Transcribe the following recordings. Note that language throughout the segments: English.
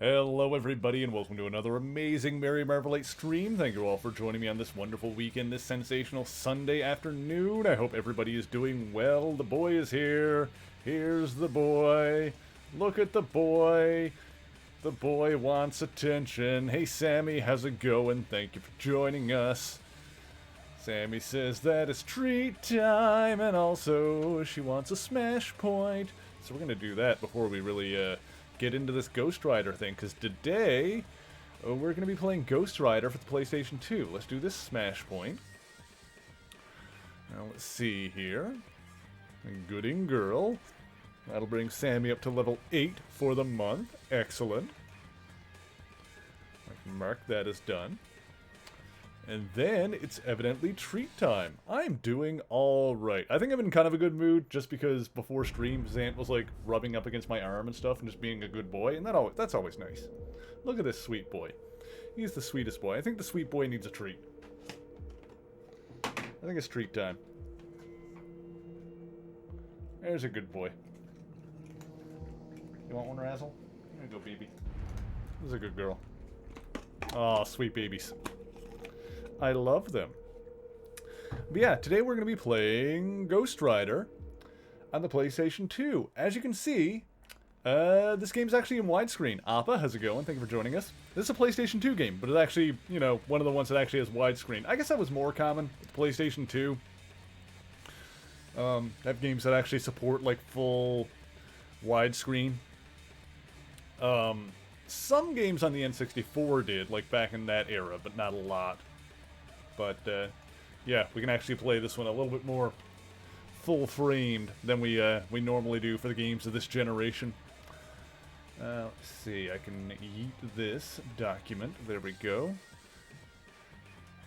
Hello everybody and welcome to another amazing Merry Marvelate stream. Thank you all for joining me on this wonderful weekend, this sensational Sunday afternoon. I hope everybody is doing well. The boy is here. Here's the boy. Look at the boy. The boy wants attention. Hey Sammy, how's it going? Thank you for joining us. Sammy says that it's treat time and also she wants a smash point. So we're gonna do that before we really get into this Ghost Rider thing, because today we're going to be playing Ghost Rider for the PlayStation 2. Let's do this smash point. Now let's see here. Gooding girl. That'll bring Sammy up to level 8 for the month. Excellent. I can mark that as done. And then it's evidently treat time. I'm doing alright. I think I'm in kind of a good mood just because before stream, Zant was like rubbing up against my arm and stuff and just being a good boy, and that's always nice. Look at this sweet boy. He's the sweetest boy. I think the sweet boy needs a treat. I think it's treat time. There's a good boy. You want one, Razzle? Here you go, baby. This is a good girl. Aw, sweet babies. I love them. But yeah, today we're going to be playing Ghost Rider on the PlayStation 2. As you can see, this game's actually in widescreen. Appa, how's it going? Thank you for joining us. This is a PlayStation 2 game, but it's actually, you know, one of the ones that actually has widescreen. I guess that was more common with PlayStation 2. Have games that actually support, like, full widescreen. Some games on the N64 did, like, back in that era, but not a lot. But, yeah, we can actually play this one a little bit more full-framed than we normally do for the games of this generation. Let's see, I can yeet this document. There we go.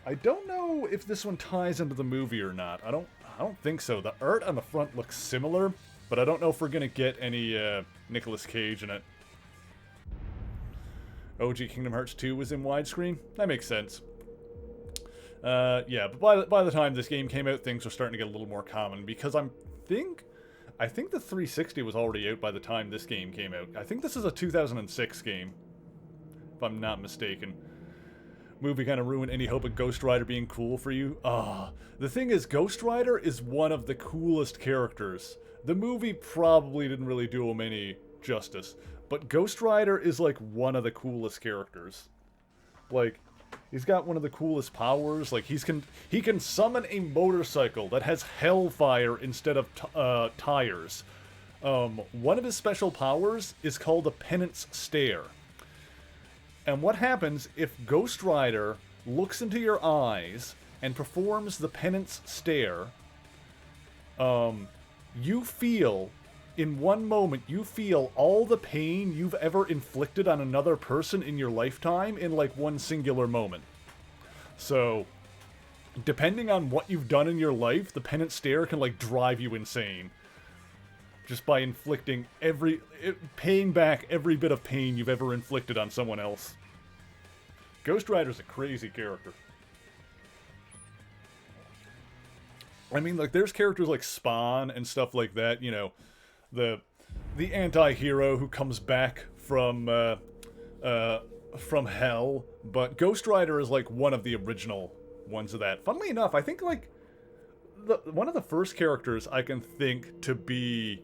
I don't know if this one ties into the movie or not. I don't think so. The art on the front looks similar, but I don't know if we're gonna get any Nicolas Cage in it. OG Kingdom Hearts 2 was in widescreen? That makes sense. Yeah, but by the time this game came out, things were starting to get a little more common, because I think the 360 was already out by the time this game came out. I think this is a 2006 game, if I'm not mistaken. Movie kind of ruined any hope of Ghost Rider being cool for you. The thing is, Ghost Rider is one of the coolest characters. The movie probably didn't really do him any justice, but Ghost Rider is like one of the coolest characters. Like, he's got one of the coolest powers. Like, he can summon a motorcycle that has hellfire instead of tires. One of his special powers is called the Penance Stare. And what happens if Ghost Rider looks into your eyes and performs the Penance Stare, you feel, in one moment, you feel all the pain you've ever inflicted on another person in your lifetime in, like, one singular moment. So, depending on what you've done in your life, the Penance Stare can, like, drive you insane. Just by inflicting paying back every bit of pain you've ever inflicted on someone else. Ghost Rider's a crazy character. I mean, like, there's characters like Spawn and stuff like that, you know, the anti-hero who comes back from hell, but Ghost Rider is like one of the original ones of that. Funnily enough, I think like one of the first characters I can think to be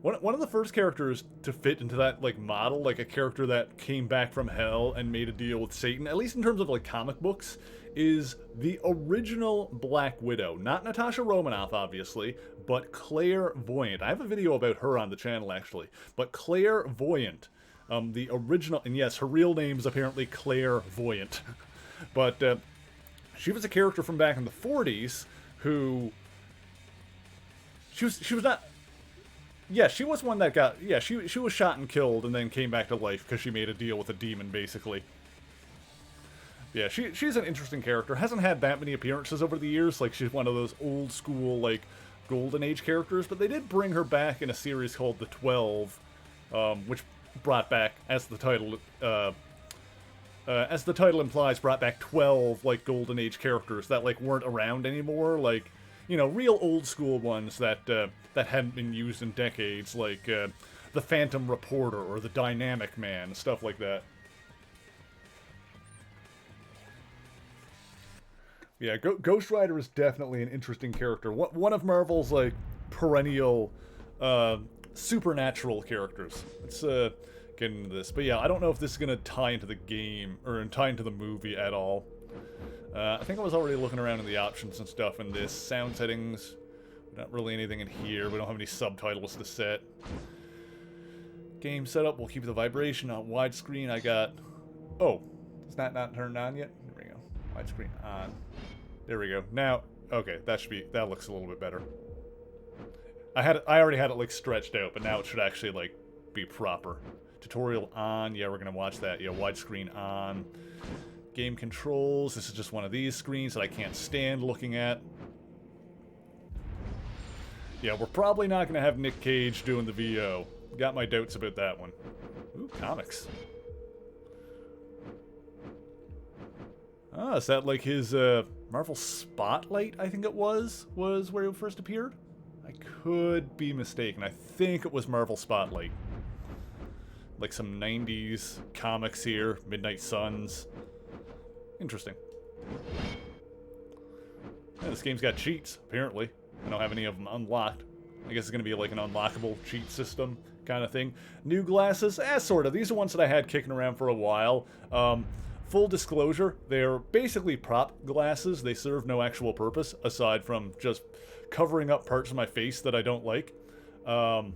one of the first characters to fit into that like model, like a character that came back from hell and made a deal with Satan, at least in terms of like comic books, is the original Black Widow. Not Natasha Romanoff, obviously, but Clairvoyant. I have a video about her on the channel, actually. But Clairvoyant, the original, and yes, her real name is apparently Clairvoyant. But she was a character from back in the 40s who... She was not... Yeah, she was one that got... Yeah, she was shot and killed and then came back to life because she made a deal with a demon, basically. Yeah, she's an interesting character. Hasn't had that many appearances over the years. Like, she's one of those old school, like, Golden Age characters. But they did bring her back in a series called The 12, which brought back, as the title implies, brought back 12, like, Golden Age characters that, like, weren't around anymore. Like, you know, real old school ones that hadn't been used in decades. Like, the Phantom Reporter or the Dynamic Man, stuff like that. Yeah, Ghost Rider is definitely an interesting character. One of Marvel's, like, perennial supernatural characters. Let's get into this. But yeah, I don't know if this is going to tie into the game, or tie into the movie at all. I think I was already looking around in the options and stuff in this. Sound settings, not really anything in here. We don't have any subtitles to set. Game setup, we'll keep the vibration on widescreen. I got... Oh, it's not turned on yet? There we go. Widescreen on. There we go. Now, okay, that looks a little bit better. I already had it like stretched out, but now it should actually like be proper. Tutorial on. Yeah, we're gonna watch that. Yeah, widescreen on. Game controls. This is just one of these screens that I can't stand looking at. Yeah, we're probably not gonna have Nick Cage doing the VO. Got my doubts about that one. Ooh, comics. Ah, is that like his Marvel Spotlight, I think it was where it first appeared? I could be mistaken. I think it was Marvel Spotlight. Like some 90s comics here. Midnight Suns. Interesting. Yeah, this game's got cheats, apparently. I don't have any of them unlocked. I guess it's going to be like an unlockable cheat system kind of thing. New glasses? Sort of. These are ones that I had kicking around for a while. Full disclosure, they're basically prop glasses. They serve no actual purpose, aside from just covering up parts of my face that I don't like. I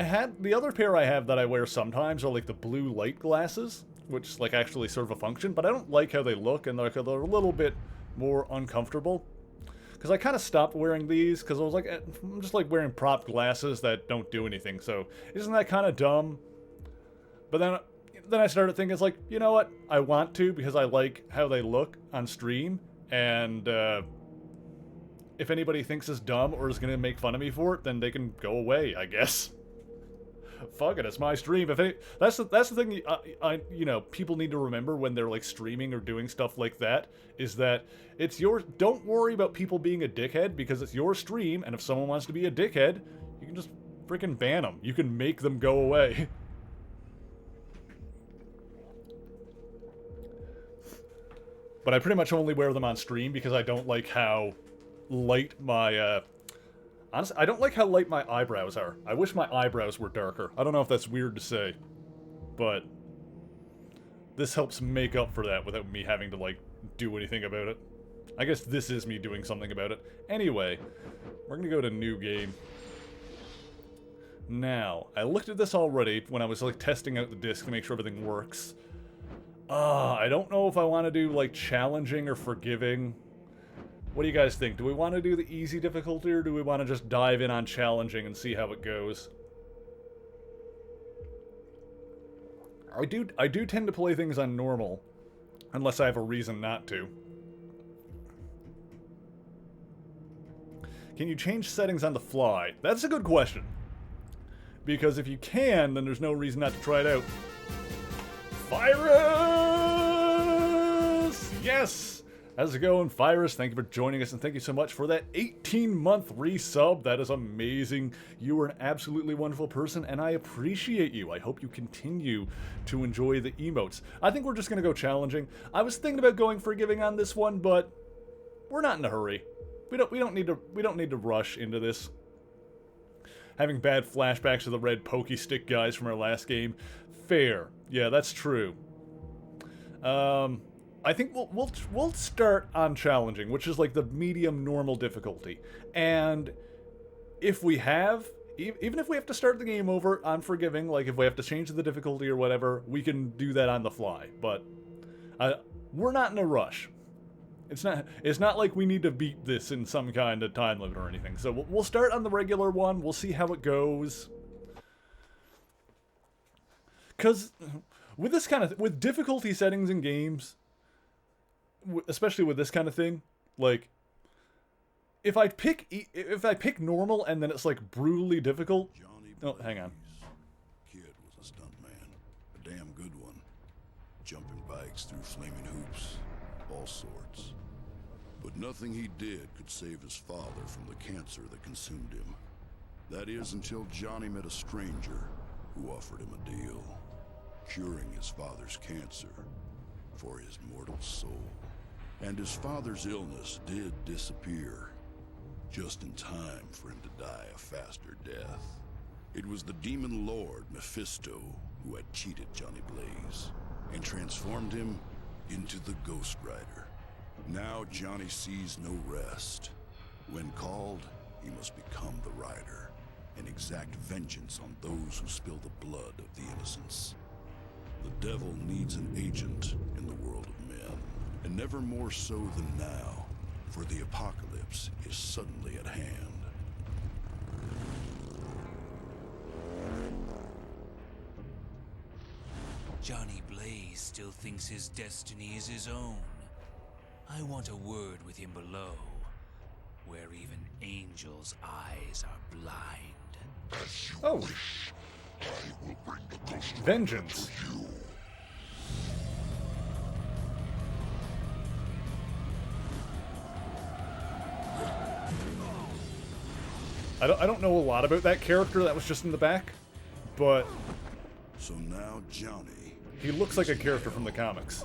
had... The other pair I have that I wear sometimes are like the blue light glasses, which like actually serve a function, but I don't like how they look, and they're a little bit more uncomfortable. Because I kind of stopped wearing these, because I was like, I'm just like wearing prop glasses that don't do anything, so isn't that kind of dumb? But then I started thinking, it's like, you know what? I want to, because I like how they look on stream, and if anybody thinks it's dumb or is going to make fun of me for it, then they can go away, I guess. Fuck it, it's my stream. That's the thing you know, people need to remember when they're like streaming or doing stuff like that, is that it's your... Don't worry about people being a dickhead, because it's your stream, and if someone wants to be a dickhead, you can just freaking ban them. You can make them go away. But I pretty much only wear them on stream because I don't like how light my, honestly, I don't like how light my eyebrows are. I wish my eyebrows were darker. I don't know if that's weird to say, but this helps make up for that without me having to, like, do anything about it. I guess this is me doing something about it. Anyway, we're gonna go to new game. Now, I looked at this already when I was, like, testing out the disc to make sure everything works. I don't know if I want to do, like, challenging or forgiving. What do you guys think? Do we want to do the easy difficulty, or do we want to just dive in on challenging and see how it goes? I do tend to play things on normal, unless I have a reason not to. Can you change settings on the fly? That's a good question. Because if you can, then there's no reason not to try it out. Virus! Yes! How's it going, Virus? Thank you for joining us, and thank you so much for that 18-month resub. That is amazing. You are an absolutely wonderful person, and I appreciate you. I hope you continue to enjoy the emotes. I think we're just going to go challenging. I was thinking about going forgiving on this one, but we're not in a hurry. We don't need to rush into this. Having bad flashbacks to the red pokey stick guys from our last game. Fair. Yeah, that's true. I think we'll start on challenging, which is like the medium normal difficulty. And if we have, even if we have to start the game over on forgiving, like if we have to change the difficulty or whatever, we can do that on the fly. But we're not in a rush. It's not like we need to beat this in some kind of time limit or anything. So we'll start on the regular one. We'll see how it goes. Because with this kind of with difficulty settings in games, especially with this kind of thing, like if I pick normal and then it's like brutally difficult. Oh, hang on. Kid was a stunt man, a damn good one. Jumping bikes through flaming hoops, all sorts. But nothing he did could save his father from the cancer that consumed him. That is until Johnny met a stranger who offered him a deal, curing his father's cancer for his mortal soul. And his father's illness did disappear, just in time for him to die a faster death. It was the demon lord Mephisto who had cheated Johnny Blaze and transformed him into the Ghost Rider. Now Johnny sees no rest. When called, he must become the Rider and exact vengeance on those who spill the blood of the innocents. The devil needs an agent in the world of men, and never more so than now, for the apocalypse is suddenly at hand. Johnny Blaze still thinks his destiny is his own. I want a word with him below, where even angels' eyes are blind. Oh. Vengeance. I don't know a lot about that character that was just in the back, but So now Johnny... he looks like a character from the comics.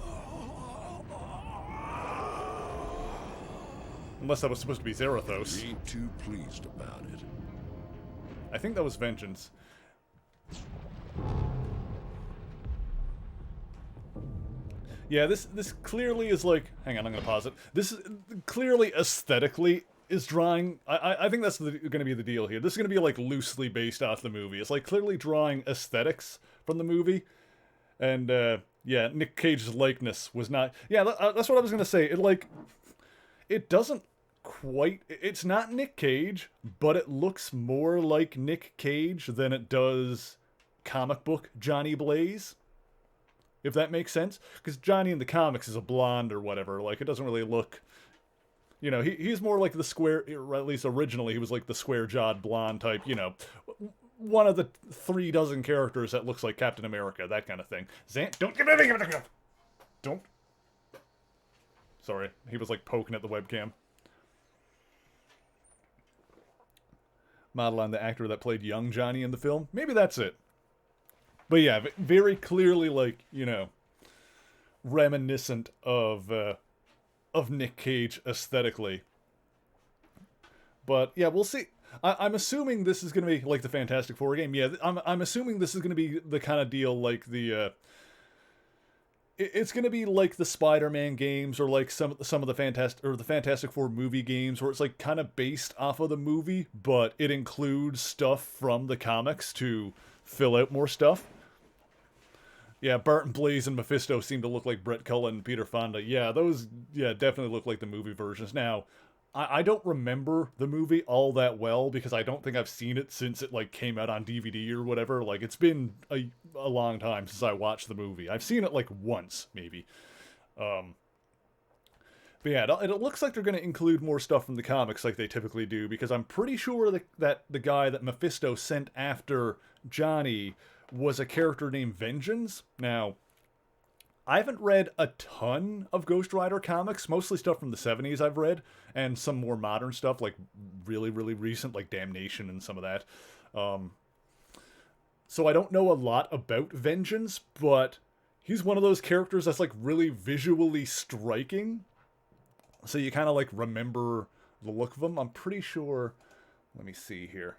Unless that was supposed to be Zarathos. He ain't too pleased about it. I think that was Vengeance. Yeah, this clearly is like... Hang on, I'm gonna pause it. This is clearly aesthetically is drawing... I think that's going to be the deal here. This is going to be like loosely based off the movie. It's like clearly drawing aesthetics from the movie. And yeah, Nick Cage's likeness was not... Yeah, that's what I was going to say. It doesn't quite... It's not Nick Cage, but it looks more like Nick Cage than it does comic book Johnny Blaze. If that makes sense. Because Johnny in the comics is a blonde or whatever. Like, it doesn't really look... You know, he's more like the square... Or at least originally, he was like the square-jawed blonde type, you know... One of the 36 characters that looks like Captain America, that kind of thing. Don't give it... Don't... Sorry, he was like poking at the webcam. Model on the actor that played young Johnny in the film. Maybe that's it. But yeah, very clearly, like, you know, reminiscent of Nick Cage aesthetically. But yeah, we'll see. I'm assuming this is going to be like the Fantastic Four game. Yeah, I'm assuming this is going to be the kind of deal like the... It's going to be like the Spider-Man games or like some of the Fantastic Four movie games where it's like kind of based off of the movie, but it includes stuff from the comics to fill out more stuff. Yeah, Barton Blaze and Mephisto seem to look like Brett Cullen and Peter Fonda. Yeah, those definitely look like the movie versions. Now, I don't remember the movie all that well because I don't think I've seen it since it like came out on DVD or whatever. Like, it's been a long time since I watched the movie. I've seen it like once, maybe. But yeah, it looks like they're going to include more stuff from the comics like they typically do, because I'm pretty sure that the guy that Mephisto sent after Johnny was a character named Vengeance. Now, I haven't read a ton of Ghost Rider comics, mostly stuff from the 70s I've read, and some more modern stuff, like really, really recent, like Damnation and some of that. So I don't know a lot about Vengeance, but he's one of those characters that's like really visually striking. So you kind of like remember the look of him. I'm pretty sure... Let me see here.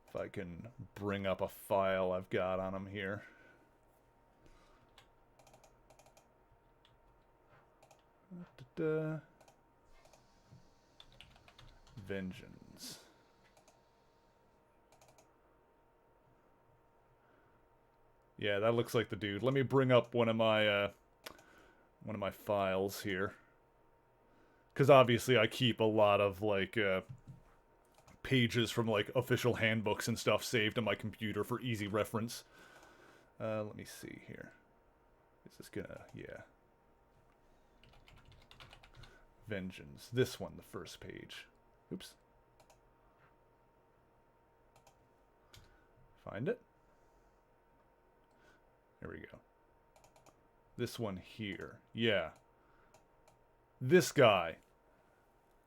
If I can bring up a file I've got on him here. Vengeance. Yeah, that looks like the dude. Let me bring up one of my files here, because obviously I keep a lot of like pages from like official handbooks and stuff saved on my computer for easy reference. Let me see here. Is this gonna... Yeah. Vengeance. This one, the first page. Oops. Find it. There we go. This one here. Yeah. This guy.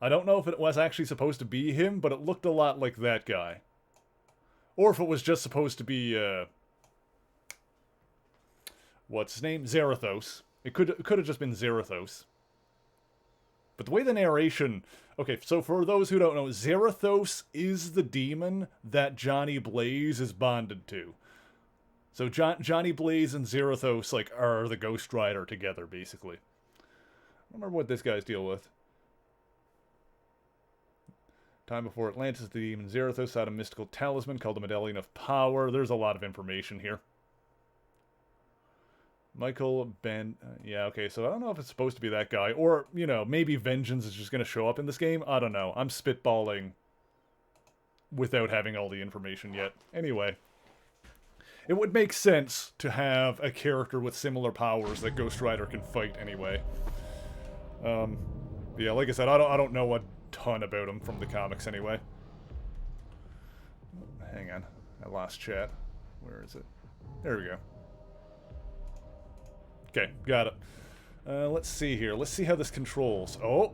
I don't know if it was actually supposed to be him, but it looked a lot like that guy. Or if it was just supposed to be, what's his name? Zarathos. It could have just been Zarathos. But the way the narration... Okay, so for those who don't know, Zarathos is the demon that Johnny Blaze is bonded to. So Johnny Blaze and Zarathos, like, are the Ghost Rider together, basically. I don't remember what this guy's deal with. Time before Atlantis, the demon Zarathos had a mystical talisman called the Medallion of Power. There's a lot of information here. Michael Ben... yeah, okay, so I don't know if it's supposed to be that guy. Or, you know, maybe Vengeance is just going to show up in this game. I don't know. I'm spitballing without having all the information yet. Anyway. It would make sense to have a character with similar powers that Ghost Rider can fight anyway. Yeah, like I said, I don't know a ton about him from the comics anyway. Hang on. I lost chat. Where is it? There we go. Okay, got it. Let's see here. Let's see how this controls. Oh!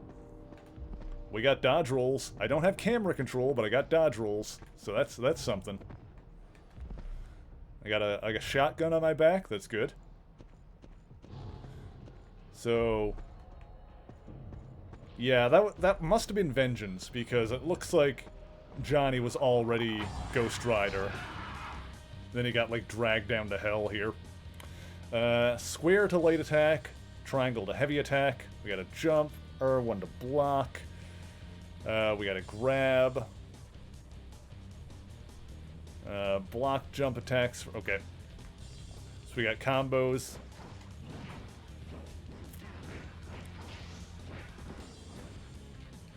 We got dodge rolls. I don't have camera control, but I got dodge rolls. So that's something. I got a shotgun on my back. That's good. So... yeah, that must have been Vengeance, because it looks like Johnny was already Ghost Rider. Then he got, like, dragged down to hell here. Square to light attack, triangle to heavy attack. We got a jump, R1 to block. We got a grab. Block, jump attacks. Okay. So we got combos.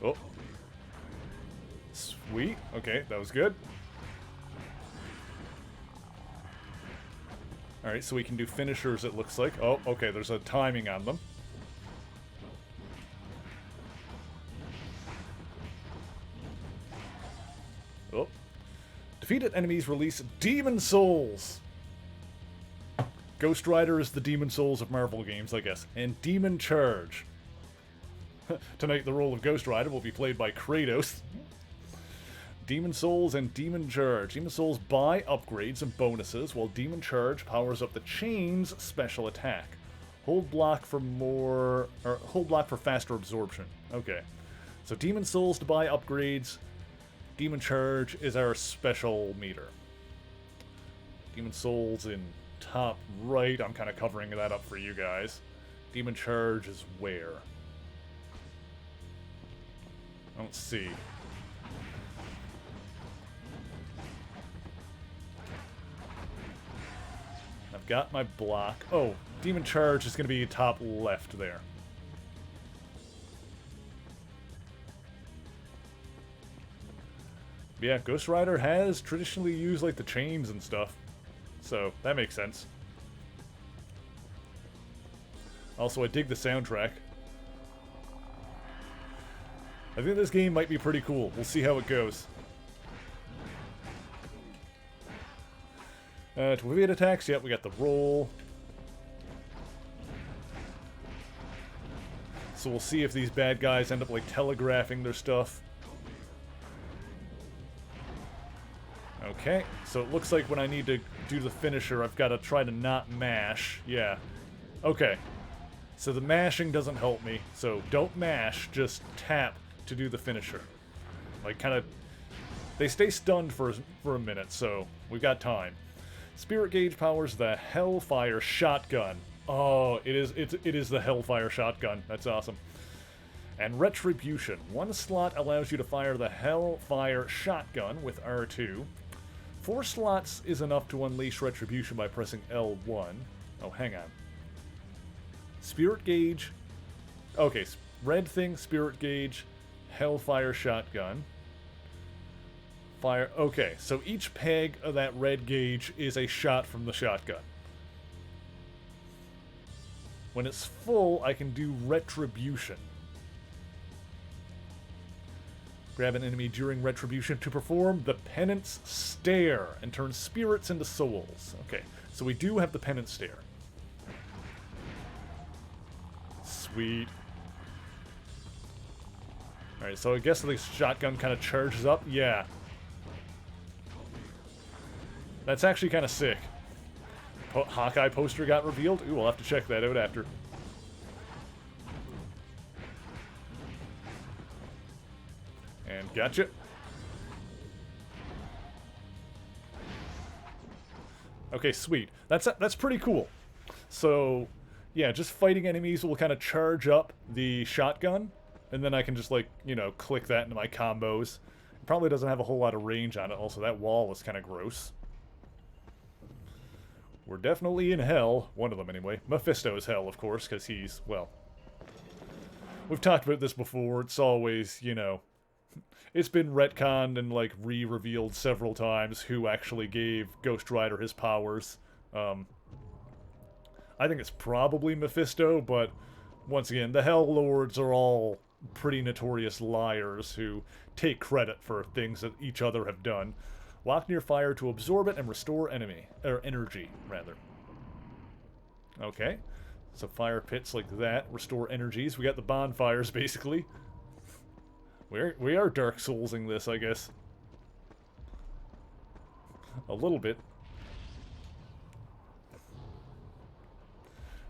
Oh. Sweet. Okay, that was good. Alright, so we can do finishers, it looks like. Oh, okay, there's a timing on them. Oh. Defeated enemies release Demon Souls! Ghost Rider is the Demon Souls of Marvel games, I guess. And Demon Charge. Tonight, the role of Ghost Rider will be played by Kratos. Demon Souls and Demon Charge. Demon Souls buy upgrades and bonuses, while Demon Charge powers up the Chain's special attack. Hold block for faster absorption. Okay. So Demon Souls to buy upgrades. Demon Charge is our special meter. Demon Souls in top right. I'm kind of covering that up for you guys. Demon Charge is where? I don't see. I've got my block. Oh, Demon Charge is going to be top left there. Yeah, Ghost Rider has traditionally used, like, the chains and stuff. So, that makes sense. Also, I dig the soundtrack. I think this game might be pretty cool. We'll see how it goes. To evade attacks, yep, we got the roll. So we'll see if these bad guys end up, like, telegraphing their stuff. Okay, so it looks like when I need to do the finisher, I've got to try to not mash. Yeah. Okay. So the mashing doesn't help me, so don't mash, just tap to do the finisher. Like, kind of... They stay stunned for a minute, so we've got time. Spirit Gauge powers the Hellfire Shotgun. Oh, it is the Hellfire Shotgun. That's awesome. And Retribution. One slot allows you to fire the Hellfire Shotgun with R2. 4 slots is enough to unleash Retribution by pressing L1. Oh, hang on. Spirit Gauge. Okay, red thing, Spirit Gauge, Hellfire Shotgun. Fire. Okay, so each peg of that red gauge is a shot from the shotgun. When it's full, I can do Retribution. Grab an enemy during Retribution to perform the Penance Stare and turn spirits into souls. Okay, so we do have the Penance Stare. Sweet. Alright, so I guess the shotgun kind of charges up. Yeah. That's actually kind of sick. Hawkeye poster got revealed. Ooh, we'll have to check that out after. And gotcha. Okay, sweet. That's pretty cool. So, yeah, just fighting enemies will kind of charge up the shotgun, and then I can just, like, you know, click that into my combos. It probably doesn't have a whole lot of range on it. Also, that wall is kind of gross. We're definitely in hell. One of them, anyway. Mephisto's hell, of course, because he's, well... We've talked about this before. It's always, you know... It's been retconned and, like, re-revealed several times who actually gave Ghost Rider his powers. I think it's probably Mephisto, but once again, the Hell Lords are all pretty notorious liars who take credit for things that each other have done. Walk near fire to absorb it and restore energy, rather. Okay. So fire pits like that restore energies. We got the bonfires, basically. We are Dark Soulsing this, I guess. A little bit.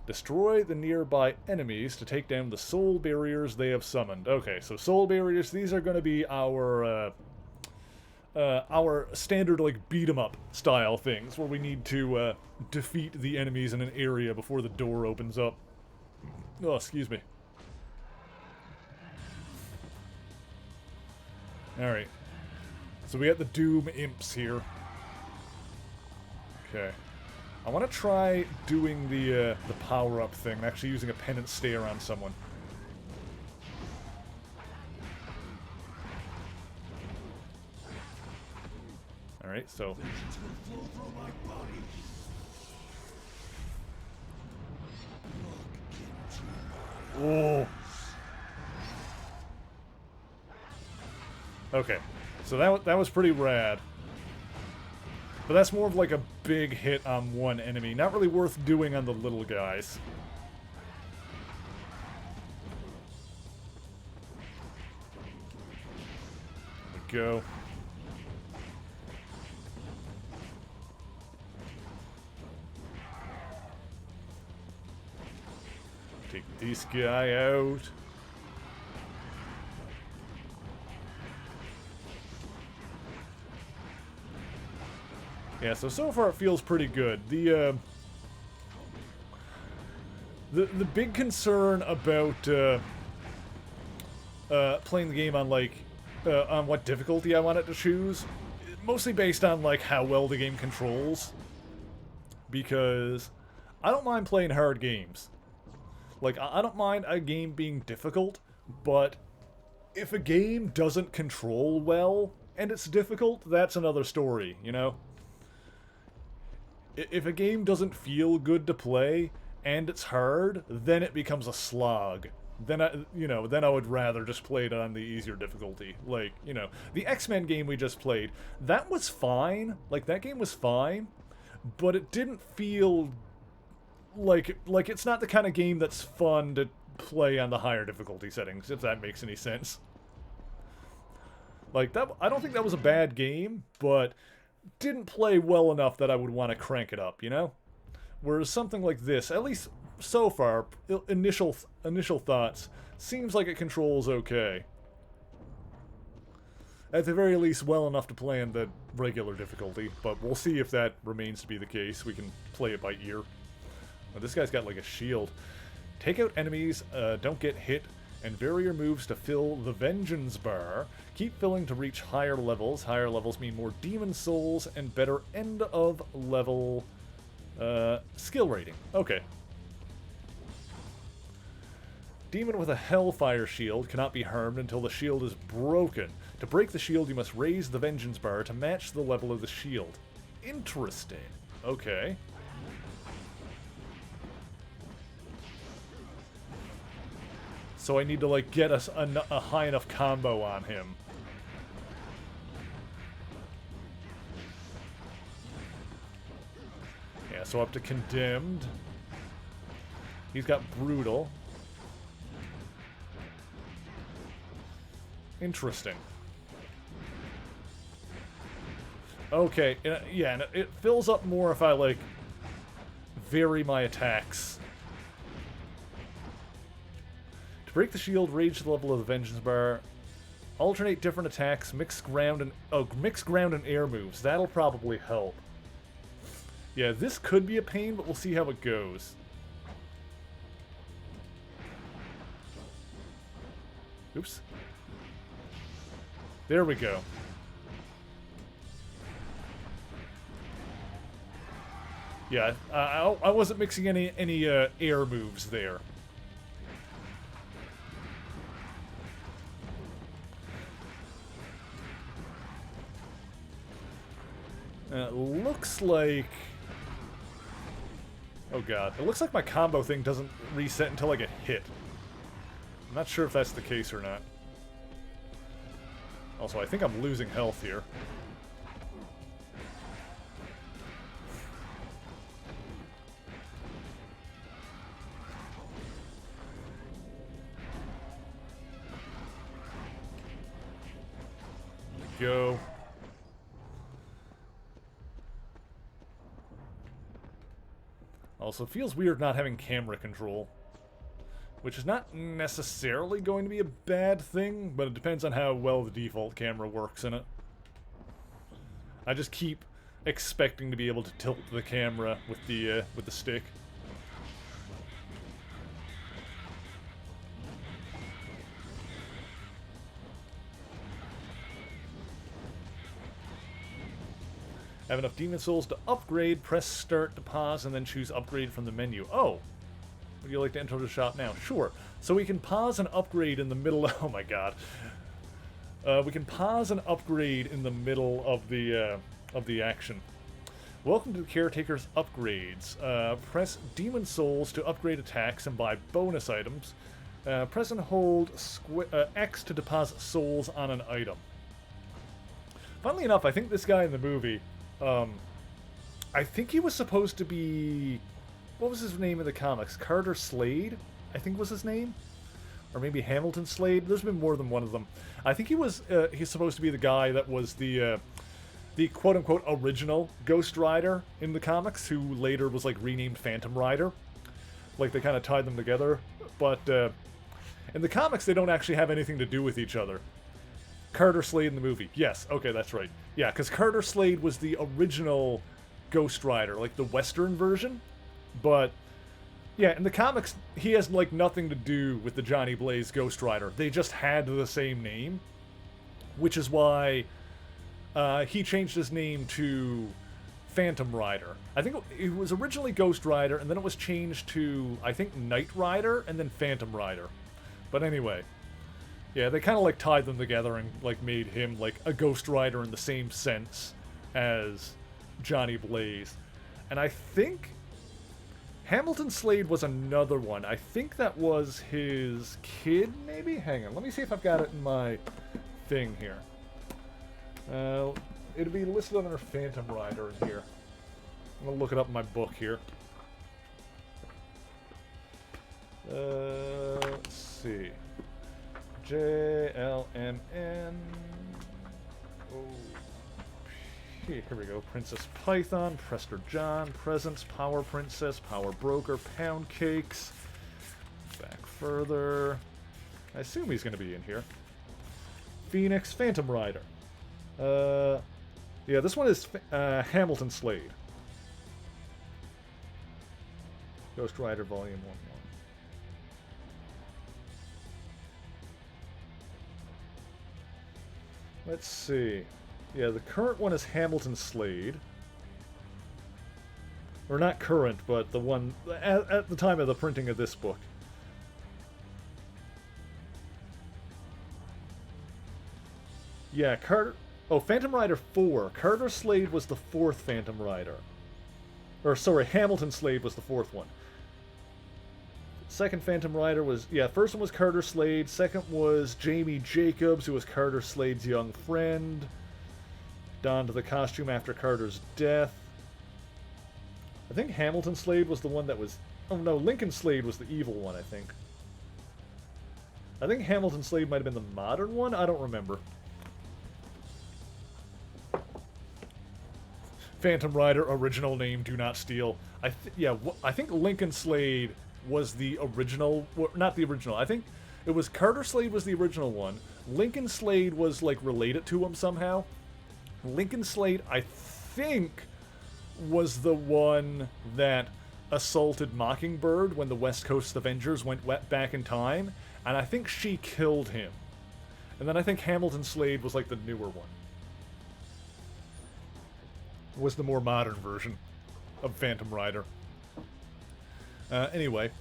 Destroy the nearby enemies to take down the soul barriers they have summoned. Okay, so soul barriers, these are going to be our standard, like, beat-em-up style things, where we need to defeat the enemies in an area before the door opens up. Oh, excuse me. Alright. So we got the Doom Imps here. Okay. I want to try doing the power-up thing, actually using a Penance Stare on someone. Alright, so... Oh! Okay, so that was pretty rad. But that's more of like a big hit on one enemy. Not really worth doing on the little guys. There we go. Take this guy out. Yeah, so far it feels pretty good. The big concern about playing the game on, like, on what difficulty I want it to choose, mostly based on, like, how well the game controls. Because I don't mind playing hard games. Like, I don't mind a game being difficult, but if a game doesn't control well and it's difficult, that's another story, you know? If a game doesn't feel good to play and it's hard, then it becomes a slog. Then I would rather just play it on the easier difficulty. Like, you know, the X-Men game we just played, that was fine. Like, that game was fine, but it didn't feel like it's not the kind of game that's fun to play on the higher difficulty settings, if that makes any sense. Like, that, I don't think that was a bad game, but didn't play well enough that I would want to crank it up, you know? Whereas something like this, at least so far, initial thoughts, seems like it controls okay. At the very least, well enough to play in the regular difficulty, but we'll see if that remains to be the case. We can play it by ear. Oh, this guy's got like a shield. Take out enemies, don't get hit, and vary your moves to fill the Vengeance bar. Keep filling to reach higher levels. Higher levels mean more demon souls and better end of level skill rating. Okay. Demon with a Hellfire shield cannot be harmed until the shield is broken. To break the shield, you must raise the Vengeance bar to match the level of the shield. Interesting. Okay. So I need to, like, get us a high enough combo on him. Yeah, so up to Condemned. He's got Brutal. Interesting. Okay, yeah, and it fills up more if I, like, vary my attacks. To break the shield, rage the level of the Vengeance Bar. Alternate different attacks, mix ground and air moves. That'll probably help. Yeah, this could be a pain, but we'll see how it goes. Oops. There we go. Yeah, I wasn't mixing any air moves there. Looks like... Oh god. It looks like my combo thing doesn't reset until I get hit. I'm not sure if that's the case or not. Also, I think I'm losing health here. Go. Also, it feels weird not having camera control. Which is not necessarily going to be a bad thing, but it depends on how well the default camera works in it. I just keep expecting to be able to tilt the camera with the stick. Have enough demon souls to upgrade, press start to pause, and then choose upgrade from the menu. Oh! Would you like to enter the shop now? Sure. So we can pause and upgrade in the middle of... Oh my god. We can pause and upgrade in the middle of the action. Welcome to the Caretaker's Upgrades. Press Demon Souls to upgrade attacks and buy bonus items. Press and hold X to deposit souls on an item. Funnily enough, I think this guy in the movie... I think he was supposed to be... What was his name in the comics? Carter Slade, I think was his name? Or maybe Hamilton Slade? There's been more than one of them. I think he was, he's supposed to be the guy that was the quote-unquote original Ghost Rider in the comics, who later was, like, renamed Phantom Rider. Like, they kind of tied them together. But, in the comics, they don't actually have anything to do with each other. Carter Slade in the movie. Yes, okay, that's right. Yeah, because Carter Slade was the original Ghost Rider, like the Western version. But, yeah, in the comics, he has, like, nothing to do with the Johnny Blaze Ghost Rider. They just had the same name, which is why he changed his name to Phantom Rider. I think it was originally Ghost Rider, and then it was changed to, I think, Knight Rider, and then Phantom Rider. But anyway, yeah, they kind of, like, tied them together and, like, made him, like, a Ghost Rider in the same sense as Johnny Blaze. And I think... Hamilton Slade was another one. I think that was his kid, maybe? Hang on, let me see if I've got it in my thing here. It'll be listed under Phantom Rider in here. I'm gonna look it up in my book here. Let's see. JLMN. Oh. Here we go. Princess Python, Prester John, Presents, Power Princess, Power Broker, Pound Cakes. Back further. I assume he's going to be in here. Phoenix, Phantom Rider. Yeah, this one is Hamilton Slade. Ghost Rider Volume 1-1. Let's see. Yeah, the current one is Hamilton Slade. Or not current, but the one at the time of the printing of this book. Yeah, Carter... Oh, Phantom Rider 4. Carter Slade was the fourth Phantom Rider. Or, sorry, Hamilton Slade was the fourth one. Second Phantom Rider was... Yeah, first one was Carter Slade. Second was Jamie Jacobs, who was Carter Slade's young friend. Donned the costume after Carter's death. I think Hamilton Slade was the one that was... Oh no, Lincoln Slade was the evil one, I think. I think Hamilton Slade might have been the modern one. I don't remember. Phantom Rider, original name, do not steal. I think Lincoln Slade was the original, well, not the original. I think it was Carter Slade was the original one. Lincoln Slade was like related to him somehow. Lincoln Slade, I think, was the one that assaulted Mockingbird when the West Coast Avengers went back in time, and I think she killed him. And then I think Hamilton Slade was like the newer one. Was the more modern version of Phantom Rider. Anyway,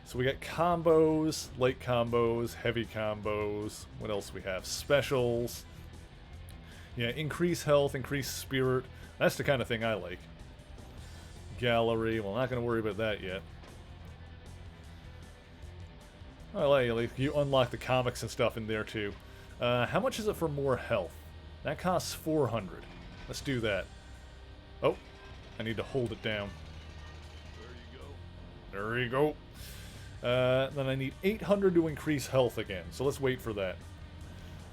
so we got combos, light combos, heavy combos. What else we have? Specials. Yeah, increase health, increase spirit. That's the kind of thing I like. Gallery. Well, not going to worry about that yet. Well, you unlock the comics and stuff in there too. How much is it for more health? That costs 400. Let's do that. Oh, I need to hold it down. There you go. Then I need 800 to increase health again. So let's wait for that.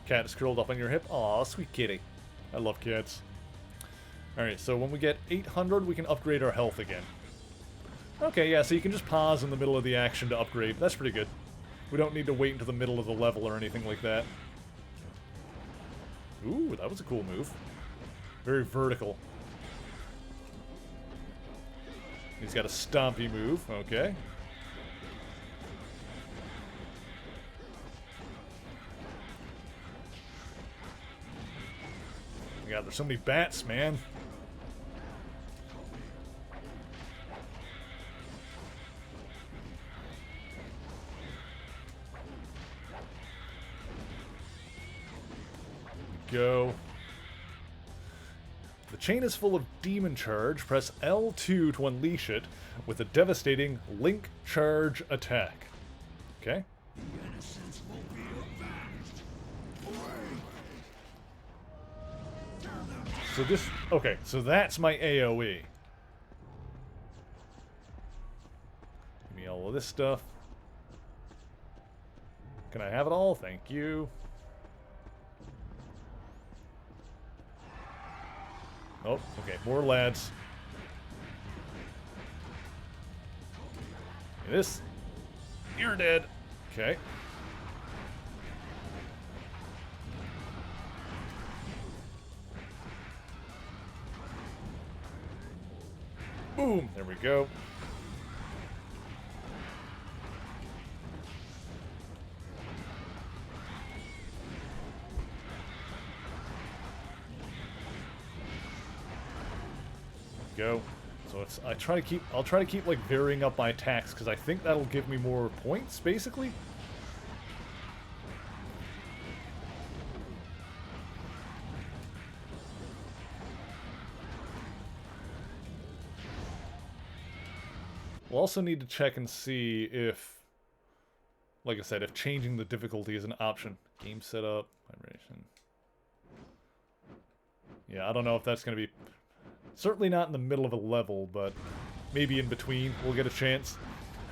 Cat is curled up on your hip. Aw, sweet kitty. I love cats. Alright, so when we get 800, we can upgrade our health again. Okay, yeah, so you can just pause in the middle of the action to upgrade. That's pretty good. We don't need to wait until the middle of the level or anything like that. Ooh, that was a cool move. Very vertical. He's got a stompy move, okay. God, there's so many bats, man. Go. The chain is full of demon charge. Press L2 to unleash it with a devastating link charge attack. Okay. So this... Okay, so that's my AoE. Give me all of this stuff. Can I have it all? Thank you. Oh, okay, more lads. This. You're dead. Okay. Boom! There we go. Go. So it's I'll try to keep like varying up my attacks because I think that'll give me more points basically. We'll also need to check and see if, like I said, if changing the difficulty is an option. Game setup, vibration. Yeah, I don't know if that's going to be... Certainly not in the middle of a level, but maybe in between we'll get a chance.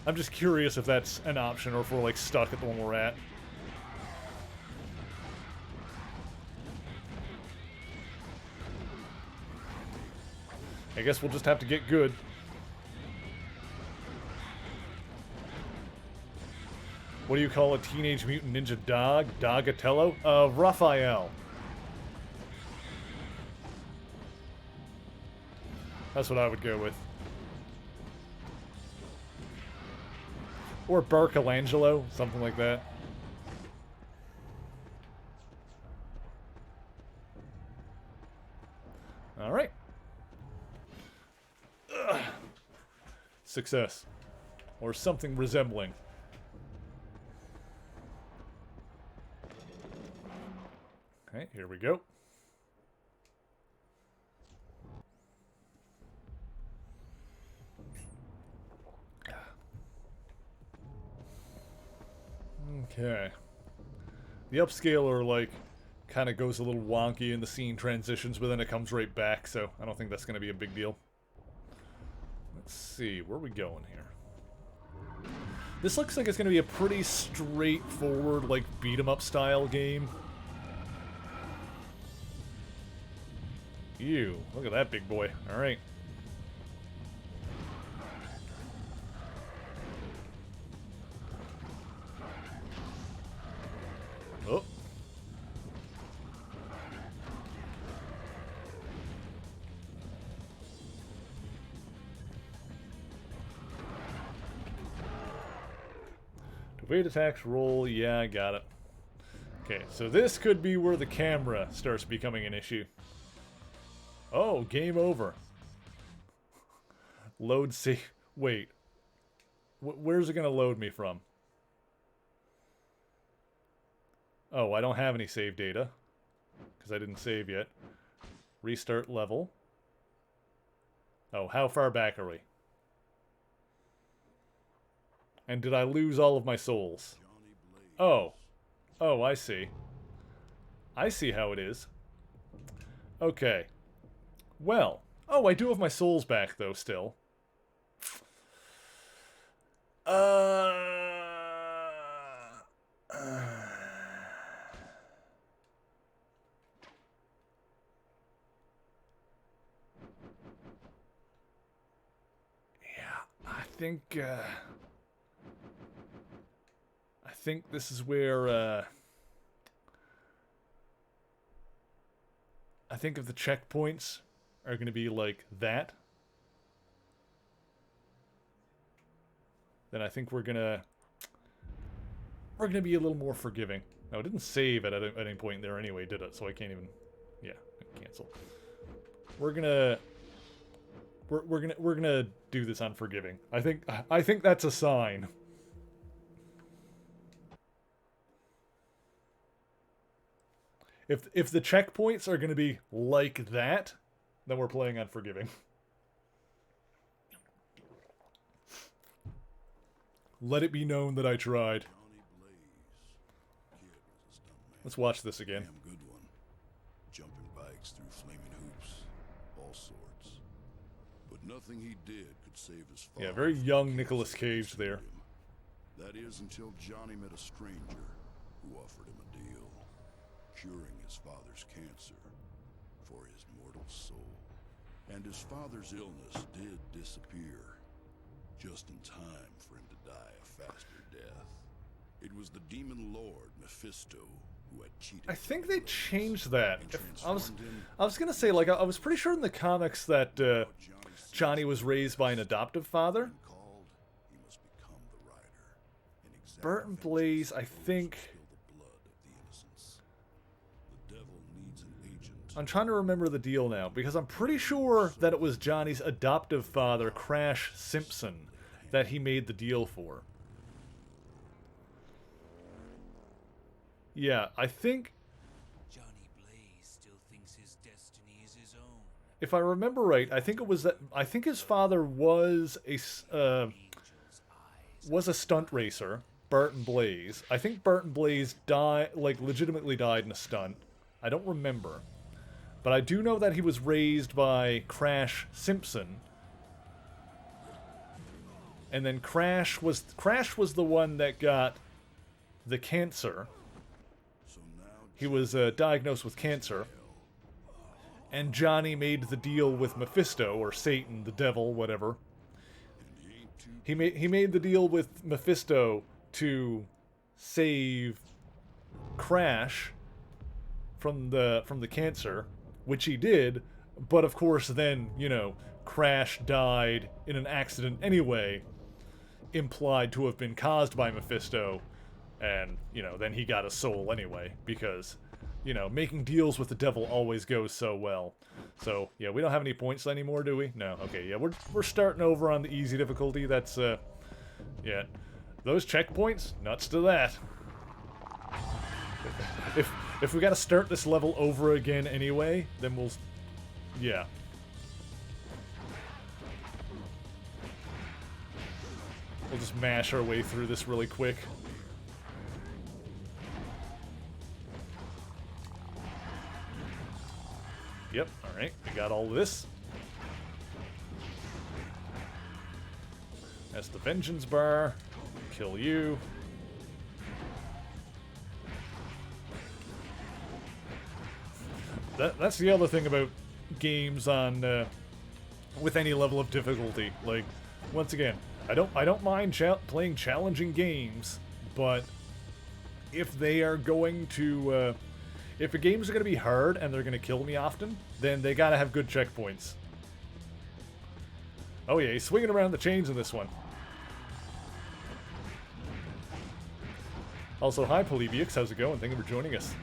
I'm just curious if that's an option or if we're like stuck at the one we're at. I guess we'll just have to get good. What do you call a Teenage Mutant Ninja dog? Dogatello? Raphael. That's what I would go with. Or Barcolangelo, something like that. Alright. Success. Or something resembling. Okay, here we go. Okay. The upscaler, like, kind of goes a little wonky in the scene transitions, but then it comes right back, so I don't think that's going to be a big deal. Let's see, where are we going here? This looks like it's going to be a pretty straightforward, like, beat-em-up style game. Ew, look at that big boy. Alright. Oh. Evade attacks, roll, yeah, I got it. Okay, so this could be where the camera starts becoming an issue. Oh, game over. Load save. Wait. Where's it going to load me from? Oh, I don't have any save data. Because I didn't save yet. Restart level. Oh, how far back are we? And did I lose all of my souls? Oh. Oh, I see. I see how it is. Okay. Well. Oh, I do have my souls back, though, still. Yeah, I think this is where, I think if the checkpoints are going to be like that, then I think we're gonna be a little more forgiving. No, it didn't save at any point there anyway, did it? So I can't even, yeah, cancel. We're gonna do this unforgiving. I think that's a sign. If the checkpoints are gonna be like that, then we're playing unforgiving. Let it be known that I tried. Let's watch this again. Damn good one. Jumping bikes through flaming hoops, all sorts. But nothing he did could save his father. Yeah, very young Nicolas Cage there. That is until Johnny met a stranger who offered him a deal, curing his father's cancer for his mortal soul. And his father's illness did disappear, just in time for him to die a faster death. It was the demon lord Mephisto who had cheated. I think they changed that. I was gonna say, like, I was pretty sure in the comics that Johnny was raised by an adoptive father. Burton Blaze, I think. I'm trying to remember the deal now, because I'm pretty sure that it was Johnny's adoptive father, Crash Simpson, that he made the deal for. Yeah, I think... Johnny Blaze still thinks his destiny is his own. If I remember right, I think it was that... I think his father was a stunt racer, Burton Blaze. I think Burton Blaze legitimately died in a stunt. I don't remember. But I do know that he was raised by Crash Simpson. And then Crash was the one that got the cancer. He was diagnosed with cancer. And Johnny made the deal with Mephisto, or Satan, the devil, whatever. He made the deal with Mephisto to save Crash from the cancer, which he did, but of course then, you know, Crash died in an accident anyway, implied to have been caused by Mephisto, and, you know, then he got a soul anyway, because, you know, making deals with the devil always goes so well. So, yeah, we don't have any points anymore, do we? No, okay, yeah, we're starting over on the easy difficulty. That's, yeah, those checkpoints, nuts to that. If we gotta start this level over again anyway, then we'll... yeah. We'll just mash our way through this really quick. Yep, alright, we got all of this. That's the Vengeance Bar. Kill you. That's the other thing about games on with any level of difficulty. Like, once again, I don't mind playing challenging games, but if they are going to if the games are going to be hard and they're going to kill me often, then they gotta have good checkpoints. Oh yeah, he's swinging around the chains in this one. Also, hi Polybiux, how's it going? Thank you for joining us.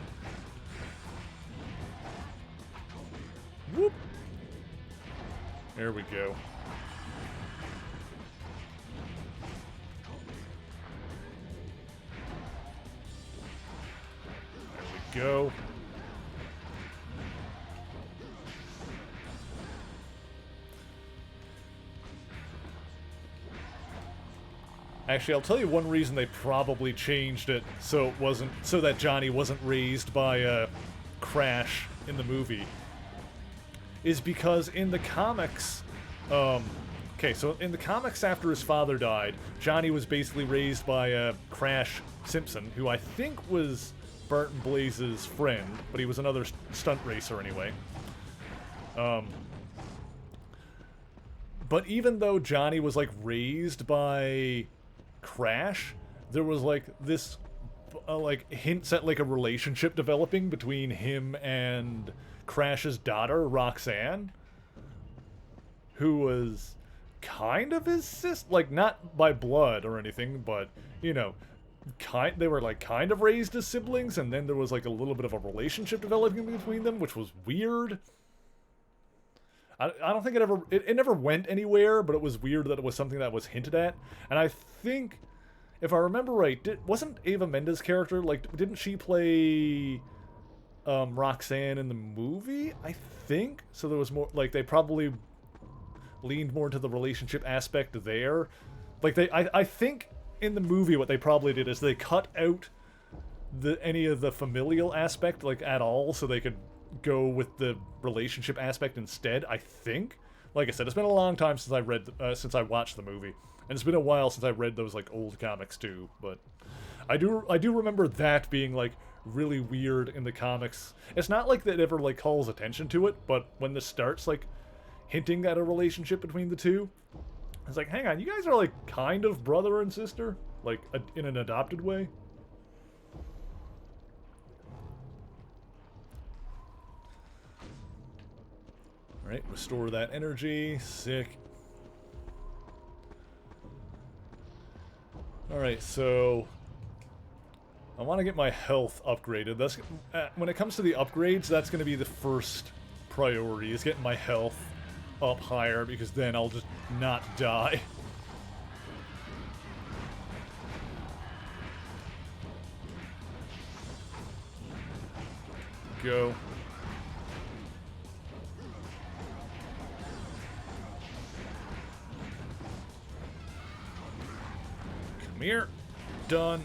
Whoop! There we go. There we go. Actually, I'll tell you one reason they probably changed it so that Johnny wasn't raised by Crash in the movie. Is because in the comics, okay, so in the comics after his father died, Johnny was basically raised by Crash Simpson, who I think was Barton Blaze's friend, but he was another stunt racer anyway. But even though Johnny was like raised by Crash, there was like this like hints at like a relationship developing between him and Crash's daughter Roxanne, who was kind of his sister, like not by blood or anything, but you know, they were like kind of raised as siblings, and then there was like a little bit of a relationship developing between them, which was weird. I don't think it never went anywhere, but it was weird that it was something that was hinted at. And I think, if I remember right, wasn't Ava Mendes' character, like, didn't she play Roxanne in the movie? I think. So there was more, like, they probably leaned more to the relationship aspect there. Like, I think in the movie what they probably did is they cut out any of the familial aspect, like, at all, so they could go with the relationship aspect instead, I think. Like I said, it's been a long time since I watched the movie, and it's been a while since I read those like old comics too. But I do remember that being like really weird in the comics. It's not like that ever like calls attention to it, but when this starts like hinting at a relationship between the two, it's like, hang on, you guys are like kind of brother and sister, like in an adopted way. Alright, restore that energy. Sick. Alright, so I want to get my health upgraded. That's when it comes to the upgrades, that's going to be the first priority, is getting my health up higher, because then I'll just not die. Go. Come here. Done.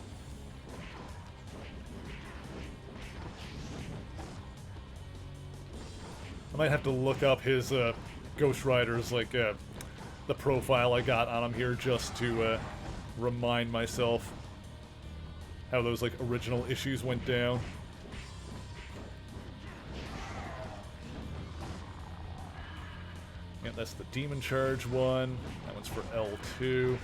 I might have to look up his Ghost Rider's, like, the profile I got on him here, just to remind myself how those, like, original issues went down. Yeah, that's the Demon Charge one. That one's for L2.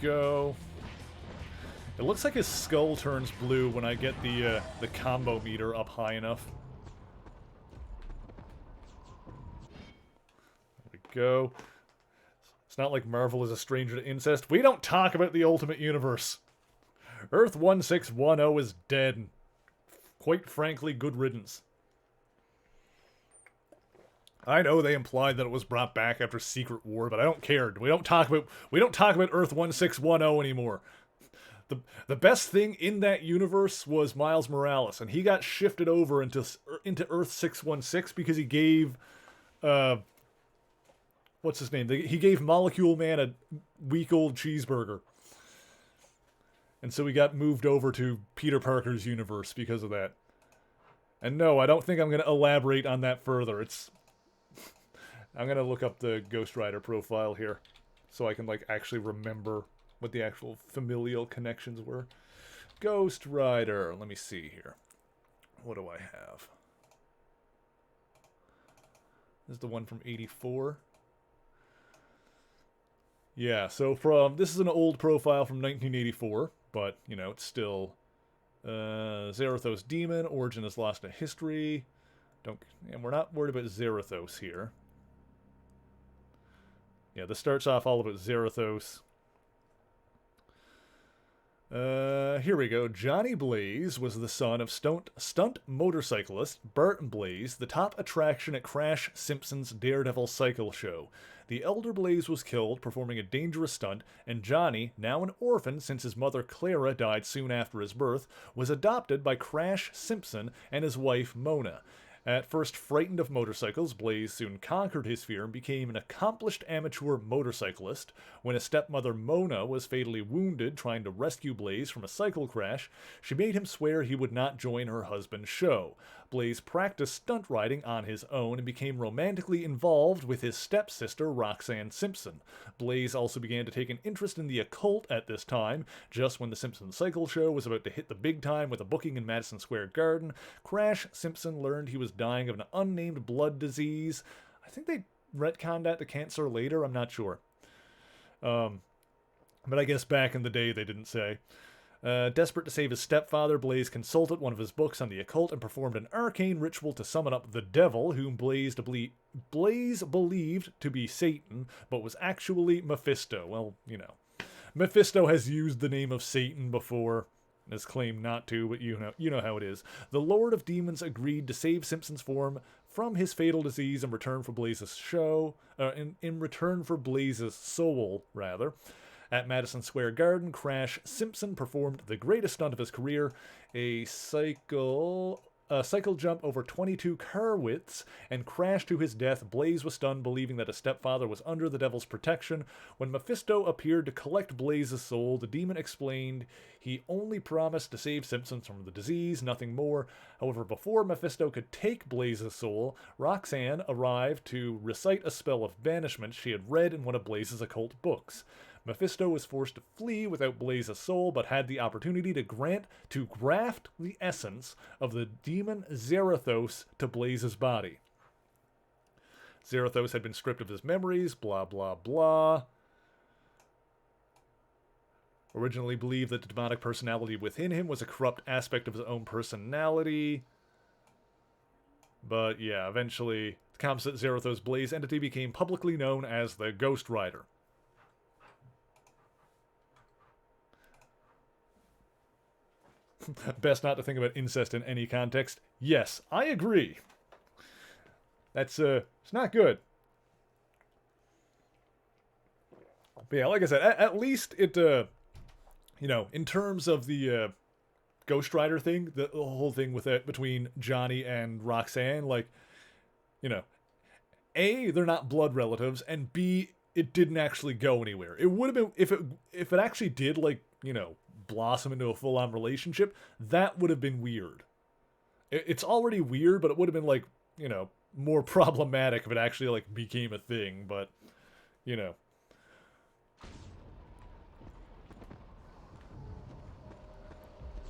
Go. It looks like his skull turns blue when I get the combo meter up high enough. There we go. It's not like Marvel is a stranger to incest. We don't talk about the Ultimate Universe. Earth 1610 is dead. And quite frankly, good riddance. I know they implied that it was brought back after Secret War, but I don't care. We don't talk about Earth 1610 anymore. The best thing in that universe was Miles Morales, and he got shifted over into Earth 616 because he gave what's his name? He gave Molecule Man a week old cheeseburger. And so he got moved over to Peter Parker's universe because of that. And no, I don't think I'm going to elaborate on that further. I'm going to look up the Ghost Rider profile here so I can, like, actually remember what the actual familial connections were. Ghost Rider. Let me see here. What do I have? This is the one from 84. Yeah, so this is an old profile from 1984, but, you know, it's still Zarathos Demon, Origin is lost to history. And we're not worried about Zarathos here. Yeah, this starts off all about Zarathos. Here we go. Johnny Blaze was the son of stunt motorcyclist Bart Blaze, the top attraction at Crash Simpson's Daredevil Cycle Show. The elder Blaze was killed performing a dangerous stunt, and Johnny, now an orphan since his mother Clara died soon after his birth, was adopted by Crash Simpson and his wife Mona. At first frightened of motorcycles, Blaze soon conquered his fear and became an accomplished amateur motorcyclist. When his stepmother Mona was fatally wounded trying to rescue Blaze from a cycle crash, she made him swear he would not join her husband's show. Blaze practiced stunt riding on his own and became romantically involved with his stepsister Roxanne Simpson. Blaze also began to take an interest in the occult at this time. Just when the Simpson Cycle Show was about to hit the big time with a booking in Madison Square Garden, Crash Simpson learned he was dying of an unnamed blood disease. I think they retconned that to cancer later, I'm not sure. But I guess back in the day they didn't say. Desperate to save his stepfather, Blaze consulted one of his books on the occult and performed an arcane ritual to summon up the devil, whom Blaze believed to be Satan, but was actually Mephisto. Well, you know, Mephisto has used the name of Satan before, has claimed not to, but you know how it is. The Lord of Demons agreed to save Simpson's form from his fatal disease in return for Blaze's in return for Blaze's soul, rather. At Madison Square Garden, Crash Simpson performed the greatest stunt of his career, a cycle jump over 22 car widths, and crashed to his death. Blaze was stunned, believing that his stepfather was under the devil's protection. When Mephisto appeared to collect Blaze's soul, the demon explained he only promised to save Simpson from the disease, nothing more. However, before Mephisto could take Blaze's soul, Roxanne arrived to recite a spell of banishment she had read in one of Blaze's occult books. Mephisto was forced to flee without Blaze's soul, but had the opportunity to graft the essence of the demon Zarathos to Blaze's body. Zarathos had been stripped of his memories, blah blah blah. Originally believed that the demonic personality within him was a corrupt aspect of his own personality. But yeah, eventually, the composite Zarathos Blaze entity became publicly known as the Ghost Rider. Best not to think about incest in any context. Yes, I agree. That's, it's not good. But yeah, like I said, at least it, you know, in terms of the, Ghost Rider thing, the whole thing with it between Johnny and Roxanne, like, you know, A, they're not blood relatives, and B, it didn't actually go anywhere. It would have been, if it actually did, like, you know, blossom into a full-on relationship, that would have been weird. It's already weird, but it would have been, like, you know, more problematic if it actually, like, became a thing, but, you know.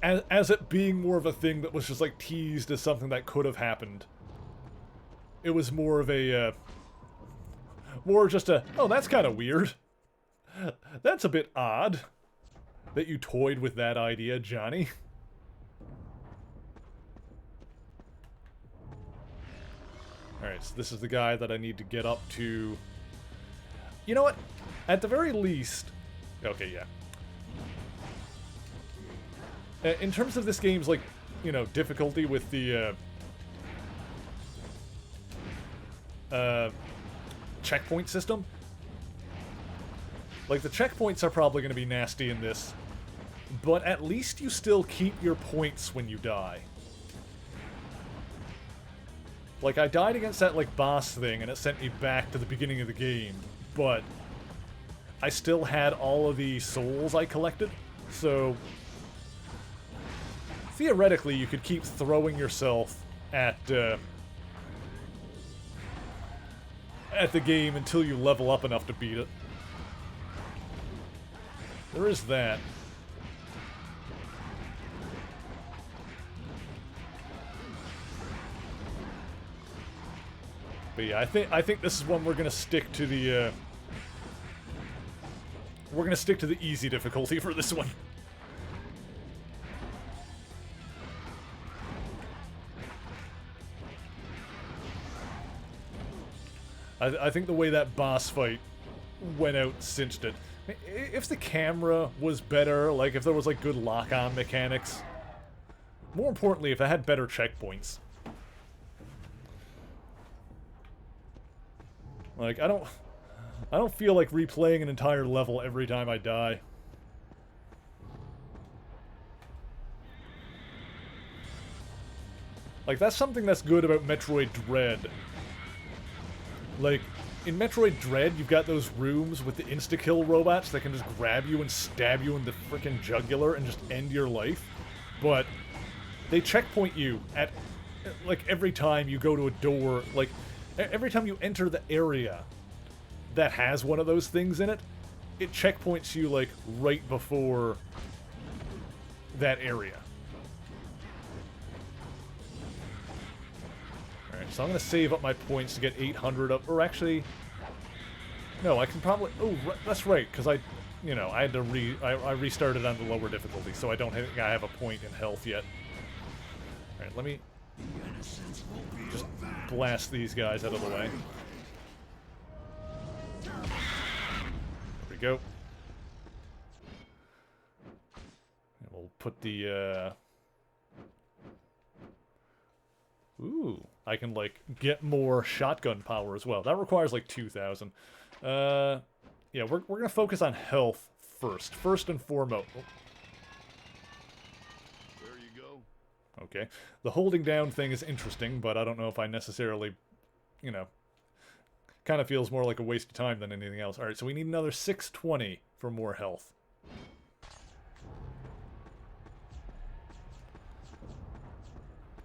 As it being more of a thing that was just, like, teased as something that could have happened, it was more of a, more just a, oh, that's kind of weird. That's a bit odd that you toyed with that idea, Johnny. Alright, so this is the guy that I need to get up to. You know what? At the very least... Okay, yeah. In terms of this game's, like, you know, difficulty with the, checkpoint system. Like, the checkpoints are probably going to be nasty in this. But at least you still keep your points when you die. Like, I died against that, like, boss thing, and it sent me back to the beginning of the game. But I still had all of the souls I collected. So, theoretically, you could keep throwing yourself at the game until you level up enough to beat it. There is that. But yeah, I think this is one we're gonna stick to the easy difficulty for this one. I think the way that boss fight went out cinched it. If the camera was better, like if there was like good lock-on mechanics, more importantly, if it had better checkpoints. Like I don't feel like replaying an entire level every time I die. Like that's something that's good about Metroid Dread. Like, in Metroid Dread, you've got those rooms with the insta-kill robots that can just grab you and stab you in the frickin' jugular and just end your life. But they checkpoint you at, like, every time you go to a door, like, every time you enter the area that has one of those things in it, it checkpoints you, like, right before that area. Alright, so I'm going to save up my points to get 800 up, or actually, no, I can probably, oh, that's right, because I had to I restarted on the lower difficulty, so I don't think I have a point in health yet. Alright, let me just blast these guys out of the way. There we go. And we'll put the, ooh, I can, like, get more shotgun power as well. That requires, like, 2,000. Yeah, we're gonna focus on health first. First and foremost. Oh. There you go. Okay. The holding down thing is interesting, but I don't know if I necessarily, you know, kind of feels more like a waste of time than anything else. Alright, so we need another 620 for more health.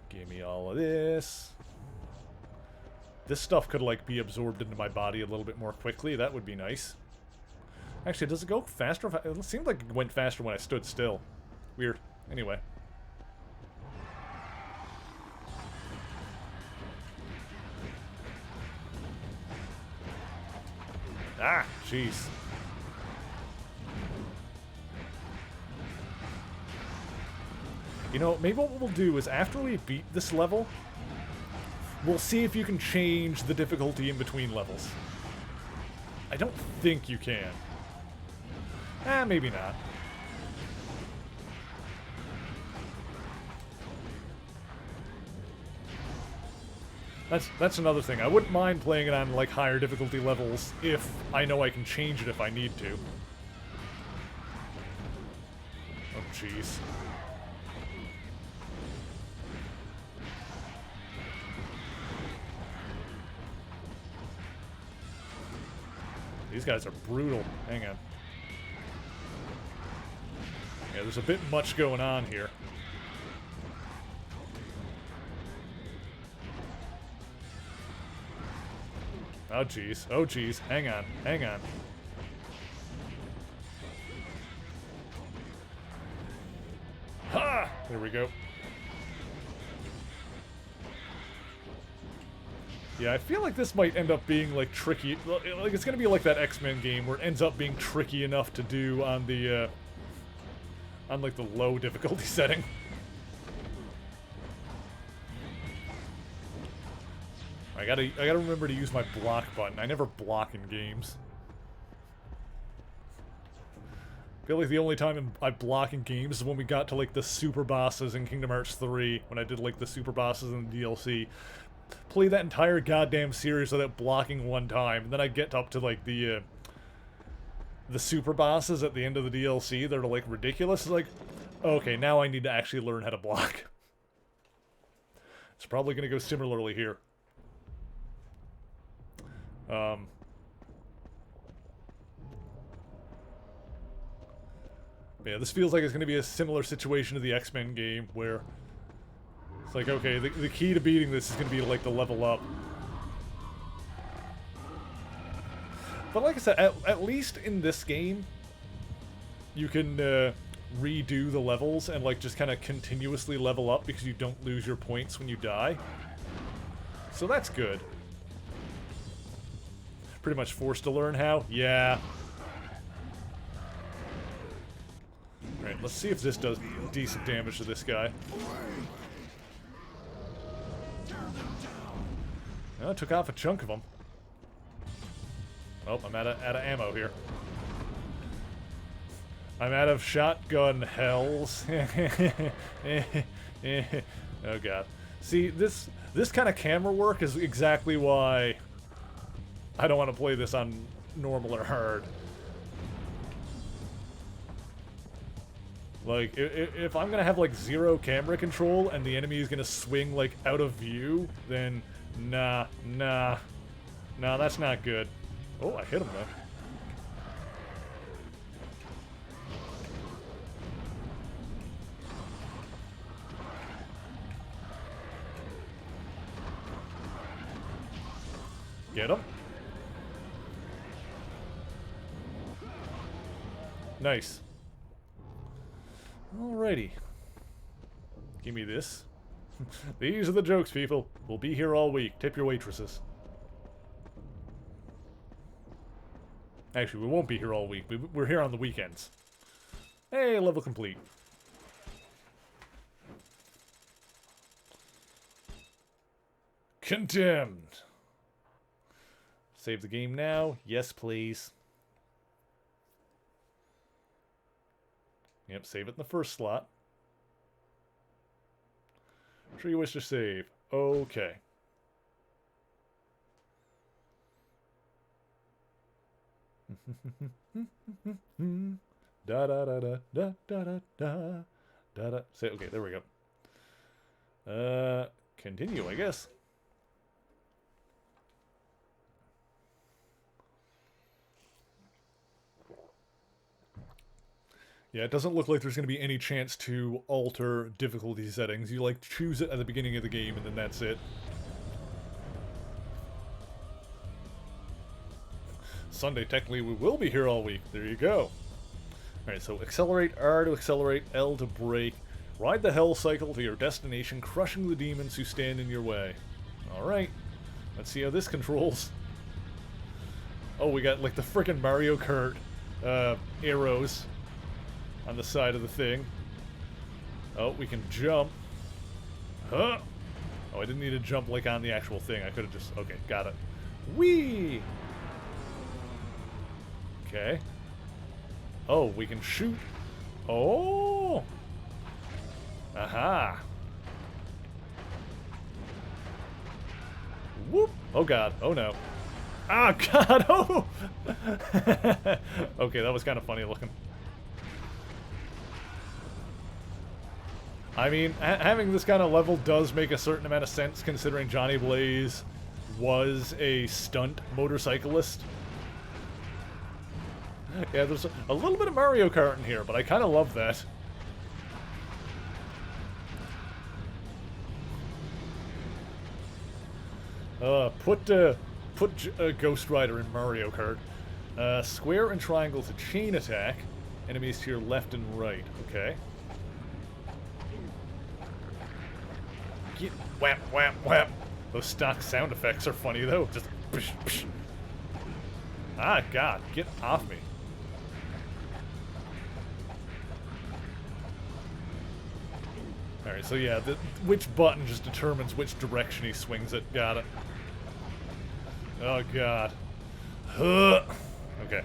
Give me all of this. This stuff could, like, be absorbed into my body a little bit more quickly. That would be nice. Actually, does it go faster? It seemed like it went faster when I stood still. Weird. Anyway. Ah, jeez. You know, maybe what we'll do is after we beat this level, we'll see if you can change the difficulty in between levels. I don't think you can. Maybe not. That's another thing. I wouldn't mind playing it on, like, higher difficulty levels if I know I can change it if I need to. Oh, jeez. These guys are brutal. Hang on. Yeah, there's a bit much going on here. Oh, jeez. Oh, jeez. Hang on. Hang on. Ha! There we go. Yeah, I feel like this might end up being, like, tricky. Like, it's gonna be like that X-Men game where it ends up being tricky enough to do on the, on, like, the low difficulty setting. I gotta remember to use my block button. I never block in games. I feel like the only time I block in games is when we got to, like, the super bosses in Kingdom Hearts 3, when I did, like, the super bosses in the DLC. Play that entire goddamn series without blocking one time, and then I get up to, like, the super bosses at the end of the DLC that are, like, ridiculous. It's like, okay, now I need to actually learn how to block. It's probably gonna go similarly here. Yeah, this feels like it's gonna be a similar situation to the X-Men game, where It's like, okay, the key to beating this is going to be, like, the level up. But like I said, at least in this game, you can redo the levels and, like, just kind of continuously level up because you don't lose your points when you die. So that's good. Pretty much forced to learn how? Yeah. Alright, let's see if this does decent damage to this guy. Oh, took off a chunk of them. Oh, I'm out of ammo here. I'm out of shotgun hells. Oh god. See, this kind of camera work is exactly why I don't want to play this on normal or hard. Like, if I'm gonna have, like, 0 camera control and the enemy is gonna swing, like, out of view, then nah, that's not good. Oh, I hit him, though. Get him. Nice. Alrighty. Give me this. These are the jokes, people. We'll be here all week. Tip your waitresses. Actually, we won't be here all week. We're here on the weekends. Hey, level complete. Condemned. Save the game now. Yes, please. Yep, save it in the first slot. Sure you wish to save. Okay. Da da da da da da da da da. Say okay, there we go. Continue, I guess. Yeah, it doesn't look like there's going to be any chance to alter difficulty settings. You, like, choose it at the beginning of the game, and then that's it. Sunday, technically, we will be here all week. There you go. Alright, so accelerate R to accelerate, L to brake. Ride the hell cycle to your destination, crushing the demons who stand in your way. Alright, let's see how this controls. Oh, we got, like, the frickin' Mario Kart arrows on the side of the thing. Oh, we can jump. Huh? Oh, I didn't need to jump like on the actual thing. I could have just... Okay, got it. Whee! Okay. Oh, we can shoot. Oh! Aha! Whoop! Oh god. Oh no. Ah, god! Oh! Okay, that was kind of funny looking. I mean, having this kind of level does make a certain amount of sense, considering Johnny Blaze was a stunt motorcyclist. Yeah, there's a little bit of Mario Kart in here, but I kind of love that. Put Ghost Rider in Mario Kart. Square and triangle to chain attack. Enemies to your left and right. Okay. Get whap, whap, whap. Those stock sound effects are funny, though. Just psh, psh. Ah, God. Get off me. Alright, so yeah, which button just determines which direction he swings it. Got it. Oh, God. Okay.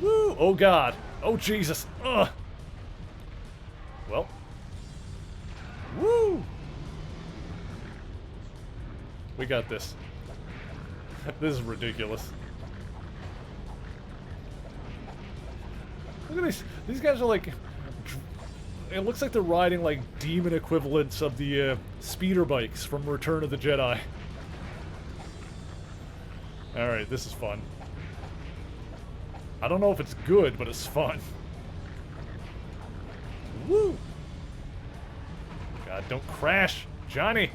Woo! Oh, God. Oh, Jesus. Ugh. Well. Woo! We got this. This is ridiculous. Look at these. These guys are like... It looks like they're riding like demon equivalents of the speeder bikes from Return of the Jedi. Alright, this is fun. I don't know if it's good, but it's fun. Woo! God, don't crash! Johnny!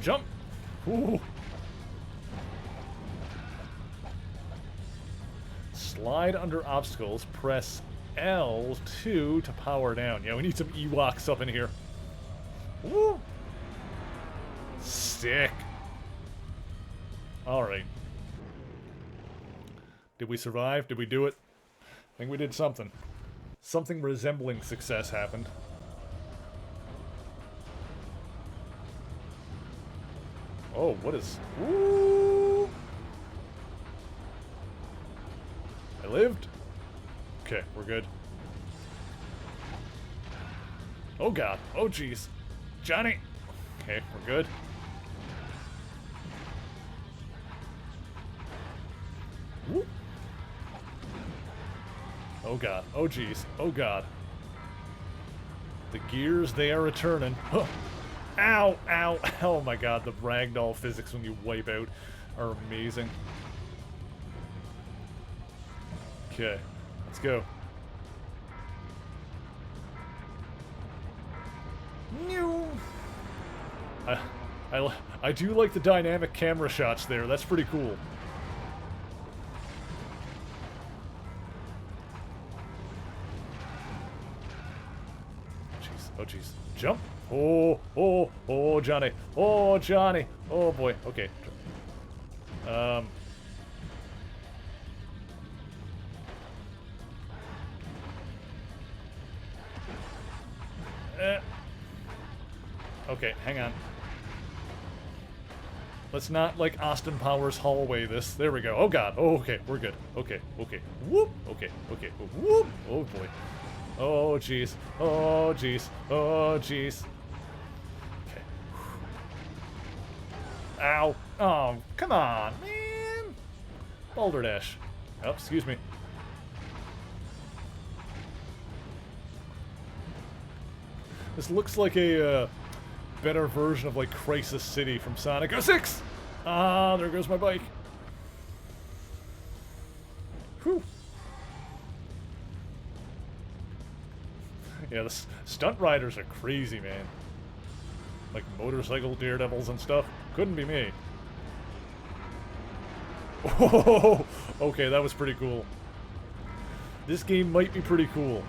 Jump! Ooh. Slide under obstacles, press L2 to power down. Yeah, we need some Ewoks up in here. Woo! Sick. Alright. Did we survive? Did we do it? I think we did something. Something resembling success happened. Oh, what is... Woo! I lived? Okay, we're good. Oh god. Oh jeez. Johnny! Okay, we're good. Woo. Oh god. Oh jeez. Oh god. The gears, they are returning. Huh. Ow! Ow! Oh my god, the ragdoll physics when you wipe out are amazing. Okay, let's go. I do like the dynamic camera shots there. That's pretty cool. Jeez. Oh jeez. Jump. Oh, oh, oh, Johnny. Oh, Johnny. Oh boy. Okay. Okay, hang on. Let's not, like, Austin Powers hallway this. There we go. Oh, God. Oh, okay. We're good. Okay. Okay. Whoop. Okay. Okay. Whoop. Oh, boy. Oh, jeez. Oh, jeez. Oh, jeez. Okay. Ow. Oh, come on, man. Boulder Dash. Oh, excuse me. This looks like a, better version of, like, Crisis City from Sonic 06! Ah, there goes my bike. Whew. Yeah, the stunt riders are crazy, man. Like motorcycle daredevils and stuff. Couldn't be me. Oh, okay, that was pretty cool. This game might be pretty cool.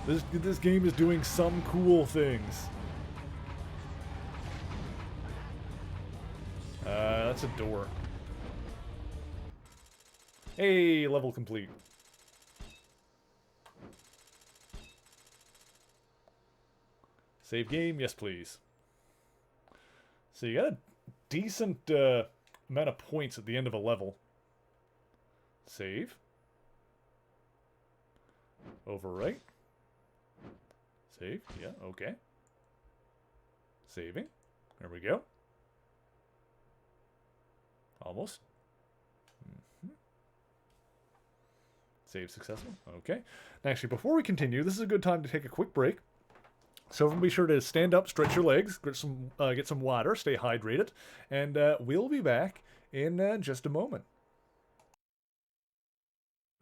This game is doing some cool things. That's a door. Hey, level complete. Save game? Yes, please. So you got a decent amount of points at the end of a level. Save. Overwrite. Save. Yeah, okay. Saving. There we go. Almost. Save successful. Okay. Now, actually, before we continue, this is a good time to take a quick break. So be sure to stand up, stretch your legs, get some water, stay hydrated, and we'll be back in just a moment.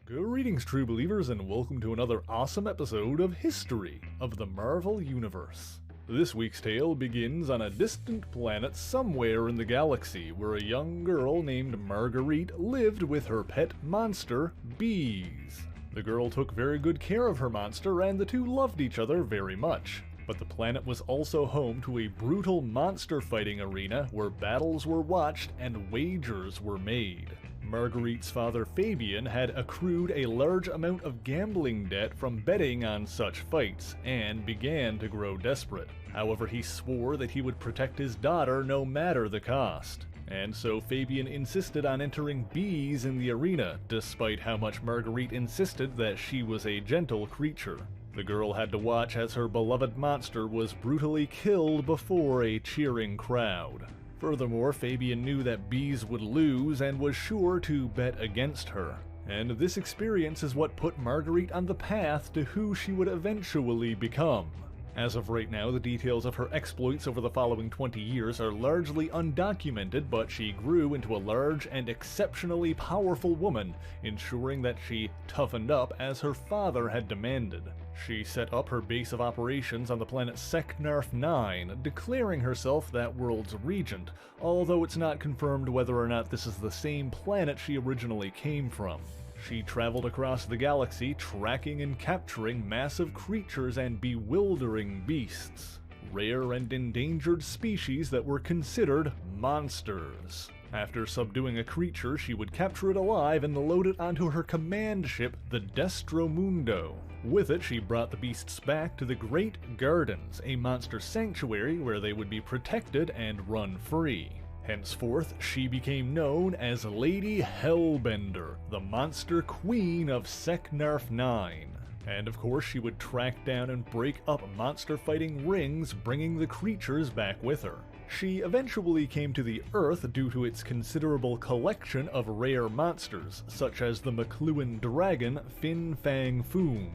Greetings, true believers, and welcome to another awesome episode of History of the Marvel Universe. This week's tale begins on a distant planet somewhere in the galaxy where a young girl named Marguerite lived with her pet monster, bees. The girl took very good care of her monster and the two loved each other very much. But the planet was also home to a brutal monster fighting arena where battles were watched and wagers were made. Marguerite's father Fabian had accrued a large amount of gambling debt from betting on such fights, and began to grow desperate. However, he swore that he would protect his daughter no matter the cost. And so Fabian insisted on entering bees in the arena, despite how much Marguerite insisted that she was a gentle creature. The girl had to watch as her beloved monster was brutally killed before a cheering crowd. Furthermore, Fabian knew that bees would lose and was sure to bet against her. And this experience is what put Marguerite on the path to who she would eventually become. As of right now, the details of her exploits over the following 20 years are largely undocumented, but she grew into a large and exceptionally powerful woman, ensuring that she toughened up as her father had demanded. She set up her base of operations on the planet Seknarf 9, declaring herself that world's regent, although it's not confirmed whether or not this is the same planet she originally came from. She traveled across the galaxy, tracking and capturing massive creatures and bewildering beasts, rare and endangered species that were considered monsters. After subduing a creature, she would capture it alive and load it onto her command ship, the Destromundo. With it, she brought the beasts back to the Great Gardens, a monster sanctuary where they would be protected and run free. Henceforth, she became known as Lady Hellbender, the monster queen of Seknarf 9. And of course, she would track down and break up monster fighting rings, bringing the creatures back with her. She eventually came to the Earth due to its considerable collection of rare monsters, such as the McLuhan dragon Fin Fang Foom.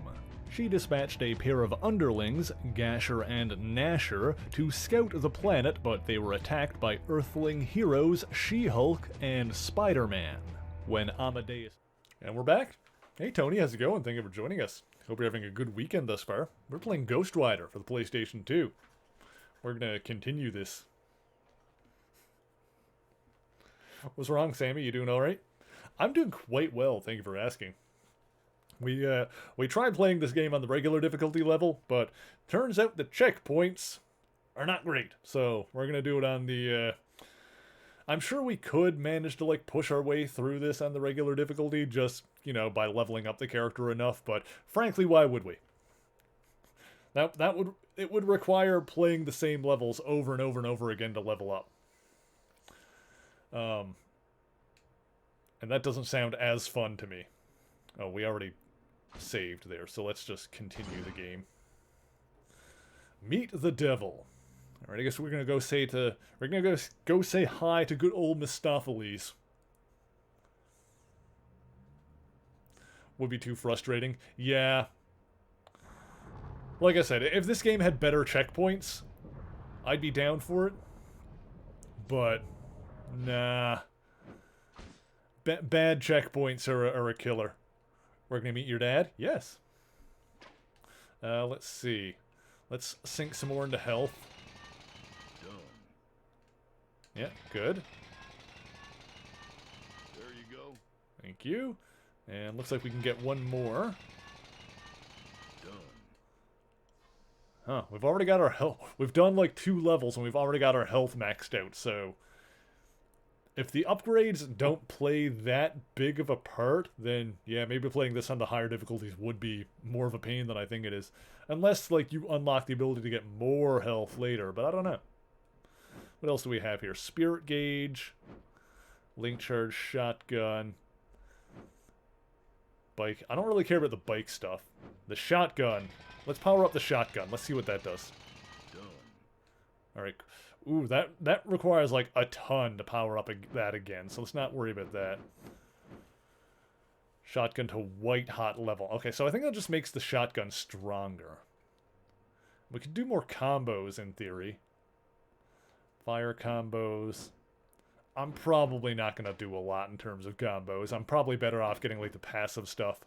She dispatched a pair of underlings, Gasher and Nasher, to scout the planet, but they were attacked by Earthling heroes She-Hulk and Spider-Man. When Amadeus... And we're back. Hey Tony, how's it going? Thank you for joining us. Hope you're having a good weekend thus far. We're playing Ghost Rider for the PlayStation 2. We're gonna continue this. What's wrong, Sammy? You doing alright? I'm doing quite well, thank you for asking. We tried playing this game on the regular difficulty level, but turns out the checkpoints are not great. So we're gonna do it on the. I'm sure we could manage to like push our way through this on the regular difficulty, just by leveling up the character enough. But frankly, why would we? It would require playing the same levels over and over and over again to level up. And that doesn't sound as fun to me. Oh, we already saved there, so let's just continue the game. Meet the devil. All right, I guess we're gonna go say hi to good old Mistopheles. Would be too frustrating. Yeah. Like I said, if this game had better checkpoints, I'd be down for it. But nah. Bad checkpoints are a killer. We're gonna meet your dad? Yes. Let's see. Let's sink some more into health. Done. Yeah, good. There you go. Thank you. And looks like we can get one more. Done. Huh, we've already got our health. We've done like 2 levels and we've already got our health maxed out, so... If the upgrades don't play that big of a part, then yeah, maybe playing this on the higher difficulties would be more of a pain than I think it is. Unless, like, you unlock the ability to get more health later, but I don't know. What else do we have here? Spirit Gauge, Link Charge, Shotgun, Bike. I don't really care about the bike stuff. The shotgun. Let's power up the shotgun. Let's see what that does. Done. Alright. Ooh, that requires, like, a ton to power up that again, so let's not worry about that. Shotgun to white-hot level. Okay, so I think that just makes the shotgun stronger. We could do more combos, in theory. Fire combos. I'm probably not going to do a lot in terms of combos. I'm probably better off getting, like, the passive stuff.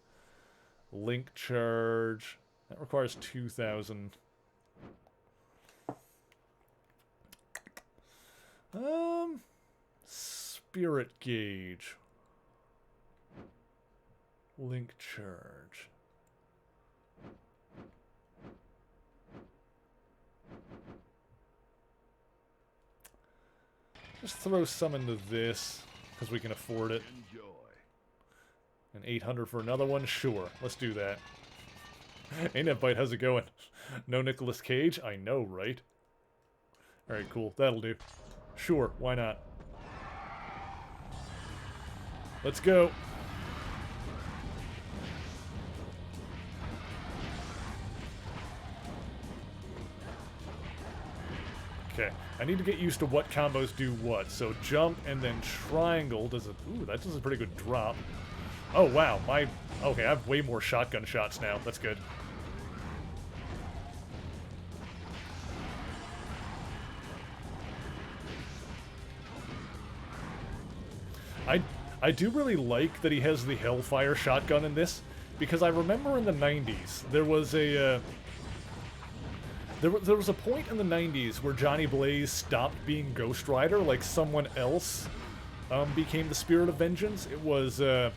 Link Charge. That requires 2,000... Spirit Gauge. Link Charge. Just throw some into this, because we can afford it. Enjoy. And 800 for another one? Sure, let's do that. Ain't that bite, how's it going? No Nicolas Cage? I know, right? Alright, cool, that'll do. Sure, why not? Let's go. Okay, I need to get used to what combos do what. So jump and then triangle does it. Ooh, that does a pretty good drop. Oh wow, okay, I have way more shotgun shots now. That's good. I do really like that he has the Hellfire shotgun in this, because I remember in the 90s, there was a... There was a point in the 90s where Johnny Blaze stopped being Ghost Rider, like someone else became the Spirit of Vengeance. It was a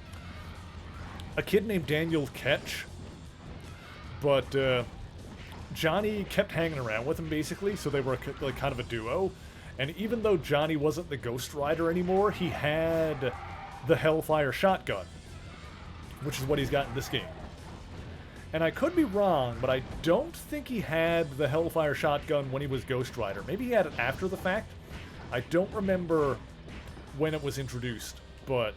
kid named Daniel Ketch, but Johnny kept hanging around with him, basically, so they were like kind of a duo. And even though Johnny wasn't the Ghost Rider anymore, he had the Hellfire shotgun, which is what he's got in this game. And I could be wrong, but I don't think he had the Hellfire shotgun when he was Ghost Rider. Maybe he had it after the fact. I don't remember when it was introduced, but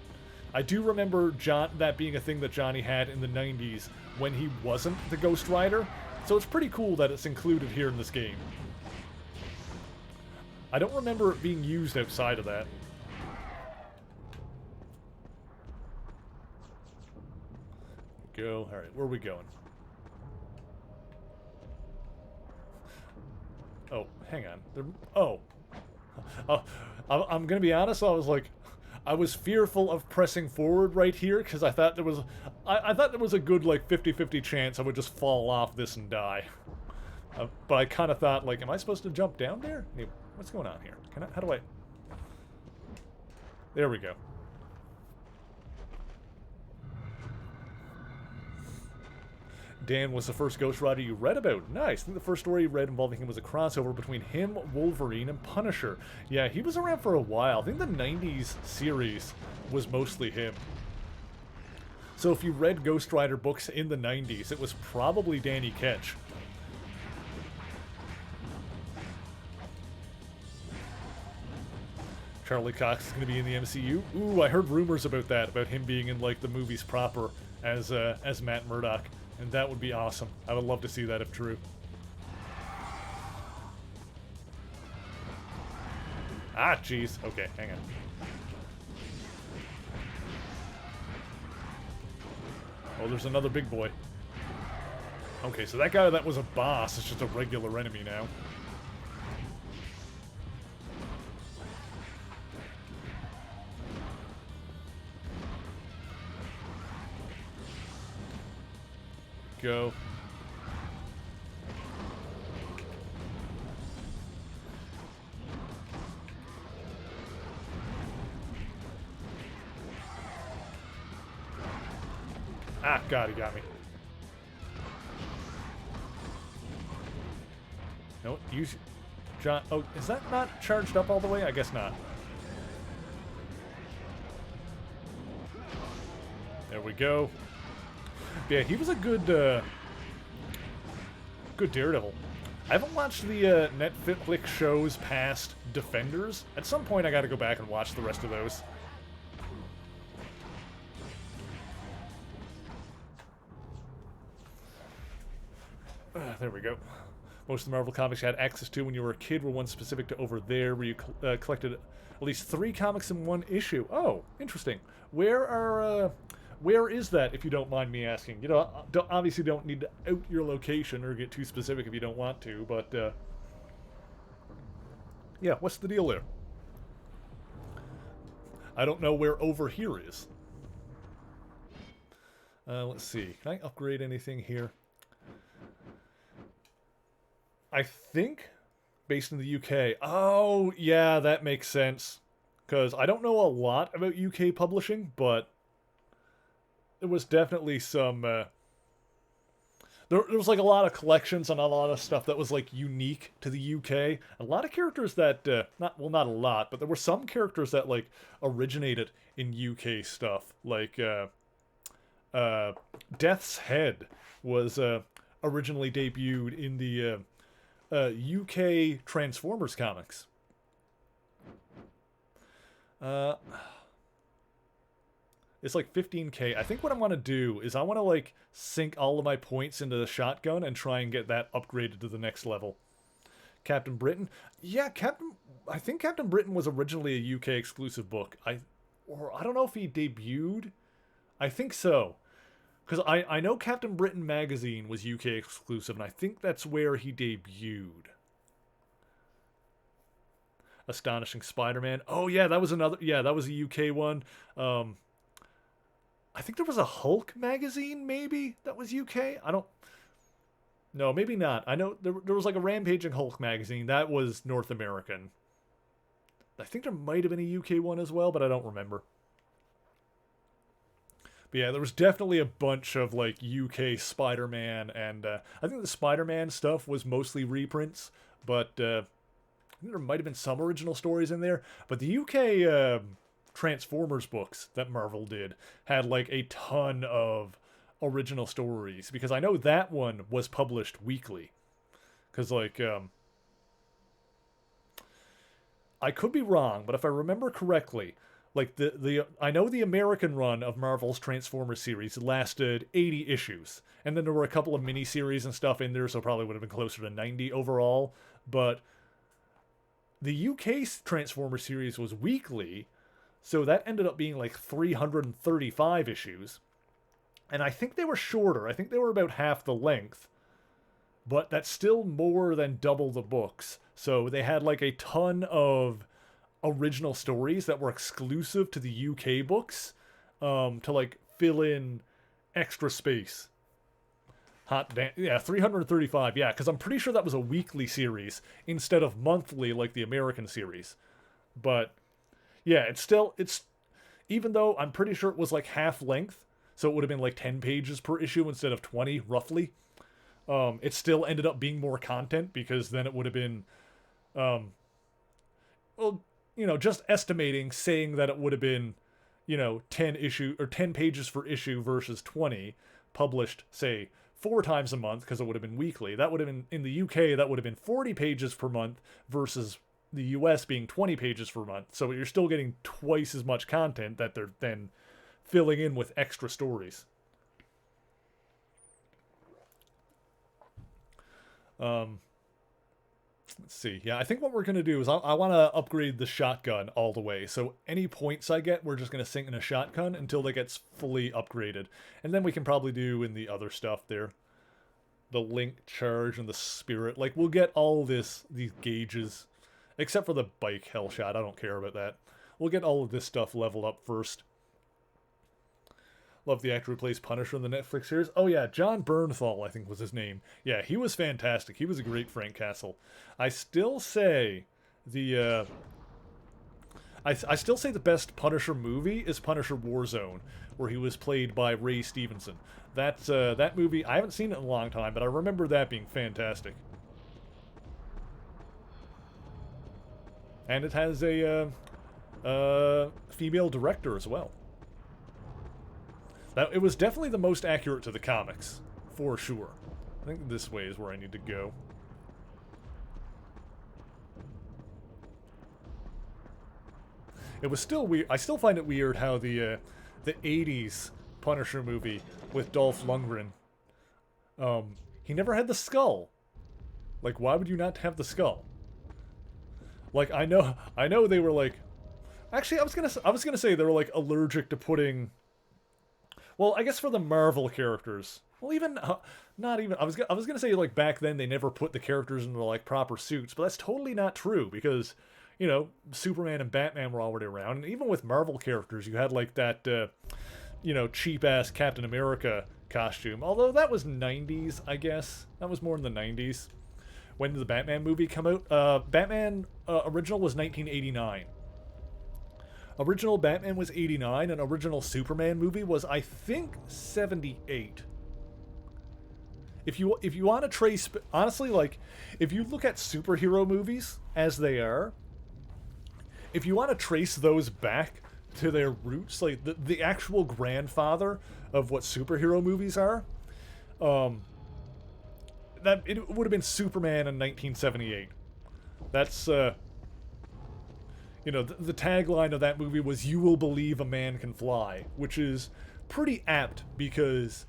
I do remember that being a thing that Johnny had in the 90s when he wasn't the Ghost Rider. So it's pretty cool that it's included here in this game. I don't remember it being used outside of that. Go. Alright, where are we going? Oh, hang on. Oh. I'm gonna be honest, I was fearful of pressing forward right here, because I thought there was... I thought there was a good, like, 50-50 chance I would just fall off this and die. But I kind of thought, like, am I supposed to jump down there? Hey, what's going on here? How do I... There we go. Dan was the first Ghost Rider you read about. Nice. I think the first story you read involving him was a crossover between him, Wolverine, and Punisher. Yeah, he was around for a while. I think the 90s series was mostly him. So if you read Ghost Rider books in the 90s, it was probably Danny Ketch. Charlie Cox is going to be in the MCU. Ooh, I heard rumors about that, about him being in, like, the movies proper as Matt Murdock. And that would be awesome. I would love to see that if true. Ah, jeez. Okay, hang on. Oh, there's another big boy. Okay, so that guy that was a boss is just a regular enemy now. Go. Ah, God, he got me. No, use John. Oh, is that not charged up all the way? I guess not. There we go. Yeah, he was a good Daredevil. I haven't watched the Netflix shows past Defenders. At some point, I got to go back and watch the rest of those. There we go. Most of the Marvel comics you had access to when you were a kid were ones specific to over there, where you collected at least 3 comics in one issue. Oh, interesting. Where is that, if you don't mind me asking? You know, obviously don't need to out your location or get too specific if you don't want to, but, yeah, what's the deal there? I don't know where over here is. Let's see. Can I upgrade anything here? I think, based in the UK... Oh, yeah, that makes sense. Because I don't know a lot about UK publishing, but... there was definitely some, there was like a lot of collections and a lot of stuff that was like unique to the UK. A lot of characters that, not a lot, but there were some characters that like originated in UK stuff. Like, Death's Head was, originally debuted in the, UK Transformers comics. It's like 15k. I think what I want to do is I want to like sink all of my points into the shotgun and try and get that upgraded to the next level. Captain Britain. Yeah, I think Captain Britain was originally a UK exclusive book. I don't know if he debuted. I think so. Because I know Captain Britain magazine was UK exclusive, and I think that's where he debuted. Astonishing Spider-Man. Oh yeah, that was another. Yeah, that was a UK one. I think there was a Hulk magazine, maybe that was UK. I don't. No, maybe not. I know there was like a Rampaging Hulk magazine that was North American. I think there might have been a UK one as well, but I don't remember. But yeah, there was definitely a bunch of like UK Spider-Man, and I think the Spider-Man stuff was mostly reprints, but I think there might have been some original stories in there. But the UK Transformers books that Marvel did had like a ton of original stories, because I know that one was published weekly. Because like I could be wrong, but if I remember correctly, like the I know the American run of Marvel's Transformers series lasted 80 issues, and then there were a couple of mini-series and stuff in there, so probably would have been closer to 90 overall. But the UK Transformers series was weekly, so that ended up being like 335 issues. And I think they were shorter. I think they were about half the length. But that's still more than double the books. So they had like a ton of original stories that were exclusive to the UK books, to like fill in extra space. Hot damn. Yeah, 335. Yeah, because I'm pretty sure that was a weekly series instead of monthly like the American series. But yeah, it's even though I'm pretty sure it was like half length, so it would have been like 10 pages per issue instead of 20 roughly. It still ended up being more content, because then it would have been, well, just estimating, saying that it would have been, 10 pages per issue versus 20 published, say, 4 times a month, because it would have been weekly. That would have been, in the UK, that would have been 40 pages per month versus the US being 20 pages per month. So you're still getting twice as much content that they're then filling in with extra stories. Let's see. Yeah, I think what we're going to do is I want to upgrade the shotgun all the way. So any points I get, we're just going to sink in a shotgun until they gets fully upgraded. And then we can probably do in the other stuff there, the link charge and the spirit. Like, we'll get all these gauges, except for the bike hellshot. I don't care about that. We'll get all of this stuff leveled up first. Love the actor who plays Punisher in the Netflix series. Oh yeah, John Bernthal, I think was his name. Yeah, he was fantastic. He was a great Frank Castle. I still say the I still say the best Punisher movie is Punisher Warzone, where he was played by Ray Stevenson. That's that movie. I haven't seen it in a long time, but I remember that being fantastic. And it has a female director as well. It was definitely the most accurate to the comics, for sure. I think this way is where I need to go. It was still weird. I still find it weird how the 80s Punisher movie with Dolph Lundgren, he never had the skull. Like, why would you not have the skull? Like, I know they were like, actually, I was gonna say they were like allergic to putting. Well, I guess for the Marvel characters, well, even not even. I was gonna say like back then they never put the characters into like proper suits, but that's totally not true, because Superman and Batman were already around, and even with Marvel characters, you had like that cheap ass Captain America costume. Although that was 90s, I guess that was more in the 90s. When did the Batman movie come out? Batman original was 1989. Original Batman was 89, and original Superman movie was, I think, 78. If you want to trace, honestly, like, if you look at superhero movies as they are, if you want to trace those back to their roots, like the actual grandfather of what superhero movies are, that it would have been Superman in 1978. That's the tagline of that movie was "You will believe a man can fly," which is pretty apt, because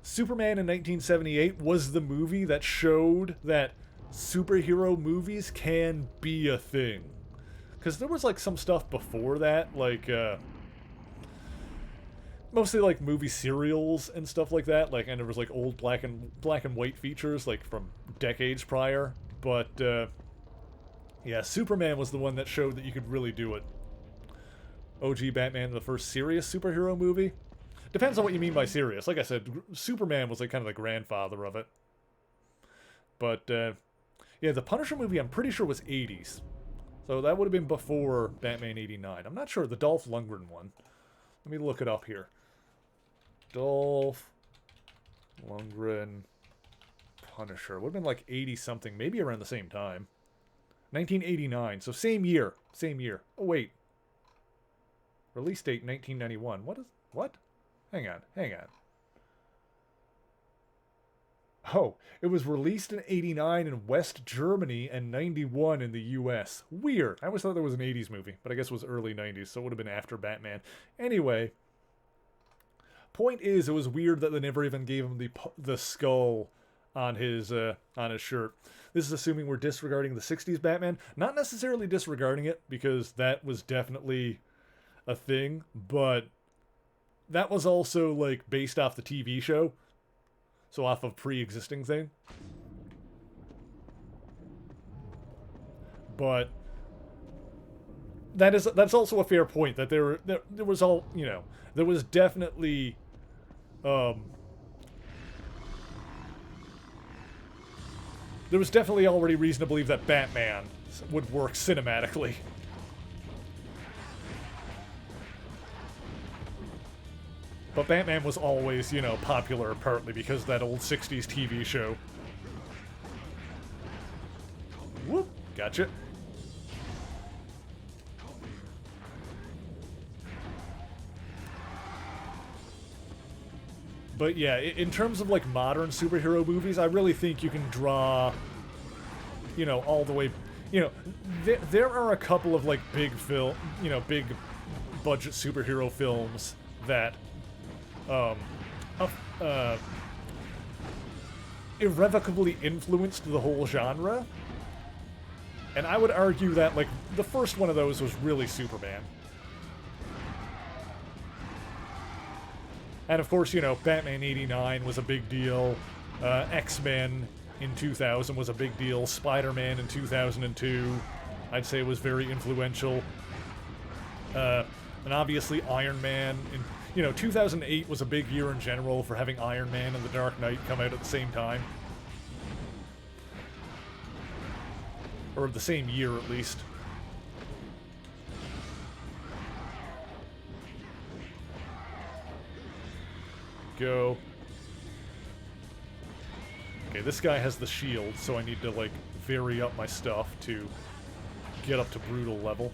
Superman in 1978 was the movie that showed that superhero movies can be a thing. Because there was like some stuff before that, like mostly like movie serials and stuff like that, like, and there was like old black and white features like from decades prior, but Yeah, Superman was the one that showed that you could really do it. OG Batman, the first serious superhero movie. Depends on what you mean by serious. Like I said, Superman was like kind of the grandfather of it. But, yeah, the Punisher movie I'm pretty sure was 80s. So that would have been before Batman 89. I'm not sure, the Dolph Lundgren one. Let me look it up here. Dolph Lundgren Punisher. Would have been like 80-something, maybe around the same time. 1989, so same year. Same year. Oh, wait. Release date 1991. What? Hang on. Oh, it was released in 89 in West Germany and 91 in the US. Weird. I always thought there was an 80s movie, but I guess it was early 90s, so it would have been after Batman. Anyway, point is, it was weird that they never even gave him the skull on his shirt. This is assuming we're disregarding the 60s Batman. Not necessarily disregarding it, because that was definitely a thing, but that was also, like, based off the TV show. So off of pre-existing thing. But that's also a fair point, that there was all, you know, there was definitely there was definitely already reason to believe that Batman would work cinematically. But Batman was always, you know, popular, partly because of that old 60s TV show. Whoop, gotcha. But yeah, in terms of, like, modern superhero movies, I really think you can draw, you know, all the way... You know, there are a couple of, like, big budget superhero films that... irrevocably influenced the whole genre. And I would argue that, like, the first one of those was really Superman. And of course, you know, Batman 89 was a big deal. X-Men in 2000 was a big deal. Spider-Man in 2002, I'd say, was very influential. And obviously Iron Man in... You know, 2008 was a big year in general for having Iron Man and The Dark Knight come out at the same time. Or the same year, at least. Go. Okay, this guy has the shield, so I need to, like, vary up my stuff to get up to brutal level.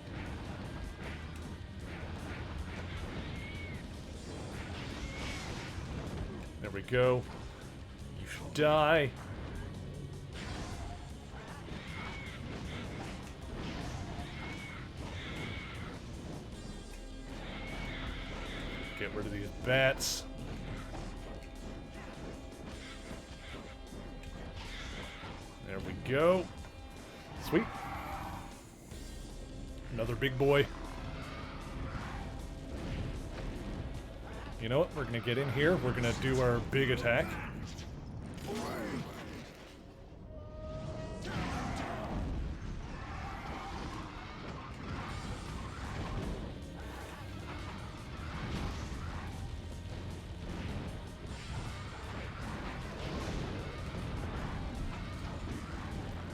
There we go. You should die. Get rid of these bats. There we go. Sweet. Another big boy. You know what? We're gonna get in here. We're gonna do our big attack.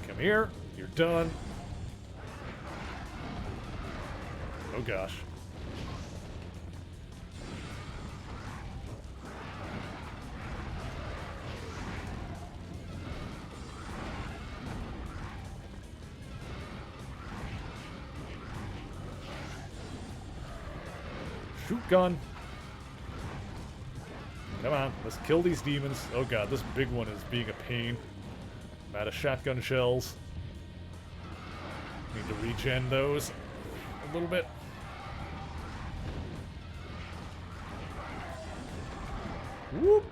Come here. You're done. Oh gosh. Shoot gun. Come on, let's kill these demons. Oh god, this big one is being a pain. I'm out of shotgun shells. Need to regen those a little bit. Whoop.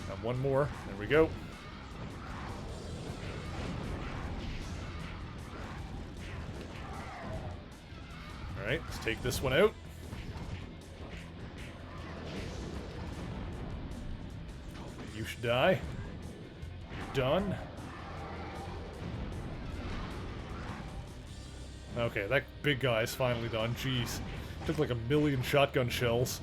Got one more. There we go. Alright, let's take this one out. You should die. Done. Okay, that big guy is finally done. Jeez. Took like 1,000,000 shotgun shells.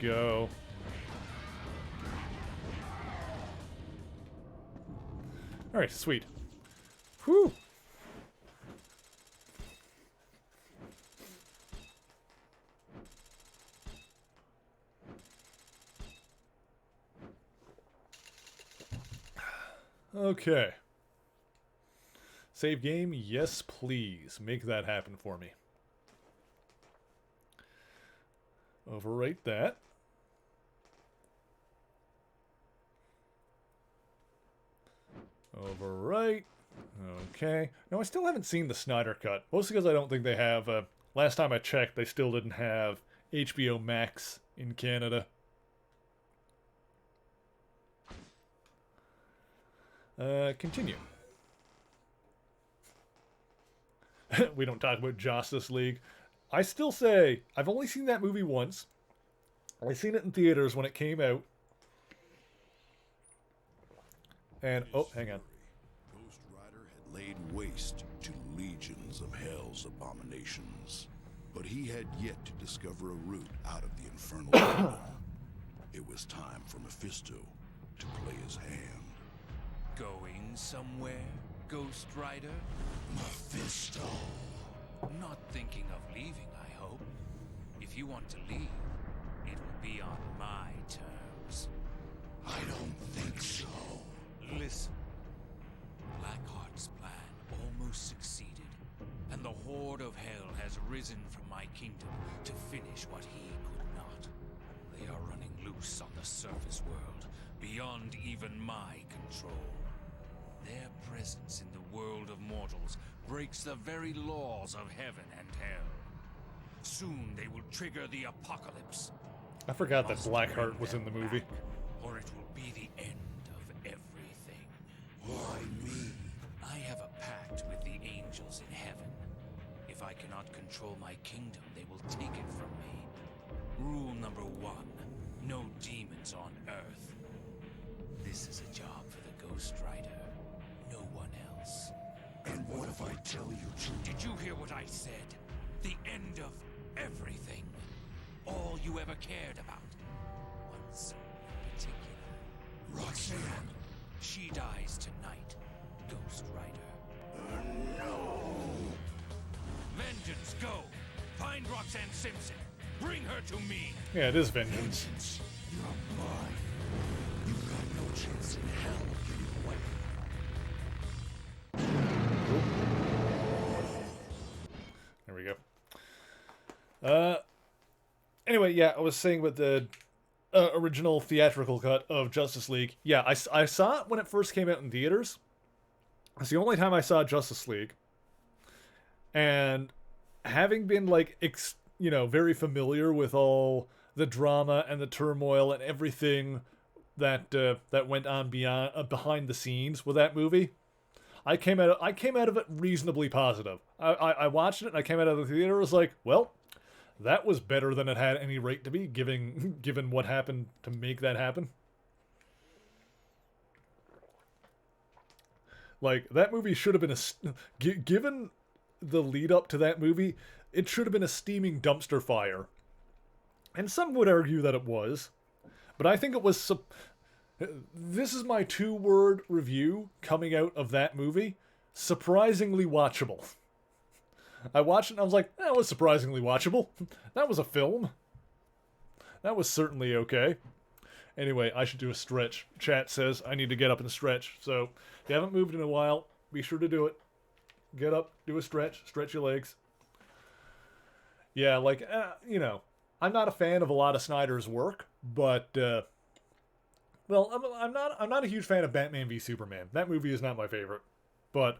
Go. Alright, sweet. Whew! Okay. Save game? Yes, please. Make that happen for me. Overwrite that. Overwrite. Okay. No, I still haven't seen the Snyder Cut. Mostly because I don't think they have... last time I checked, they still didn't have HBO Max in Canada. Continue. We don't talk about Justice League. I still say, I've only seen that movie once. I seen it in theaters when it came out. And, oh, hang on. Ghost Rider had laid waste to legions of hell's abominations. But he had yet to discover a route out of the infernal kingdom. It was time for Mephisto to play his hand. Going somewhere, Ghost Rider? Mephisto! Not thinking of leaving, I hope. If you want to leave, it will be on my terms. I don't think so. Listen. Blackheart's plan almost succeeded, and the horde of hell has risen from my kingdom to finish what he could not. They are running loose on the surface world, beyond even my control. Their presence in the world of mortals breaks the very laws of heaven and hell. Soon they will trigger the apocalypse. I forgot that Blackheart was in the movie. Or it will be the end of everything. Why me? I have a pact with the angels in heaven. If I cannot control my kingdom, they will take it from me. Rule number 1, no demons on Earth. This is a job for the Ghost Rider. No one else. And what if I tell you to? Did you hear what I said? The end of everything. All you ever cared about. One soul in particular. Roxanne! She dies tonight, Ghost Rider. No! Vengeance, go! Find Roxanne Simpson. Bring her to me. Yeah, it is vengeance. You're mine. You got no chance in hell of getting away. There we go. Anyway, yeah, I was saying with the original theatrical cut of Justice League. Yeah, I saw it when it first came out in theaters. It's the only time I saw Justice League. And having been, like, very familiar with all the drama and the turmoil and everything that went on behind the scenes with that movie, I came out of it reasonably positive. I watched it and I came out of the theater and was like, well, that was better than it had any right to be, given what happened to make that happen. Like, that movie should have been given the lead up to that movie, it should have been a steaming dumpster fire. And some would argue that it was. But I think it was... This is my 2-word review coming out of that movie. Surprisingly watchable. I watched it and I was like, that was surprisingly watchable. That was a film. That was certainly okay. Anyway, I should do a stretch. Chat says I need to get up and stretch. So, if you haven't moved in a while, be sure to do it. Get up, do a stretch your legs. Yeah, like, I'm not a fan of a lot of Snyder's work, but, well, I'm not a huge fan of Batman v Superman. That movie is not my favorite. But,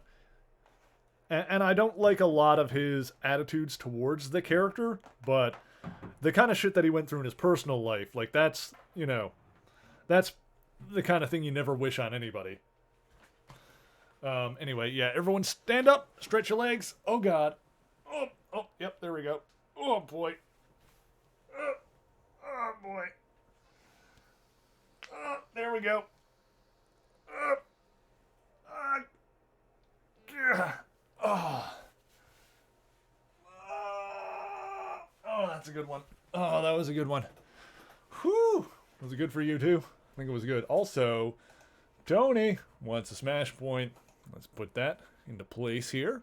and I don't like a lot of his attitudes towards the character, but the kind of shit that he went through in his personal life, like, that's the kind of thing you never wish on anybody. Anyway, yeah, everyone stand up, stretch your legs. Oh, God. Oh, yep, there we go. Oh, boy. Oh, boy. There we go. Oh. Oh, that's a good one. Oh, that was a good one. Whew. Was it good for you too? I think it was good. Also, Tony wants a smash point. Let's put that into place here.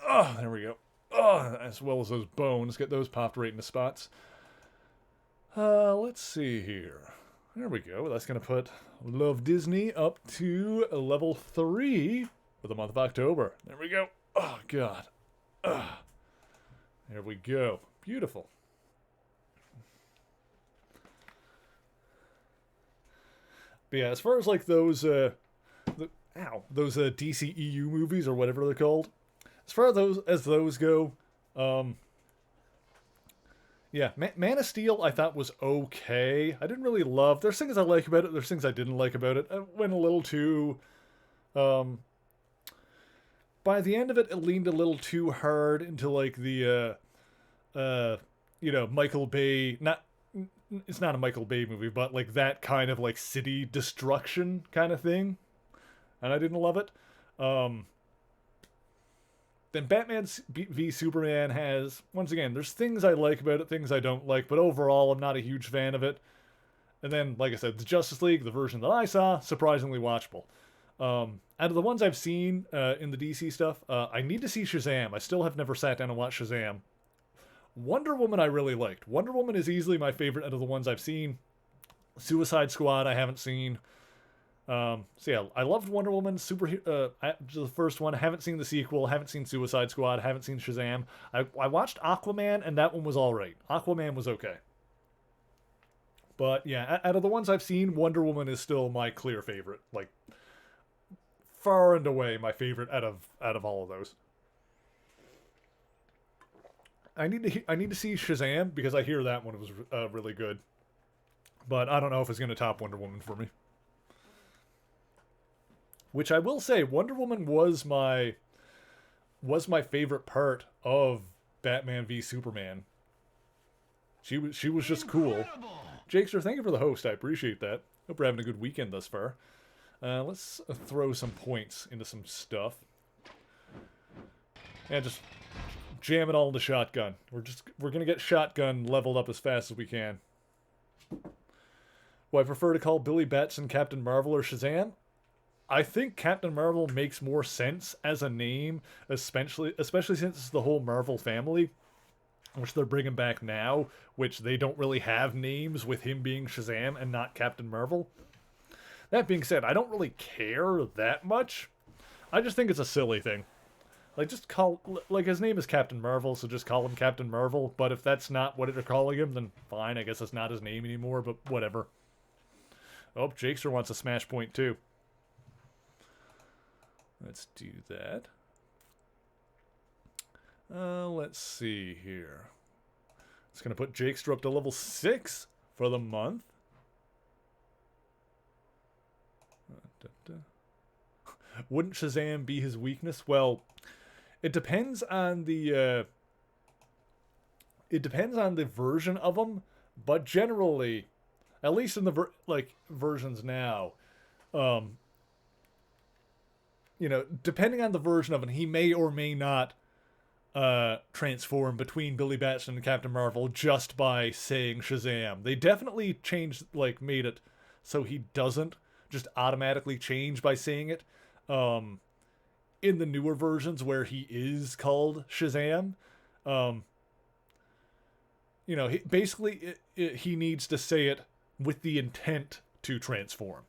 Oh, there we go. Oh, as well as those bones. Get those popped right into spots. Let's see here. There we go. That's going to put Love Disney up to level 3 for the month of October. There we go. Oh, God. There we go. Beautiful. But yeah, as far as like those, those DCEU movies or whatever they're called, as far as those go, yeah, Man of Steel I thought was okay. I didn't really love. There's things I like about it. There's things I didn't like about it. I went a little too. By the end of it, it leaned a little too hard into like the, Michael Bay. It's not a Michael Bay movie, but like that kind of like city destruction kind of thing, and I didn't love it. Then Batman v Superman has, once again, there's things I like about it, things I don't like, but overall I'm not a huge fan of it. And then, like I said, the Justice League, the version that I saw, surprisingly watchable. Out of the ones I've seen in the DC stuff, I need to see Shazam. I still have never sat down and watched Shazam. Wonder Woman I really liked. Wonder Woman is easily my favorite out of the ones I've seen. Suicide Squad I haven't seen. So yeah, I loved Wonder Woman, the first one. Haven't seen the sequel, haven't seen Suicide Squad, haven't seen Shazam. I watched Aquaman, and that one was alright. Aquaman was okay. But yeah, out of the ones I've seen, Wonder Woman is still my clear favorite. Like, far and away my favorite out of all of those. I need to see Shazam, because I hear that one was really good. But I don't know if it's going to top Wonder Woman for me. Which I will say, Wonder Woman was my favorite part of Batman v Superman. She was just cool. Jakester, thank you for the host. I appreciate that. Hope you're having a good weekend thus far. Let's throw some points into some stuff. And just jam it all into shotgun. We're gonna get shotgun leveled up as fast as we can. Well, I prefer to call Billy Batson Captain Marvel or Shazam. I think Captain Marvel makes more sense as a name, especially since it's the whole Marvel family, which they're bringing back now, which they don't really have names with him being Shazam and not Captain Marvel. That being said, I don't really care that much. I just think it's a silly thing. Like, like, his name is Captain Marvel, so just call him Captain Marvel, but if that's not what they're calling him, then fine, I guess it's not his name anymore, but whatever. Oh, Jakester wants a smash point too. Let's do that. Let's see here. It's going to put Jakester up to level 6 for the month. Wouldn't Shazam be his weakness? Well, it depends on the version of him, but generally, at least in the versions now, depending on the version of it, he may or may not transform between Billy Batson and Captain Marvel just by saying Shazam. They definitely changed, made it so he doesn't just automatically change by saying it. In the newer versions where he is called Shazam, he needs to say it with the intent to transform.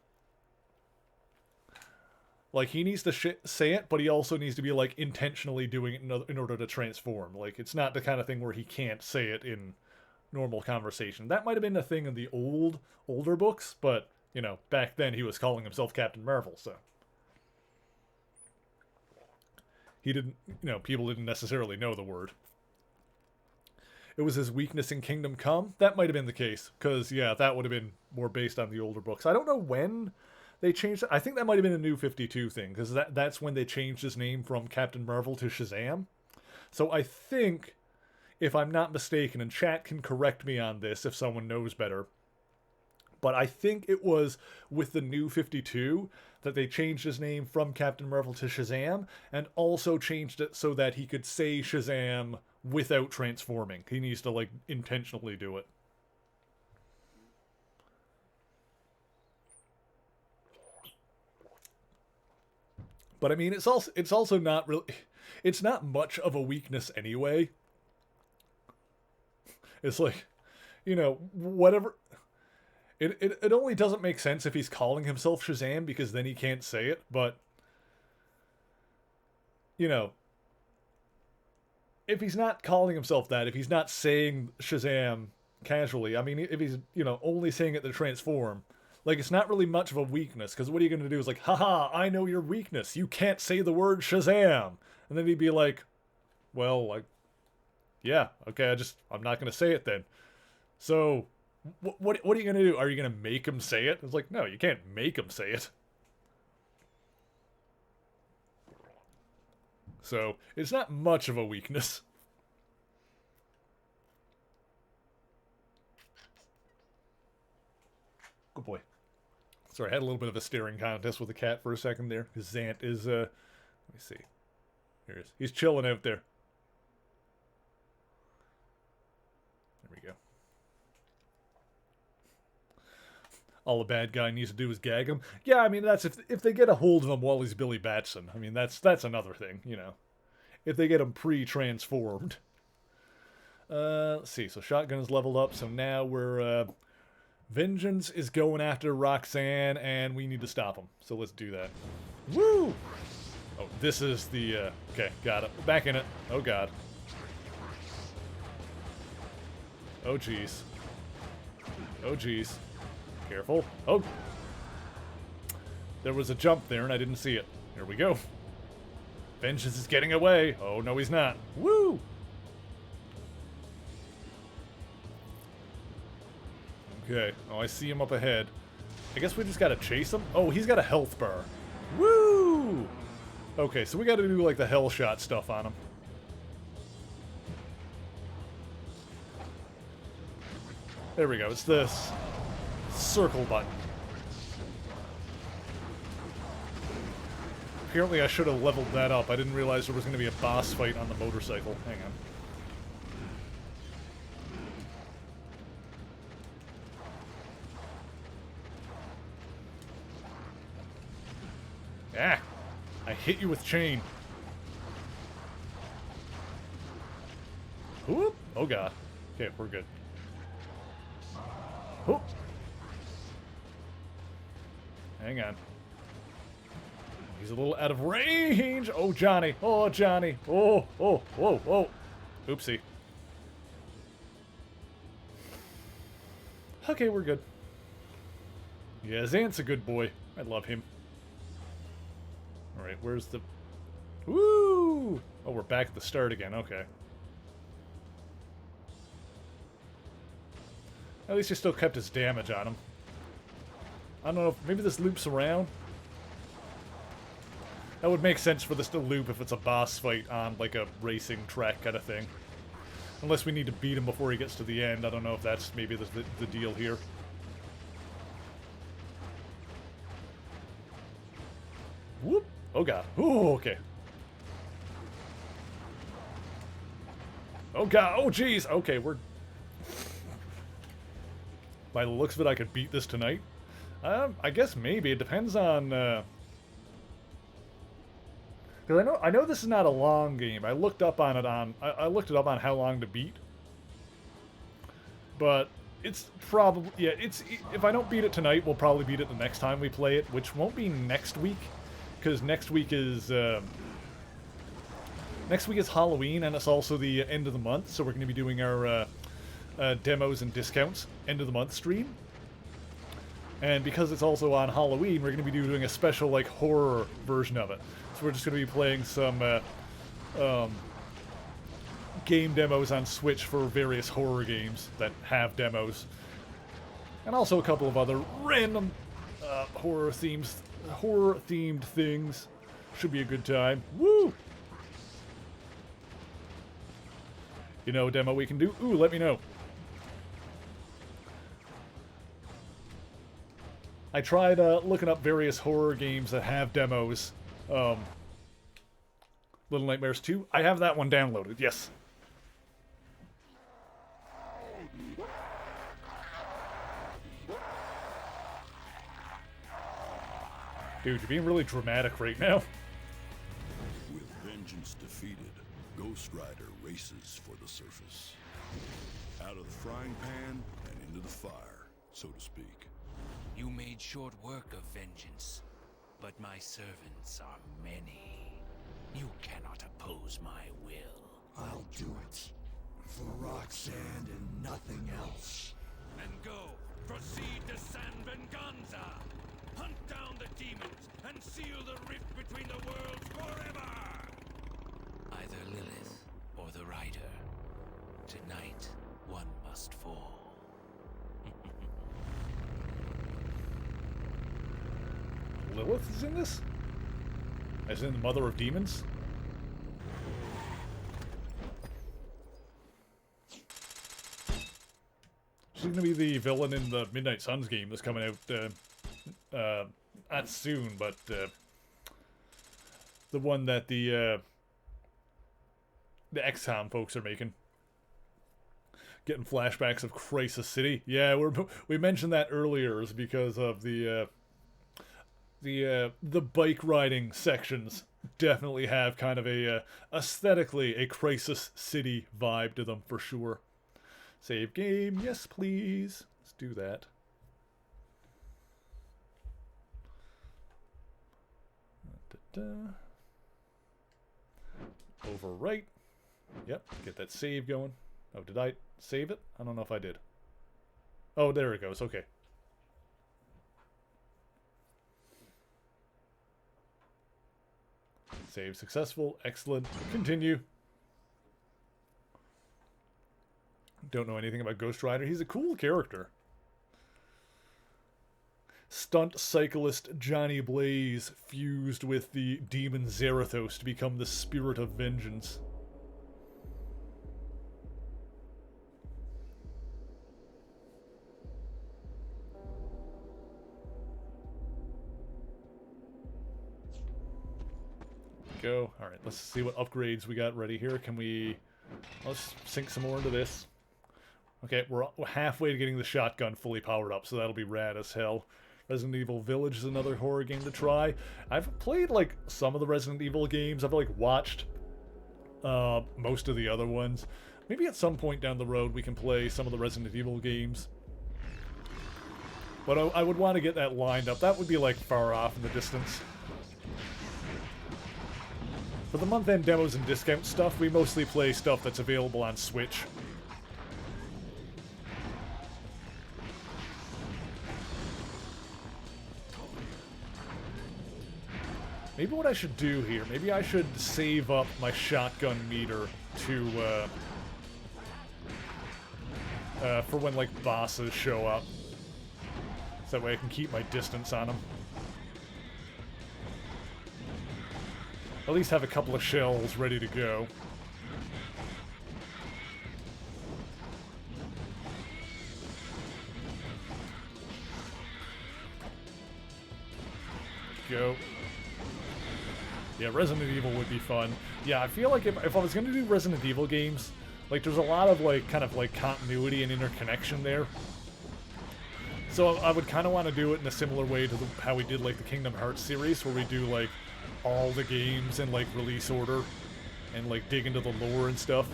Like, he needs to say it, but he also needs to be, intentionally doing it in order to transform. Like, it's not the kind of thing where he can't say it in normal conversation. That might have been a thing in the older books, but, back then he was calling himself Captain Marvel, so. He didn't, people didn't necessarily know the word. It was his weakness in Kingdom Come. That might have been the case, because, yeah, that would have been more based on the older books. I don't know when they changed it. I think that might have been a New 52 thing, because that's when they changed his name from Captain Marvel to Shazam. So I think, if I'm not mistaken, and chat can correct me on this if someone knows better, But I think it was with the New 52 that they changed his name from Captain Marvel to Shazam, and also changed it so that he could say Shazam without transforming. He needs to, like, intentionally do it. But I mean, it's also not really, it's not much of a weakness anyway. It's like, you know, whatever. It only doesn't make sense if he's calling himself Shazam, because then he can't say it. But, you know, if he's not calling himself that, if he's not saying Shazam casually, I mean, if he's, you know, only saying it to transform, like, it's not really much of a weakness, because what are you going to do is like, haha, I know your weakness. You can't say the word Shazam. And then he'd be like, well, like, yeah, okay, I'm not going to say it then. So, what are you going to do? Are you going to make him say it? It's like, no, you can't make him say it. So, it's not much of a weakness. Good boy. Sorry, I had a little bit of a staring contest with the cat for a second there, because Zant is, let me see. Here he is. He's chilling out there. There we go. All a bad guy needs to do is gag him. Yeah, I mean, that's if they get a hold of him while he's Billy Batson. I mean, that's another thing, you know. If they get him pre-transformed. Let's see. So Shotgun is leveled up, so now we're, Vengeance is going after Roxanne, and we need to stop him. So let's do that. Woo! Oh, this is the, okay, got it. Back in it. Oh, God. Oh, jeez. Oh, jeez. Careful. Oh! There was a jump there, and I didn't see it. Here we go. Vengeance is getting away. Oh, no, he's not. Woo! Okay. Oh, I see him up ahead. I guess we just gotta chase him? Oh, he's got a health bar. Woo! Okay, so we gotta do, like, the hell shot stuff on him. There we go. It's this circle button. Apparently I should have leveled that up. I didn't realize there was going to be a boss fight on the motorcycle. Hang on. Ah! I hit you with chain. Whoop! Oh, God. Okay, we're good. Whoop! Hang on. He's a little out of range! Oh, Johnny! Oh, Johnny! Oh, oh, whoa, whoa! Oopsie. Okay, we're good. Yeah, Zant's a good boy. I love him. Alright, where's the... Woo! Oh, we're back at the start again. Okay. At least he still kept his damage on him. I don't know if... Maybe this loops around? That would make sense for this to loop if it's a boss fight on, like, a racing track kind of thing. Unless we need to beat him before he gets to the end. I don't know if that's maybe the deal here. Whoop! Oh, God. Ooh, okay. Oh, God. Oh, jeez. Okay, we're... By the looks of it, I could beat this tonight. I guess maybe. It depends on, because I know this is not a long game. I looked up on it on... I looked it up on how long to beat. But it's probably... Yeah, it's... If I don't beat it tonight, we'll probably beat it the next time we play it, which won't be next week. Because next week is Halloween, and it's also the end of the month, so we're going to be doing our demos and discounts end of the month stream. And because it's also on Halloween, we're going to be doing a special, like, horror version of it. So we're just going to be playing some game demos on Switch for various horror games that have demos, and also a couple of other random horror-themed things. Should be a good time. Woo! You know a demo we can do? Ooh, let me know. I tried looking up various horror games that have demos. Little Nightmares 2. I have that one downloaded, yes. Dude, you're being really dramatic right now. With vengeance defeated, Ghost Rider races for the surface. Out of the frying pan and into the fire, so to speak. You made short work of vengeance, but my servants are many. You cannot oppose my will. I'll do it. For Roxanne and nothing else. And go, proceed to San Venganza! Hunt down the demons and seal the rift between the worlds forever! Either Lilith or the Rider. Tonight, one must fall. Lilith is in this? As in the Mother of Demons? She's gonna be the villain in the Midnight Suns game that's coming out, not soon, but, the one that the XCOM folks are making. Getting flashbacks of Crisis City. Yeah, we mentioned that earlier is because of the bike riding sections definitely have kind of a aesthetically a Crisis City vibe to them for sure. Save game, yes please. Let's do that. Overwrite. Yep, get that save going. Oh, did I save it? I don't know if I did. Oh, there it goes. Okay. Save successful. Excellent. Continue. Don't know anything about Ghost Rider. He's a cool character. Stunt cyclist Johnny Blaze fused with the demon Zarathos to become the spirit of vengeance. Go. Alright, let's see what upgrades we got ready here. Let's sink some more into this. Okay, we're halfway to getting the shotgun fully powered up, so that'll be rad as hell. Resident Evil Village is another horror game to try. I've played, like, some of the Resident Evil games. I've, like, watched most of the other ones. Maybe at some point down the road we can play some of the Resident Evil games. But I would want to get that lined up. That would be, like, far off in the distance. For the month-end demos and discount stuff, we mostly play stuff that's available on Switch. Maybe what I should do here, maybe I should save up my shotgun meter to, for when, like, bosses show up. So that way I can keep my distance on them. At least have a couple of shells ready to go. Go. Yeah, Resident Evil would be fun. Yeah, I feel like if I was going to do Resident Evil games, like, there's a lot of, like, kind of, like, continuity and interconnection there. So I would kind of want to do it in a similar way to how we did, like, the Kingdom Hearts series, where we do, like, all the games in, like, release order and, like, dig into the lore and stuff.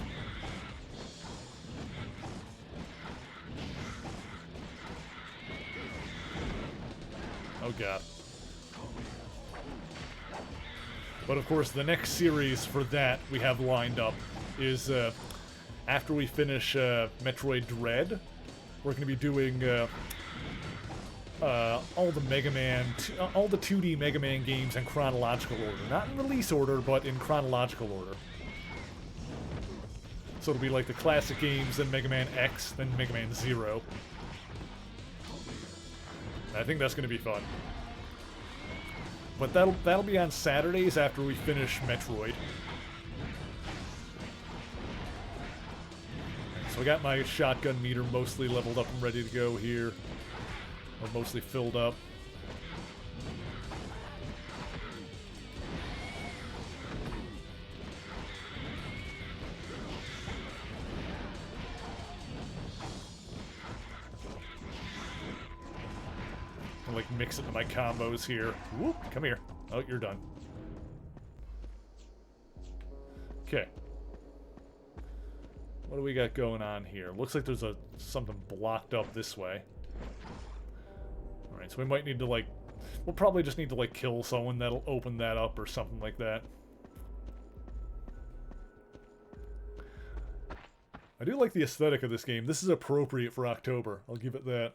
Oh, God. But, of course, the next series for that we have lined up is, after we finish Metroid Dread, we're going to be doing all the Mega Man, all the 2D Mega Man games in chronological order. Not in release order, but in chronological order. So it'll be like the classic games, then Mega Man X, then Mega Man 0. I think that's going to be fun. But that'll be on Saturdays after we finish Metroid. So I got my shotgun meter mostly leveled up and ready to go here. Or mostly filled up. like, mix into my combos here. Whoop, come here. Oh, you're done. Okay. What do we got going on here? Looks like there's something blocked up this way. Alright, so we might need to, like... We'll probably just need to, like, kill someone that'll open that up or something like that. I do like the aesthetic of this game. This is appropriate for October. I'll give it that.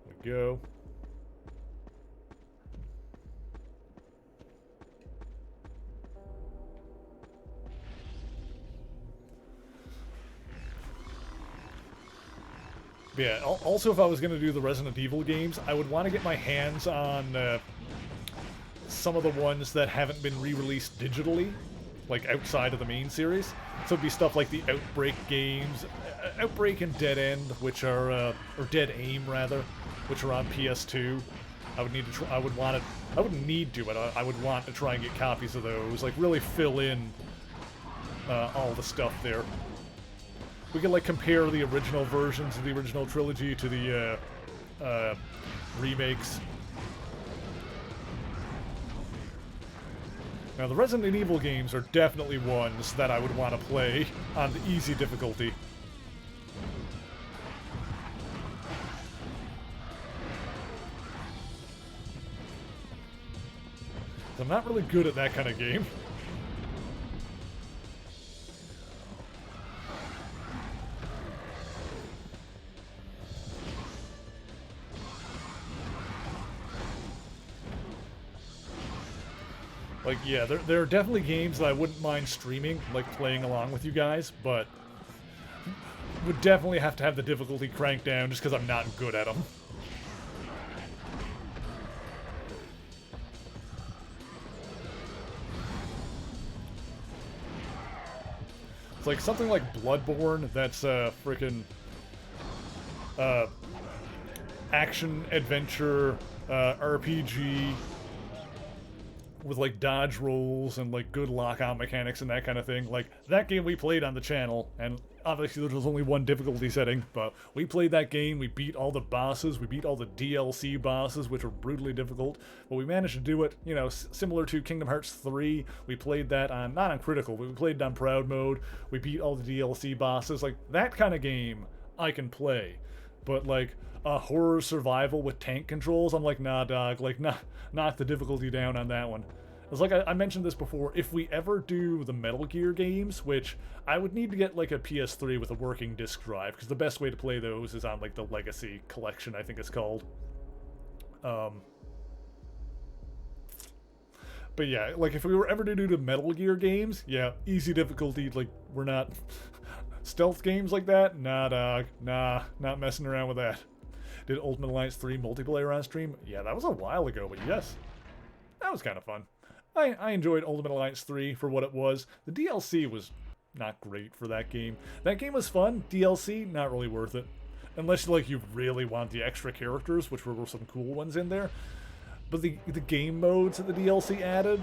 There we go. Yeah, also if I was going to do the Resident Evil games, I would want to get my hands on some of the ones that haven't been re-released digitally, like outside of the main series. So it'd be stuff like the Outbreak games, Outbreak and Dead End, which are, or Dead Aim rather, which are on PS2. I would need to, I wouldn't need to, but I would want to try and get copies of those, like really fill in all the stuff there. We could, like, compare the original versions of the original trilogy to the remakes. Now, the Resident Evil games are definitely ones that I would want to play on the easy difficulty. I'm not really good at that kind of game. Like, yeah, there are definitely games that I wouldn't mind streaming, like playing along with you guys, but would definitely have to have the difficulty cranked down just because I'm not good at them. It's like something like Bloodborne that's freaking action adventure RPG with like dodge rolls and like good lockout mechanics and that kind of thing. Like that game we played on the channel, and obviously there was only one difficulty setting, but we played that game, we beat all the bosses, we beat all the DLC bosses, which were brutally difficult, but we managed to do it, you know, similar to Kingdom Hearts 3. We played that on, not on critical, but we played it on proud mode. We beat all the DLC bosses. Like that kind of game I can play, but like a horror survival with tank controls, I'm like, nah, dog, like, nah, knock the difficulty down on that one. It's like I mentioned this before, if we ever do the Metal Gear games, which I would need to get like a PS3 with a working disc drive, because the best way to play those is on like the Legacy Collection, I think it's called. But yeah, like if we were ever to do the Metal Gear games, yeah, easy difficulty, like we're not... Stealth games like that? Nah, dog. Nah, not messing around with that. Did Ultimate Alliance 3 multiplayer on stream? Yeah, that was a while ago, but yes. That was kind of fun. I enjoyed Ultimate Alliance 3 for what it was. The DLC was not great for that game. That game was fun. DLC, not really worth it. Unless like you really want the extra characters, which were some cool ones in there. But the game modes that the DLC added,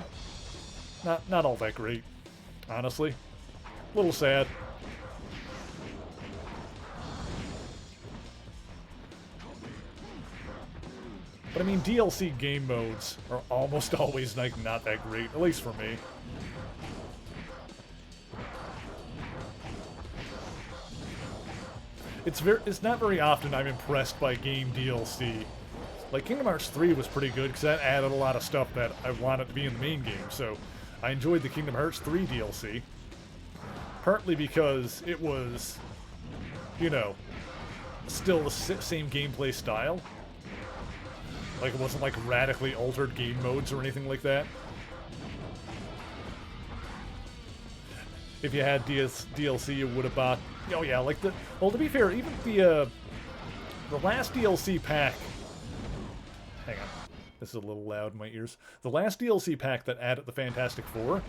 not all that great, honestly. A little sad. But I mean, DLC game modes are almost always like not that great, at least for me. It's not very often I'm impressed by game DLC. Like Kingdom Hearts 3 was pretty good because that added a lot of stuff that I wanted to be in the main game, so I enjoyed the Kingdom Hearts 3 DLC. Partly because it was, you know, still the same gameplay style. Like, it wasn't, like, radically altered game modes or anything like that. If you had DLC, you would have bought... Oh, yeah, like the... Well, to be fair, even the last DLC pack... Hang on. This is a little loud in my ears. The last DLC pack that added the Fantastic Four...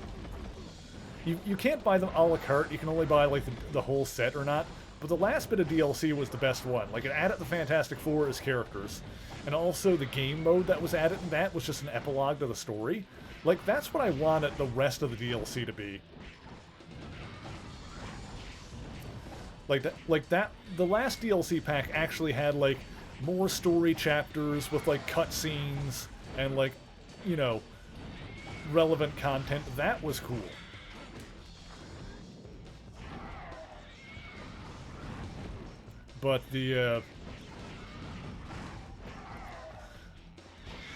You can't buy them a la carte. You can only buy, like, the whole set or not. But the last bit of DLC was the best one. Like, it added the Fantastic Four as characters. And also the game mode that was added in that was just an epilogue to the story. Like, that's what I wanted the rest of the DLC to be. Like that, the last DLC pack actually had like more story chapters with like cutscenes and like, you know, relevant content. That was cool. But the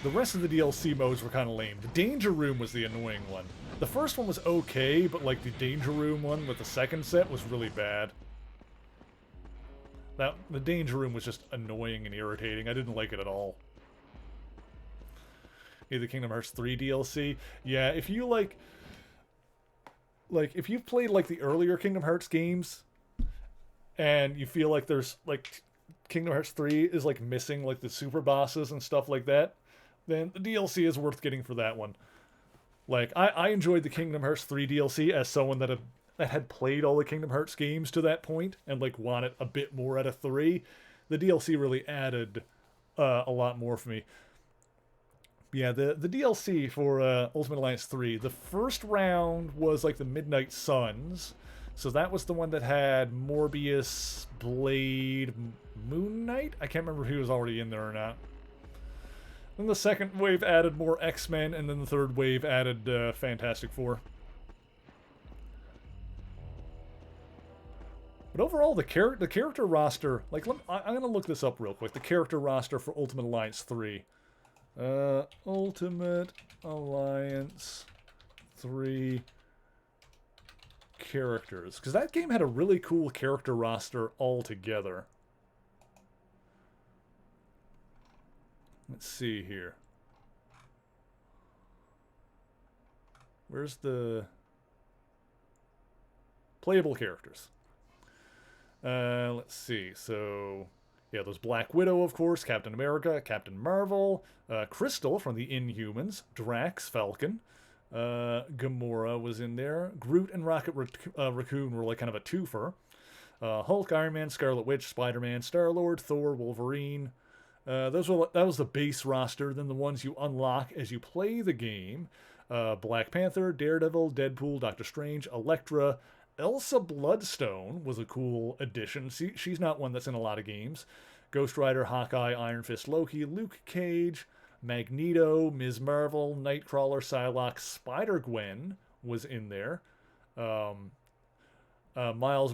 rest of the DLC modes were kind of lame. The Danger Room was the annoying one. The first one was okay, but like the Danger Room one with the second set was really bad. The Danger Room was just annoying and irritating. I didn't like it at all. The Kingdom Hearts 3 DLC. Yeah, if you like if you've played like the earlier Kingdom Hearts games and you feel like there's like Kingdom Hearts 3 is like missing like the super bosses and stuff like that, then the DLC is worth getting for that one. Like I enjoyed the Kingdom Hearts 3 DLC as someone that had played all the Kingdom Hearts games to that point and like wanted a bit more out of 3. The DLC really added a lot more for me. Yeah, the DLC for Ultimate Alliance 3, the first round was like the Midnight Suns. So that was the one that had Morbius, Blade, Moon Knight? I can't remember if he was already in there or not. Then the second wave added more X-Men, and then the third wave added Fantastic Four. But overall, the character roster, like, I'm going to look this up real quick. The character roster for Ultimate Alliance 3. Ultimate Alliance 3 characters. Because that game had a really cool character roster altogether. Let's see here. Where's the playable characters? Let's see. So, yeah, there's Black Widow, of course, Captain America, Captain Marvel, Crystal from the Inhumans, Drax, Falcon, Gamora was in there. Groot and Rocket Raccoon were like kind of a twofer. Hulk, Iron Man, Scarlet Witch, Spider-Man, Star-Lord, Thor, Wolverine. That was the base roster. Then the ones you unlock as you play the game. Black Panther, Daredevil, Deadpool, Doctor Strange, Elektra. Elsa Bloodstone was a cool addition. She's not one that's in a lot of games. Ghost Rider, Hawkeye, Iron Fist, Loki, Luke Cage, Magneto, Ms. Marvel, Nightcrawler, Psylocke, Spider-Gwen was in there. Miles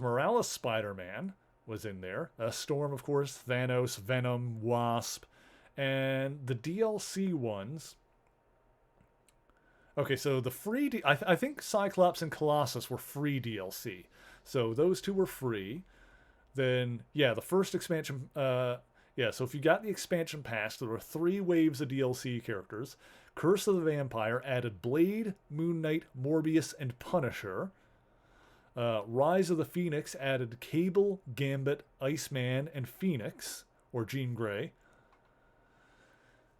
Morales Spider-Man was in there. Storm, of course, Thanos, Venom, Wasp, and the DLC ones. Okay, so the free... I think Cyclops and Colossus were free DLC. So those two were free. Then, yeah, the first expansion... yeah, so if you got the expansion pass, there were 3 waves of DLC characters. Curse of the Vampire added Blade, Moon Knight, Morbius, and Punisher. Rise of the Phoenix added Cable, Gambit, Iceman, and Phoenix, or Jean Grey.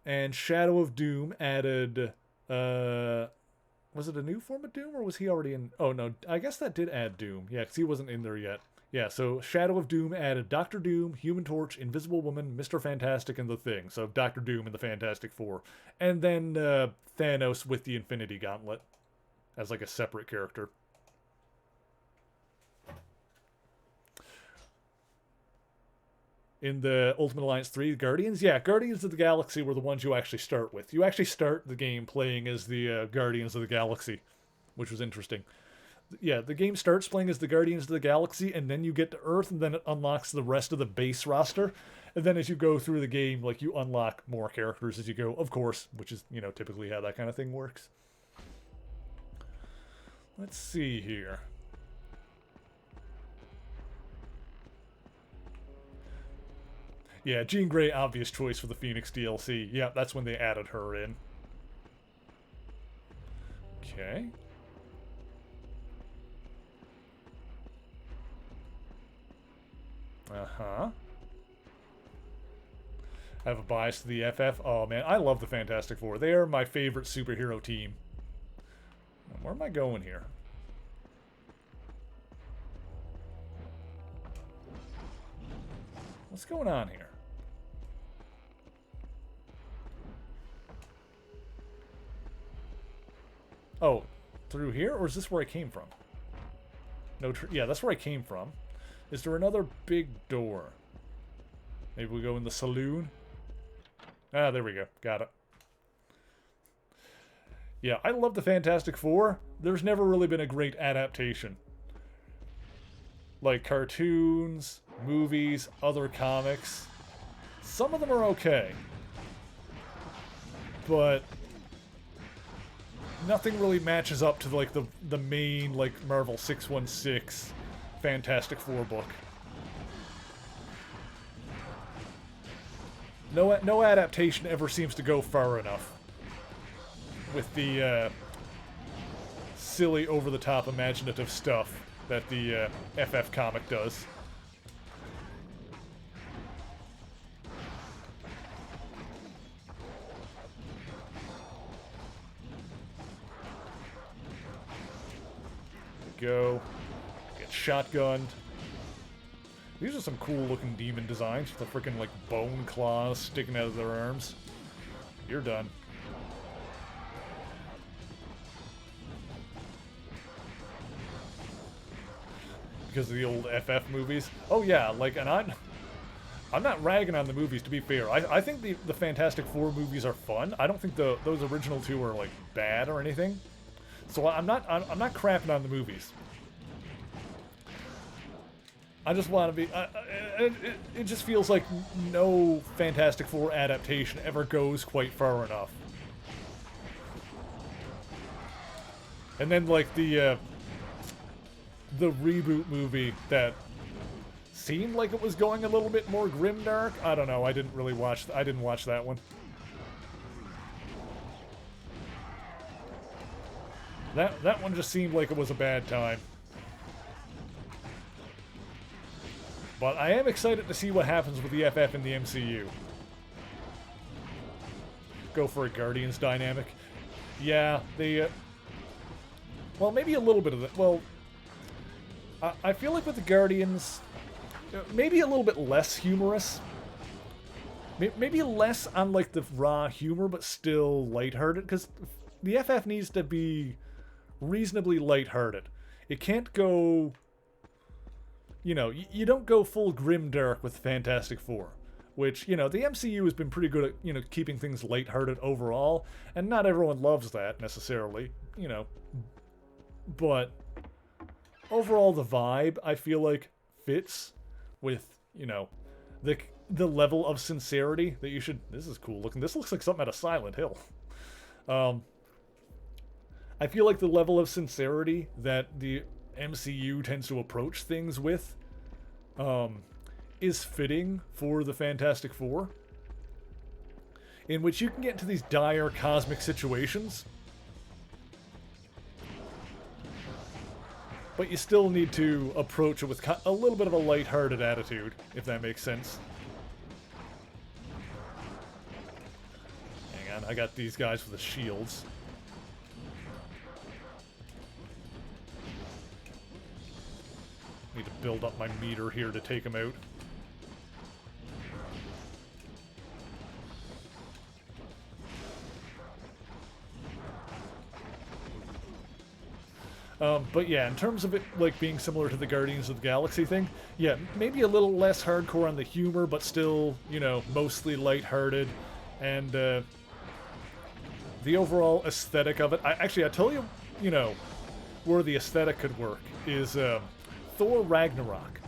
And Shadow of Doom added... was it a new form of Doom, or was he already in... Oh, no, I guess that did add Doom. Yeah, because he wasn't in there yet. Yeah, so Shadow of Doom added Doctor Doom, Human Torch, Invisible Woman, Mr. Fantastic, and The Thing. So Doctor Doom and the Fantastic Four. And then Thanos with the Infinity Gauntlet as like a separate character. In the Ultimate Alliance 3, Guardians? Yeah, Guardians of the Galaxy were the ones you actually start with. You actually start the game playing as the Guardians of the Galaxy, which was interesting. Yeah, the game starts playing as the Guardians of the Galaxy, and then you get to Earth, and then it unlocks the rest of the base roster. And then as you go through the game, like, you unlock more characters as you go, of course, which is, you know, typically how that kind of thing works. Let's see here. Yeah, Jean Grey, obvious choice for the Phoenix DLC. Yeah, that's when they added her in. Okay. Uh-huh. I have a bias to the FF. Oh, man, I love the Fantastic Four. They are my favorite superhero team. Where am I going here? What's going on here? Oh, through here? Or is this where I came from? No, yeah, that's where I came from. Is there another big door? Maybe we go in the saloon? Ah, there we go. Got it. Yeah, I love the Fantastic Four. There's never really been a great adaptation. Like cartoons, movies, other comics. Some of them are okay. But nothing really matches up to like the main like Marvel 616 Fantastic Four book. No adaptation ever seems to go far enough with the silly, over-the-top, imaginative stuff that the FF comic does. Go. Get shotgunned. These are some cool looking demon designs with the freaking like bone claws sticking out of their arms. You're done. Because of the old FF movies. Oh yeah, like, and I'm not ragging on the movies, to be fair. I think the Fantastic Four movies are fun. I don't think those original two are like bad or anything. So I'm not crapping on the movies. I just want to be... it just feels like no Fantastic Four adaptation ever goes quite far enough. And then, like, the reboot movie that seemed like it was going a little bit more grimdark. I don't know. I didn't watch that one. That one just seemed like it was a bad time. But I am excited to see what happens with the FF in the MCU. Go for a Guardians dynamic. Yeah, they... well, maybe a little bit of that. Well, I feel like with the Guardians, maybe a little bit less humorous. Maybe less on, like, the raw humor, but still lighthearted. Because the FF needs to be reasonably lighthearted. It can't go... You know, you don't go full grimdark with Fantastic Four, which, you know, the MCU has been pretty good at, you know, keeping things lighthearted overall, and not everyone loves that, necessarily, you know. But overall, the vibe, I feel like, fits with, you know, the level of sincerity that you should... This is cool looking. This looks like something out of Silent Hill. I feel like the level of sincerity that the MCU tends to approach things with is fitting for the Fantastic Four, in which you can get into these dire cosmic situations, but you still need to approach it with a little bit of a lighthearted attitude, if that makes sense. Hang on, I got these guys with the shields. Need to build up my meter here to take him out. But yeah, in terms of it like being similar to the Guardians of the Galaxy thing, yeah, maybe a little less hardcore on the humor, but still, you know, mostly lighthearted, and the overall aesthetic of it. I tell you, you know, where the aesthetic could work is Thor Ragnarok.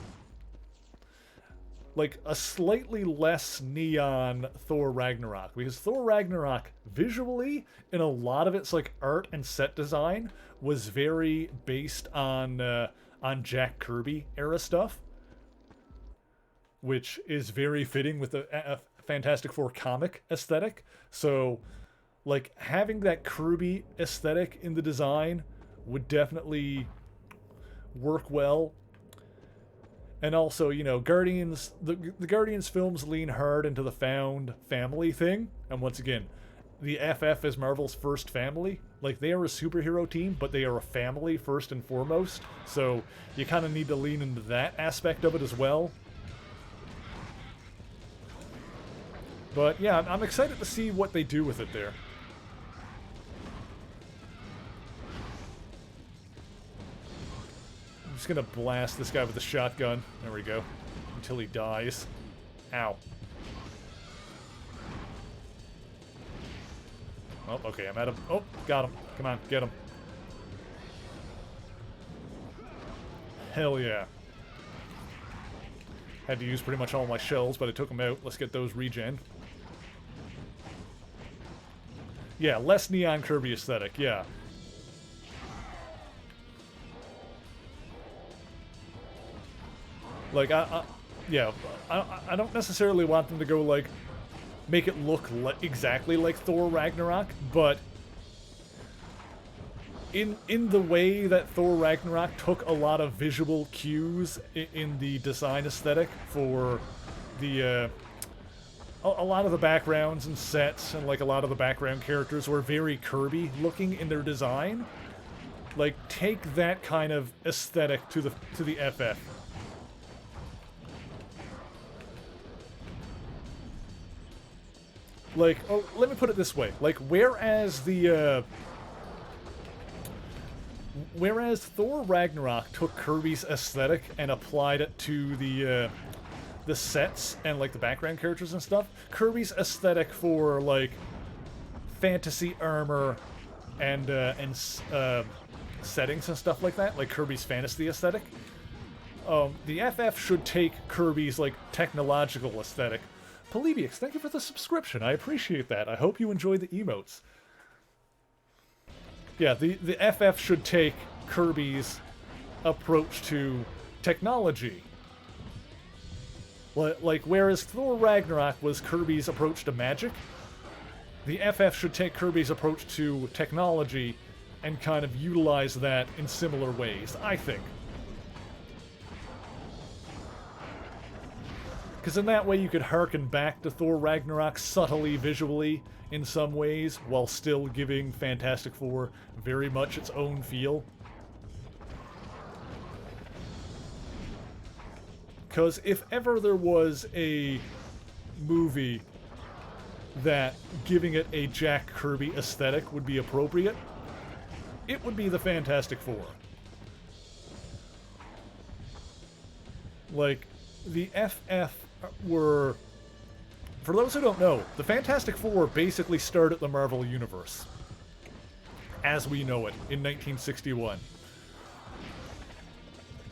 Like, a slightly less neon Thor Ragnarok. Because Thor Ragnarok, visually, in a lot of its, like, art and set design, was very based on Jack Kirby era stuff. Which is very fitting with the Fantastic Four comic aesthetic. So, like, having that Kirby aesthetic in the design would definitely work well. And also, you know, Guardians, the Guardians films lean hard into the found family thing. And once again, the FF is Marvel's first family. Like, they are a superhero team, but they are a family first and foremost. So you kind of need to lean into that aspect of it as well. But yeah, I'm excited to see what they do with it there. just gonna blast this guy with the shotgun. There we go. Until he dies. Ow. Oh, okay, I'm at him. Oh, got him. Come on, get him. Hell yeah. Had to use pretty much all my shells, but I took them out. Let's get those regen. Yeah, less Neon Kirby aesthetic, yeah. Like, yeah, I don't necessarily want them to go, like, make it look exactly like Thor Ragnarok, but in the way that Thor Ragnarok took a lot of visual cues in the design aesthetic for the a lot of the backgrounds and sets, and like a lot of the background characters were very Kirby looking in their design. Like, take that kind of aesthetic to the FF. Like, oh, let me put it this way. Like, whereas Thor Ragnarok took Kirby's aesthetic and applied it to the sets and, like, the background characters and stuff, Kirby's aesthetic for, like, fantasy armor and settings and stuff like that, like Kirby's fantasy aesthetic, the FF should take Kirby's, like, technological aesthetic. Polybius, thank you for the subscription. I appreciate that. I hope you enjoy the emotes. Yeah, the FF should take Kirby's approach to technology. Like, whereas Thor Ragnarok was Kirby's approach to magic, the FF should take Kirby's approach to technology and kind of utilize that in similar ways, I think. Because in that way you could harken back to Thor Ragnarok subtly visually in some ways, while still giving Fantastic Four very much its own feel. Because if ever there was a movie that giving it a Jack Kirby aesthetic would be appropriate, it would be the Fantastic Four. Like, the FF were... For those who don't know, the Fantastic Four basically started the Marvel Universe as we know it in 1961.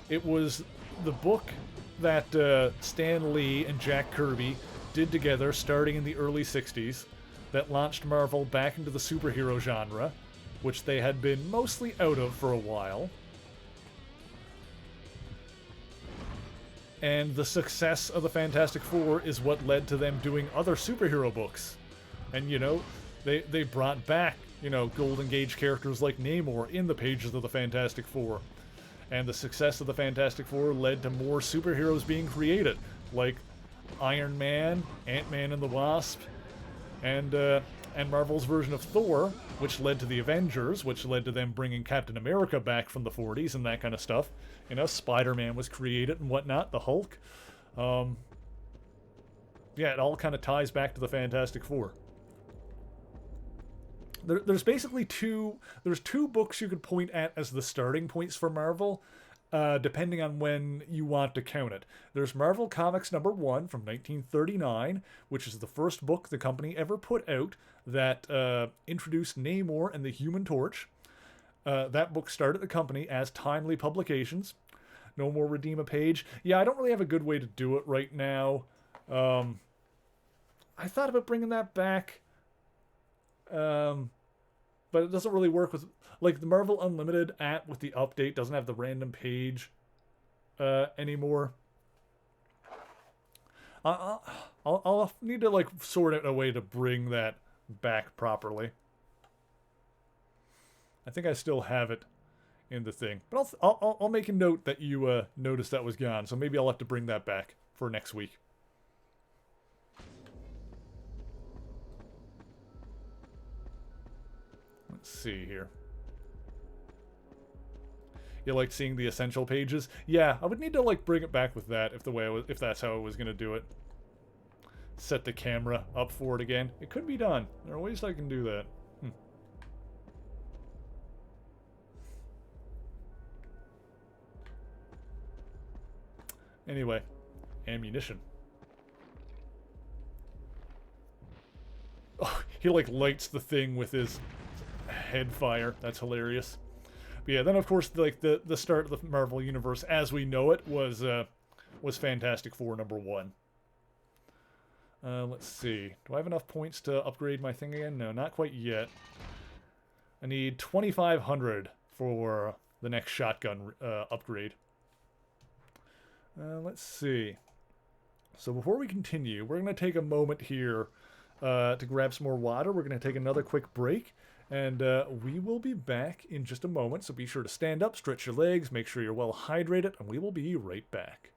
It was the book that Stan Lee and Jack Kirby did together starting in the early 60s that launched Marvel back into the superhero genre, which they had been mostly out of for a while. And the success of the Fantastic Four is what led to them doing other superhero books. And, you know, they brought back, you know, Golden Age characters like Namor in the pages of the Fantastic Four. And the success of the Fantastic Four led to more superheroes being created, like Iron Man, Ant-Man and the Wasp, and Marvel's version of Thor, which led to the Avengers, which led to them bringing Captain America back from the 40s and that kind of stuff. You know, Spider-Man was created and whatnot, the Hulk. Yeah, it all kind of ties back to the Fantastic Four. There's basically two books you could point at as the starting points for Marvel, depending on when you want to count it. There's Marvel Comics #1 from 1939, which is the first book the company ever put out that introduced Namor and the Human Torch. That book started the company as timely publications. No more redeem a page. Yeah, I don't really have a good way to do it right now. I thought about bringing that back. But it doesn't really work with, like, the Marvel Unlimited app with the update doesn't have the random page anymore. I'll need to, like, sort out a way to bring that back properly. I think I still have it in the thing, but I'll make a note that you noticed that was gone. So maybe I'll have to bring that back for next week. Let's see here. You like seeing the essential pages? Yeah, I would need to, like, bring it back with that if that's how I was gonna do it. Set the camera up for it again. It could be done. There are ways I can do that. Anyway, ammunition. Oh, he like lights the thing with his head fire. That's hilarious. But yeah, then of course like the start of the Marvel Universe as we know it was Fantastic Four #1. Let's see. Do I have enough points to upgrade my thing again? No, not quite yet. I need 2,500 for the next shotgun upgrade. Let's see. So before we continue, we're going to take a moment here to grab some more water. We're going to take another quick break, and we will be back in just a moment. So be sure to stand up, stretch your legs, make sure you're well hydrated, and we will be right back.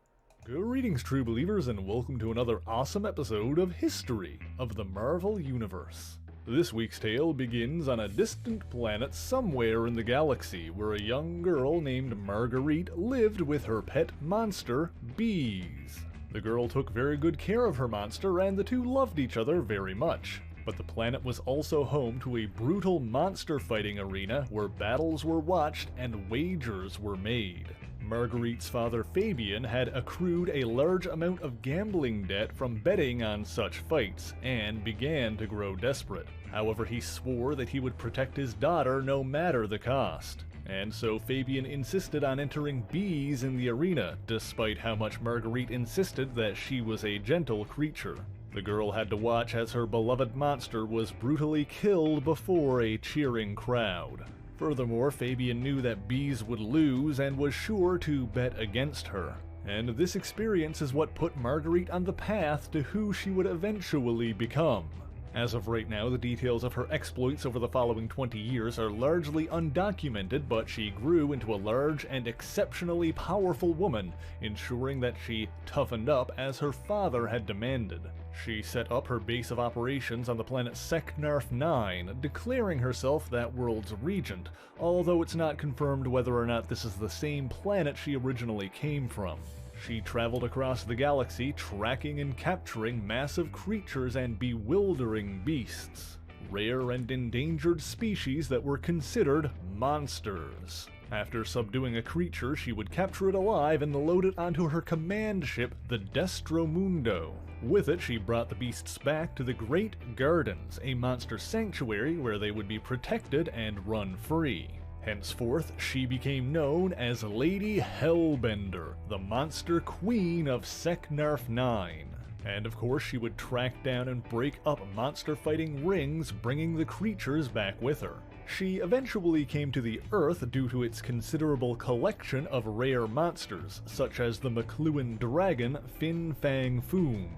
Greetings, true believers, and welcome to another awesome episode of History of the Marvel Universe. This week's tale begins on a distant planet somewhere in the galaxy where a young girl named Marguerite lived with her pet monster, bees. The girl took very good care of her monster and the two loved each other very much. But the planet was also home to a brutal monster fighting arena where battles were watched and wagers were made. Marguerite's father Fabian had accrued a large amount of gambling debt from betting on such fights, and began to grow desperate. However, he swore that he would protect his daughter no matter the cost. And so Fabian insisted on entering bees in the arena, despite how much Marguerite insisted that she was a gentle creature. The girl had to watch as her beloved monster was brutally killed before a cheering crowd. Furthermore, Fabian knew that bees would lose and was sure to bet against her. And this experience is what put Marguerite on the path to who she would eventually become. As of right now, the details of her exploits over the following 20 years are largely undocumented, but she grew into a large and exceptionally powerful woman, ensuring that she toughened up as her father had demanded. She set up her base of operations on the planet Seknarf 9, declaring herself that world's regent, although it's not confirmed whether or not this is the same planet she originally came from. She traveled across the galaxy, tracking and capturing massive creatures and bewildering beasts, rare and endangered species that were considered monsters. After subduing a creature, she would capture it alive and load it onto her command ship, the Destromundo. With it, she brought the beasts back to the Great Gardens, a monster sanctuary where they would be protected and run free. Henceforth, she became known as Lady Hellbender, the monster queen of Seknarf 9. And of course, she would track down and break up monster fighting rings, bringing the creatures back with her. She eventually came to the Earth due to its considerable collection of rare monsters, such as the McLuhan dragon Fin Fang Foom.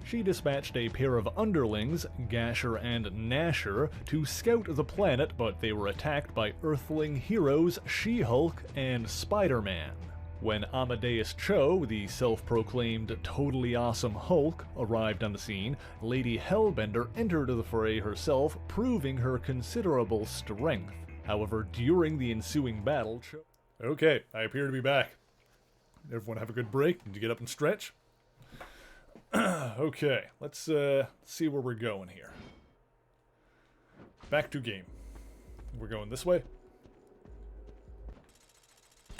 She dispatched a pair of underlings, Gasher and Nasher, to scout the planet, but they were attacked by Earthling heroes She-Hulk and Spider-Man. When Amadeus Cho, the self-proclaimed totally awesome Hulk, arrived on the scene, Lady Hellbender entered the fray herself, proving her considerable strength. However, during the ensuing battle, Okay, I appear to be back. Everyone have a good break? Did you get up and stretch? Okay, let's see where we're going here. Back to game. We're going this way.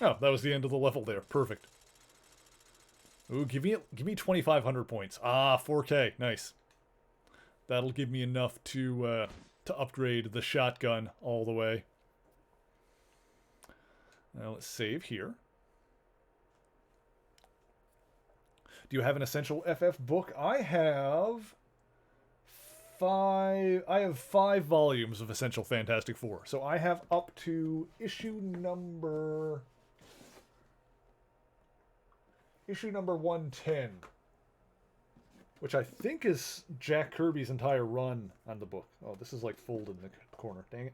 Oh, that was the end of the level there. Perfect. Ooh, give me 2,500 points. Ah, 4K. Nice. That'll give me enough to upgrade the shotgun all the way. Now let's save here. Do you have an essential FF book? I have 5 volumes of Essential Fantastic Four. So I have up to issue number 110, which I think is Jack Kirby's entire run on the book. Oh, this is like folded in the corner. Dang it.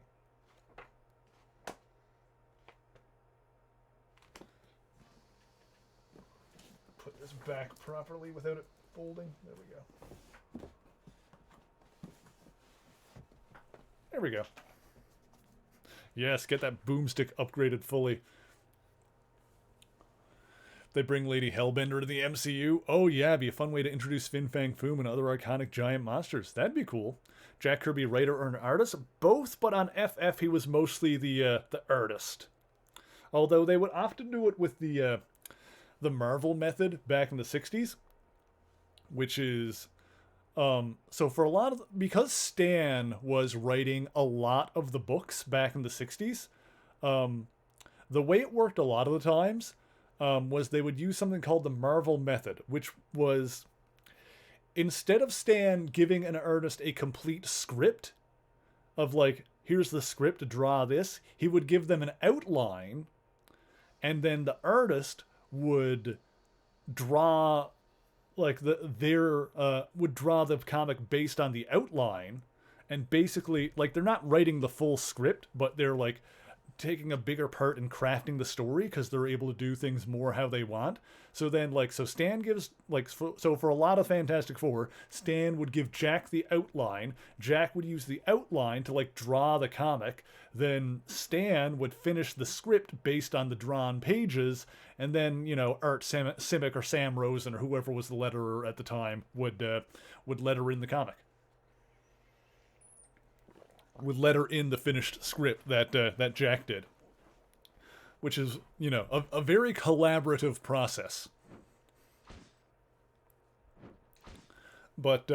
Put this back properly without it folding. There we go. There we go. Yes, get that boomstick upgraded fully. They bring Lady Hellbender to the MCU. Oh yeah, it'd be a fun way to introduce Fin Fang Foom and other iconic giant monsters. That'd be cool. Jack Kirby, writer or an artist? Both, but on FF he was mostly the artist. Although they would often do it with the the Marvel method back in the 60s, which is so for a lot of because Stan was writing a lot of the books back in the 60s, the way it worked a lot of the times was they would use something called the Marvel method, which was instead of Stan giving an artist a complete script of like, here's the script, draw this, he would give them an outline, and then the artist would draw like would draw the comic based on the outline, and basically like they're not writing the full script, but they're like taking a bigger part in crafting the story because they're able to do things more how they want. So then so Stan gives so for a lot of Fantastic Four, Stan would give Jack the outline, Jack would use the outline to like draw the comic, then Stan would finish the script based on the drawn pages, and then Art Simic or Sam Rosen or whoever was the letterer at the time would letter in the comic, would letter in the finished script that Jack did, which is a very collaborative process. But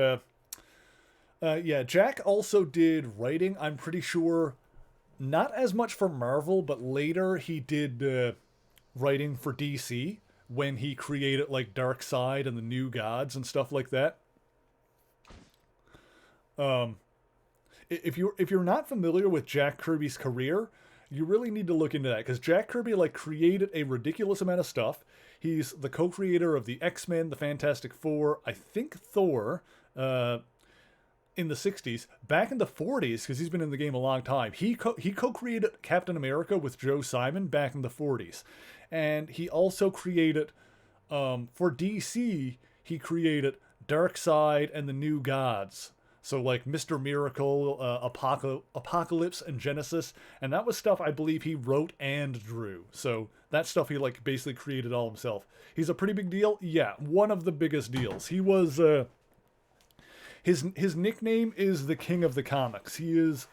yeah, Jack also did writing, I'm pretty sure, not as much for Marvel, but later he did writing for DC when he created like Darkseid and the New Gods and stuff like that. If you're not familiar with Jack Kirby's career, you really need to look into that, because Jack Kirby like created a ridiculous amount of stuff. He's the co-creator of the X-Men, the Fantastic Four, I think Thor, in the 60s. Back in the 40s, because he's been in the game a long time, he co-created Captain America with Joe Simon back in the 40s. And he also created, for DC, he created Darkseid and the New Gods. So like Mr. Miracle, Apocalypse, and Genesis, and that was stuff I believe he wrote and drew. So that stuff he like basically created all himself. He's a pretty big deal. Yeah, one of the biggest deals. He was his nickname is the King of the Comics. He is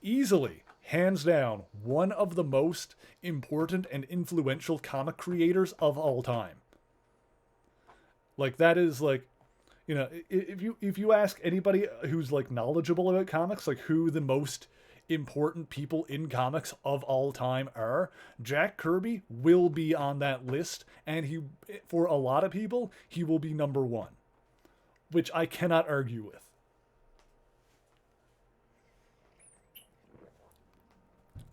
easily, hands down, one of the most important and influential comic creators of all time. Like that is like, if you ask anybody who's like knowledgeable about comics, like who the most important people in comics of all time are, Jack Kirby will be on that list, and for a lot of people, he will be number one, which I cannot argue with.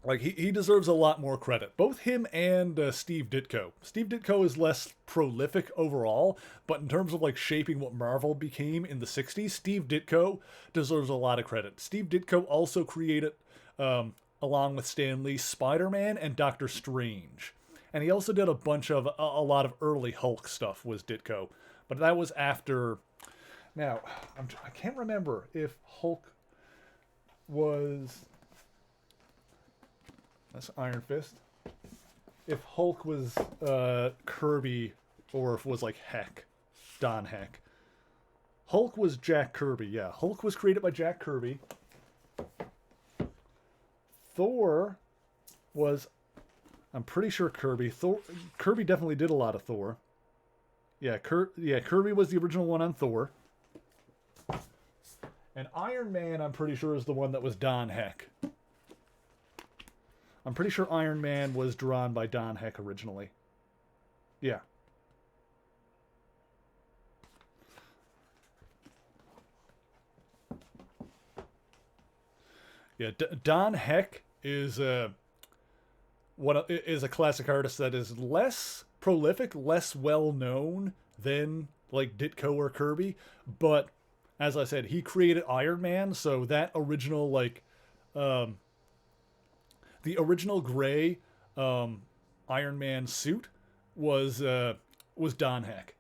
Like, he deserves a lot more credit. Both him and Steve Ditko. Steve Ditko is less prolific overall, but in terms of, like, shaping what Marvel became in the 60s, Steve Ditko deserves a lot of credit. Steve Ditko also created, along with Stan Lee, Spider-Man and Doctor Strange. And he also did a lot of early Hulk stuff, was Ditko. But that was after... Now, I can't remember if Hulk was... That's Iron Fist. If Hulk was Kirby, or if it was like Don Heck. Hulk was Jack Kirby, yeah. Hulk was created by Jack Kirby. Thor was, I'm pretty sure Kirby. Kirby definitely did a lot of Thor. Yeah, Kirby was the original one on Thor. And Iron Man, I'm pretty sure, is the one that was Don Heck. I'm pretty sure Iron Man was drawn by Don Heck originally. Yeah. Yeah, Don Heck is a classic artist that is less prolific, less well known than like Ditko or Kirby, but as I said, he created Iron Man, so that original like the original gray Iron Man suit was Don Heck.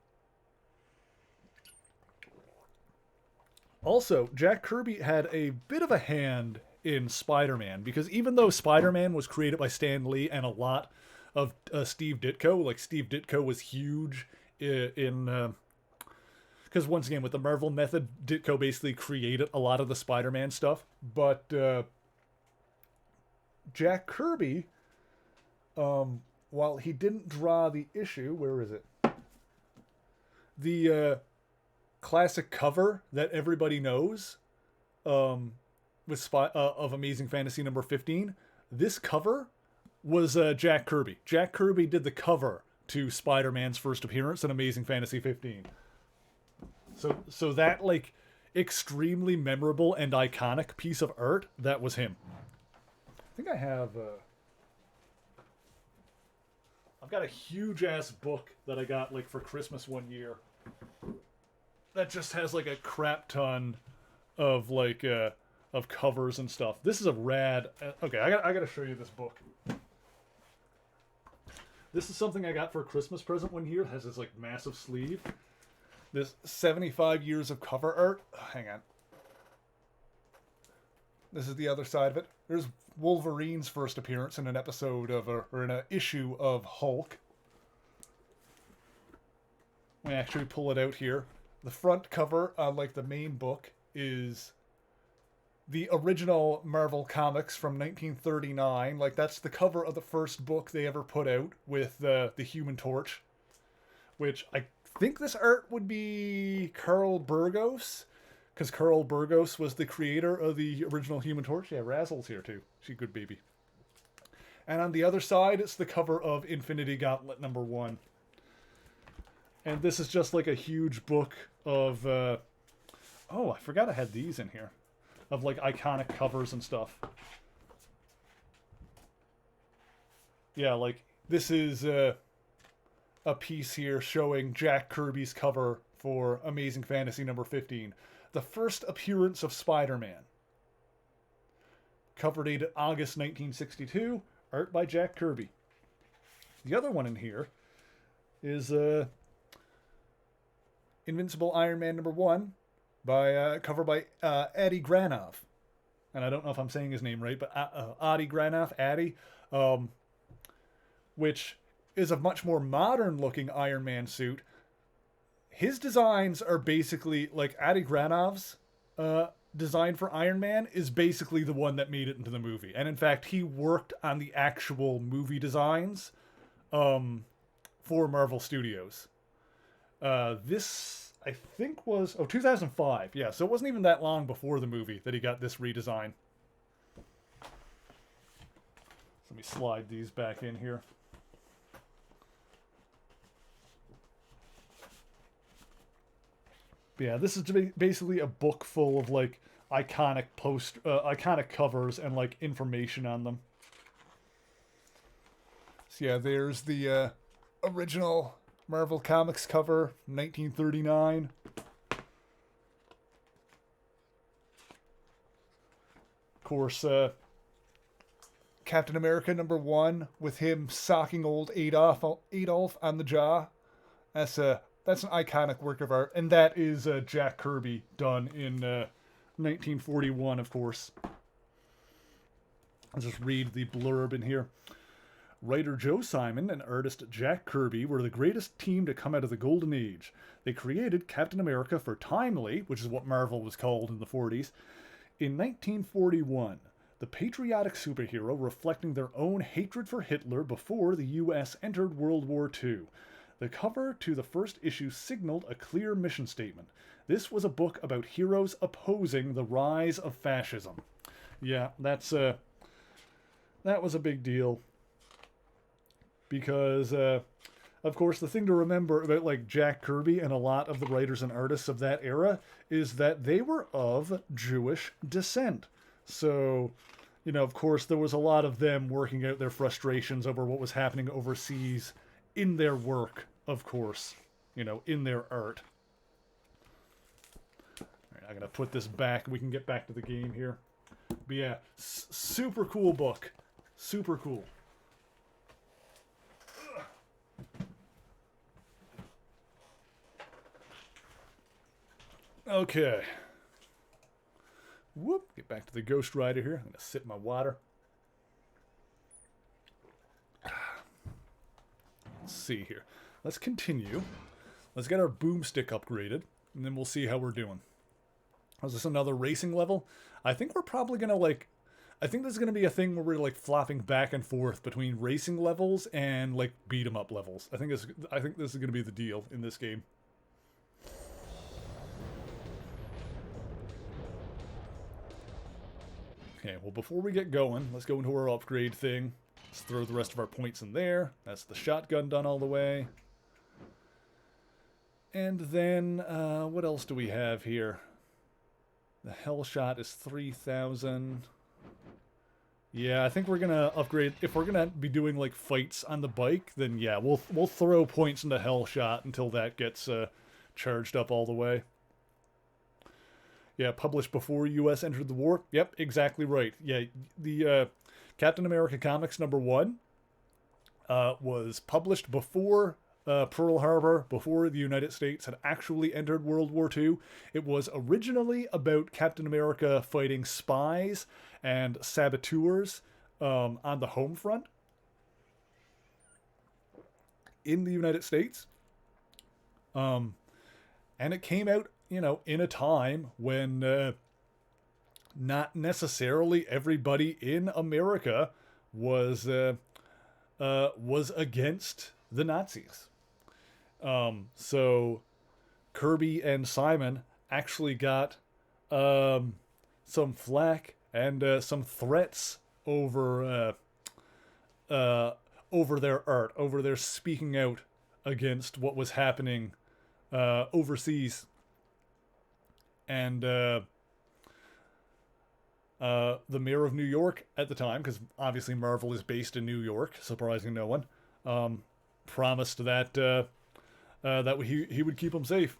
Also, Jack Kirby had a bit of a hand in Spider-Man, because even though Spider-Man was created by Stan Lee and a lot of Steve Ditko, like Steve Ditko was huge in because once again, with the Marvel method, Ditko basically created a lot of the Spider-Man stuff, but Jack Kirby while he didn't draw the issue, where is it? The classic cover that everybody knows of Amazing Fantasy number 15. This cover was Jack Kirby. Jack Kirby did the cover to Spider-Man's first appearance in Amazing Fantasy 15. So that, like, extremely memorable and iconic piece of art, that was him. I think I have... I've got a huge-ass book that I got, like, for Christmas one year. That just has, like, a crap ton of, like, of covers and stuff. This is a rad... Okay, I gotta show you this book. This is something I got for a Christmas present one year. It has this, like, massive sleeve. This 75 years of cover art. Hang on. This is the other side of it. There's Wolverine's first appearance in an episode of, or in an issue of Hulk. We actually pull it out here. The front cover on, like, the main book is the original Marvel Comics from 1939. Like, that's the cover of the first book they ever put out with the Human Torch. Which I think this art would be Carl Burgos, because Carl Burgos was the creator of the original Human Torch. Yeah, Razzle's here too. She's a good baby. And on the other side, it's the cover of Infinity Gauntlet number 1. And this is just like a huge book of... oh, I forgot I had these in here. Of, like, iconic covers and stuff. Yeah, like, this is... a piece here showing Jack Kirby's cover for Amazing Fantasy number 15. The first appearance of Spider-Man. Cover dated August 1962. Art by Jack Kirby. The other one in here is Invincible Iron Man number 1 by cover by Adi Granov. And I don't know if I'm saying his name right, but Adi Granov, Adi, which is a much more modern looking Iron Man suit. His designs are basically, like, Adi Granov's design for Iron Man is basically the one that made it into the movie. And in fact, he worked on the actual movie designs for Marvel Studios. This, I think, was... Oh, 2005. Yeah, so it wasn't even that long before the movie that he got this redesign. So let me slide these back in here. But yeah, this is basically a book full of, like, iconic covers and, like, information on them. So yeah, there's the original Marvel Comics cover, 1939. Of course, Captain America number 1 with him socking old Adolf on the jaw. That's an iconic work of art, and that is Jack Kirby done in 1941, of course. I'll just read the blurb in here. Writer Joe Simon and artist Jack Kirby were the greatest team to come out of the Golden Age. They created Captain America for Timely, which is what Marvel was called in the 40s, in 1941. The patriotic superhero reflecting their own hatred for Hitler before the U.S. entered World War II. The cover to the first issue signaled a clear mission statement. This was a book about heroes opposing the rise of fascism. Yeah, that was a big deal. Because, of course, the thing to remember about, like, Jack Kirby and a lot of the writers and artists of that era is that they were of Jewish descent. So, you know, of course, there was a lot of them working out their frustrations over what was happening overseas in their work, of course, you know, in their art. All right, I'm going to put this back. We can get back to the game here. But yeah, super cool book. Super cool. Okay. Whoop. Get back to the Ghost Rider here. I'm going to sip my water. Let's see here. Let's continue. Let's get our boomstick upgraded, and then we'll see how we're doing. Is this another racing level? I think we're probably going to, like... I think this is going to be a thing where we're like flopping back and forth between racing levels and like beat 'em up levels. I think this is going to be the deal in this game. Okay, well, before we get going, let's go into our upgrade thing. Let's throw the rest of our points in there. That's the shotgun done all the way. And then, what else do we have here? The hell shot is 3,000. Yeah, I think we're gonna upgrade. If we're gonna be doing like fights on the bike, then yeah, we'll throw points into hell shot until that gets charged up all the way. Yeah, published before U.S. entered the war. Yep, exactly right. Yeah, the Captain America Comics #1 was published before Pearl Harbor, before the United States had actually entered World War II. It was originally about Captain America fighting spies and saboteurs on the home front in the United States. And it came out, you know, in a time when not necessarily everybody in America was against the Nazis. So Kirby and Simon actually got some flack and some threats over their art, over their speaking out against what was happening overseas. And the mayor of New York at the time, because obviously Marvel is based in New York, surprising no one, promised that that he would keep them safe.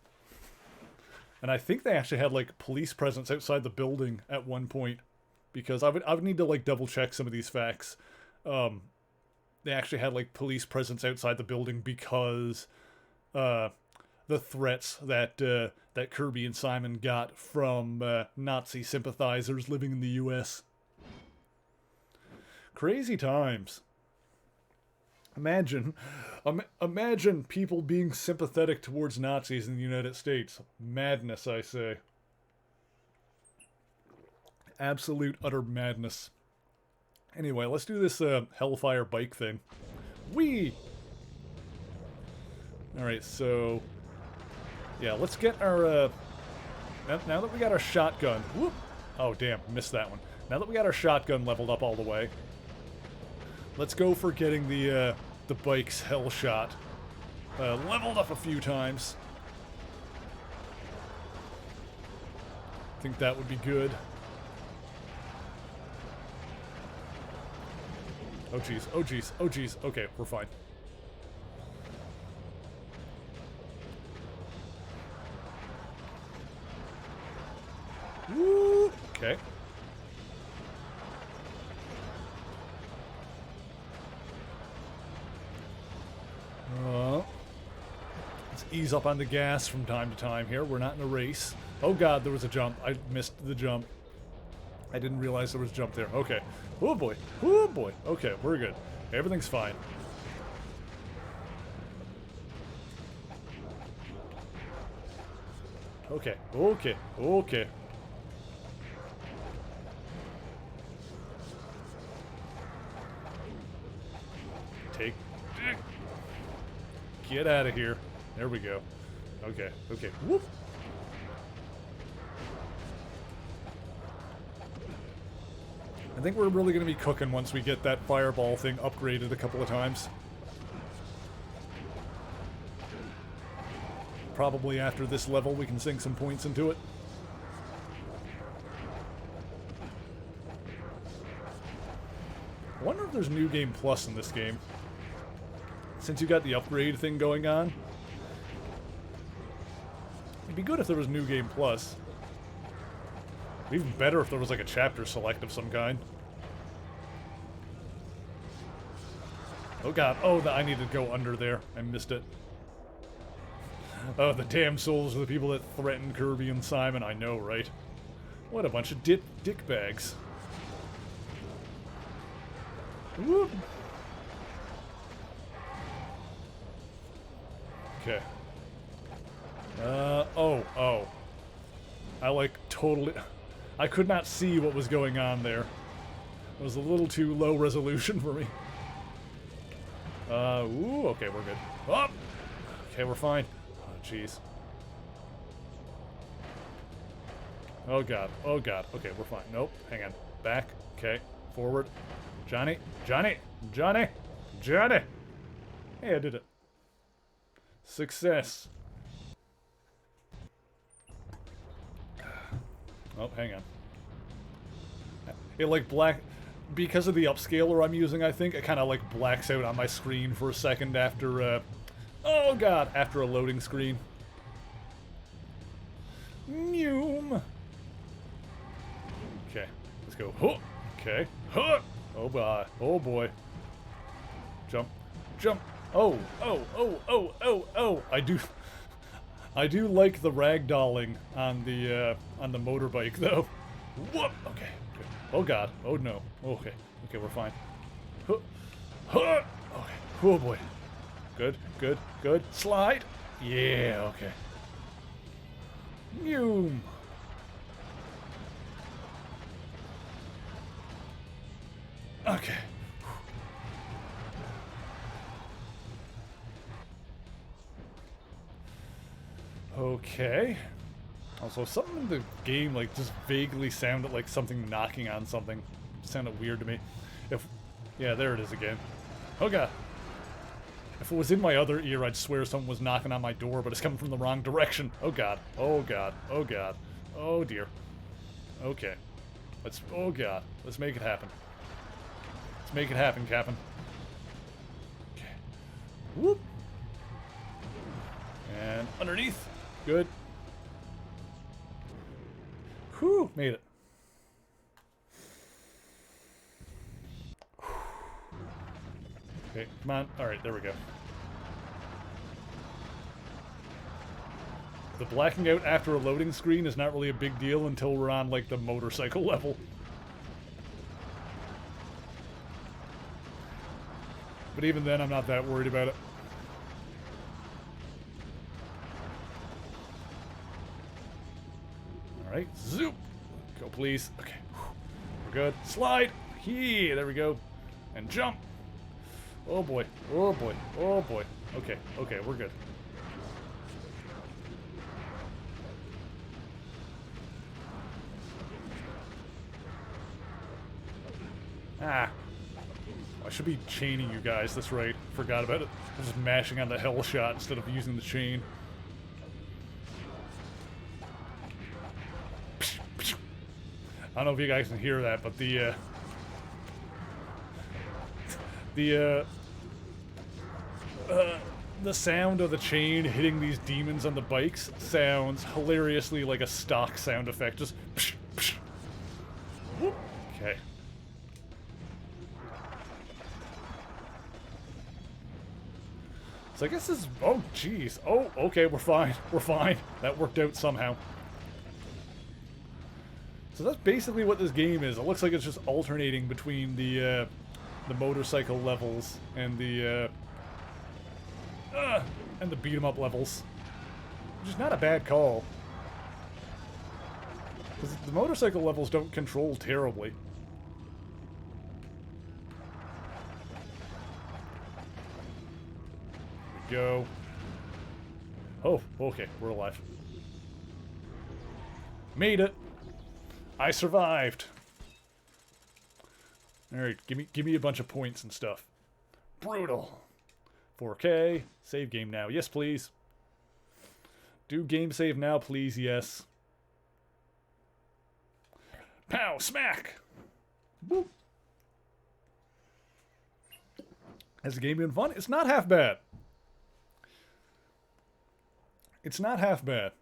And I think they actually had like police presence outside the building at one point, because I would need to like double check some of these facts. They actually had like police presence outside the building because the threats that that Kirby and Simon got from Nazi sympathizers living in the U.S. Crazy times. Imagine people being sympathetic towards Nazis in the United States. Madness, I say. Absolute, utter madness. Anyway, let's do this Hellfire bike thing. Whee! Alright, so... yeah, let's get our... now that we got our shotgun... whoop! Oh, damn, missed that one. Now that we got our shotgun leveled up all the way, let's go for getting the bike's hell shot leveled up a few times. I think that would be good. Oh jeez, oh jeez, oh jeez. Okay, we're fine. Woo! Okay. Let's ease up on the gas from time to time here. We're not in a race. Oh god, there was a jump. I missed the jump. I didn't realize there was a jump there. Okay. Oh boy. Oh boy. Okay, we're good. Everything's fine. Okay. Okay. Okay. Get out of here. There we go. Okay. Okay. Whoop. I think we're really going to be cooking once we get that fireball thing upgraded a couple of times. Probably after this level we can sink some points into it. I wonder if there's New Game Plus in this game. Since you got the upgrade thing going on. It'd be good if there was New Game Plus. Even better if there was like a chapter select of some kind. Oh god, oh, I need to go under there. I missed it. Oh, the damn souls are the people that threatened Kirby and Simon, I know, right? What a bunch of dick bags. Whoop. Okay. Oh. I like totally... I could not see what was going on there. It was a little too low resolution for me. Ooh, okay, we're good. Oh! Okay, we're fine. Oh, jeez. Oh, God. Oh, God. Okay, we're fine. Nope. Hang on. Back. Okay. Forward. Johnny. Johnny. Johnny. Johnny. Hey, I did it. Success. Oh, hang on. It, like, because of the upscaler I'm using, I think, it kind of, like, blacks out on my screen for a second after, oh, God, after a loading screen. Noom. Okay, let's go. Huh. Okay. Huh. Oh, boy. Oh, boy. Jump. Jump. Oh, oh, oh, oh, oh, oh. I do like the ragdolling on the motorbike, though. Whoop. Okay. Good. Oh, God. Oh, no. Okay. Okay, we're fine. Huh. Huh. Okay. Oh, boy. Good. Good. Good. Slide. Yeah. Okay. Noom. Okay. Okay. Also, something in the game, like, just vaguely sounded like something knocking on something. It sounded weird to me. Yeah, there it is again. Oh, God. If it was in my other ear, I'd swear someone was knocking on my door, but it's coming from the wrong direction. Oh, God. Oh, God. Oh, God. Oh, dear. Okay. Oh, God. Let's make it happen. Let's make it happen, Captain. Okay. Whoop. And underneath. Good. Whew, made it. Okay, come on. Alright, there we go. The blacking out after a loading screen is not really a big deal until we're on, like, the motorcycle level. But even then, I'm not that worried about it. Alright, zoop! Go, please. Okay, we're good. Slide! Here, there we go. And jump! Oh boy, oh boy, oh boy. Okay, okay, we're good. Ah. I should be chaining you guys, that's right. Forgot about it. I was just mashing on the hell shot instead of using the chain. I don't know if you guys can hear that, but the sound of the chain hitting these demons on the bikes sounds hilariously like a stock sound effect. Just whoop. Okay. So I guess this is... Oh, jeez. Oh, okay, we're fine. We're fine. That worked out somehow. So that's basically what this game is. It looks like it's just alternating between the motorcycle levels and the beat 'em up levels, which is not a bad call. Because the motorcycle levels don't control terribly. There we go. Oh, okay, we're alive. Made it. I survived. Alright, give me a bunch of points and stuff. Brutal. 4K. Save game now. Yes, please. Do game save now, please. Yes. Pow! Smack! Boop. Has the game been fun? It's not half bad. It's not half bad.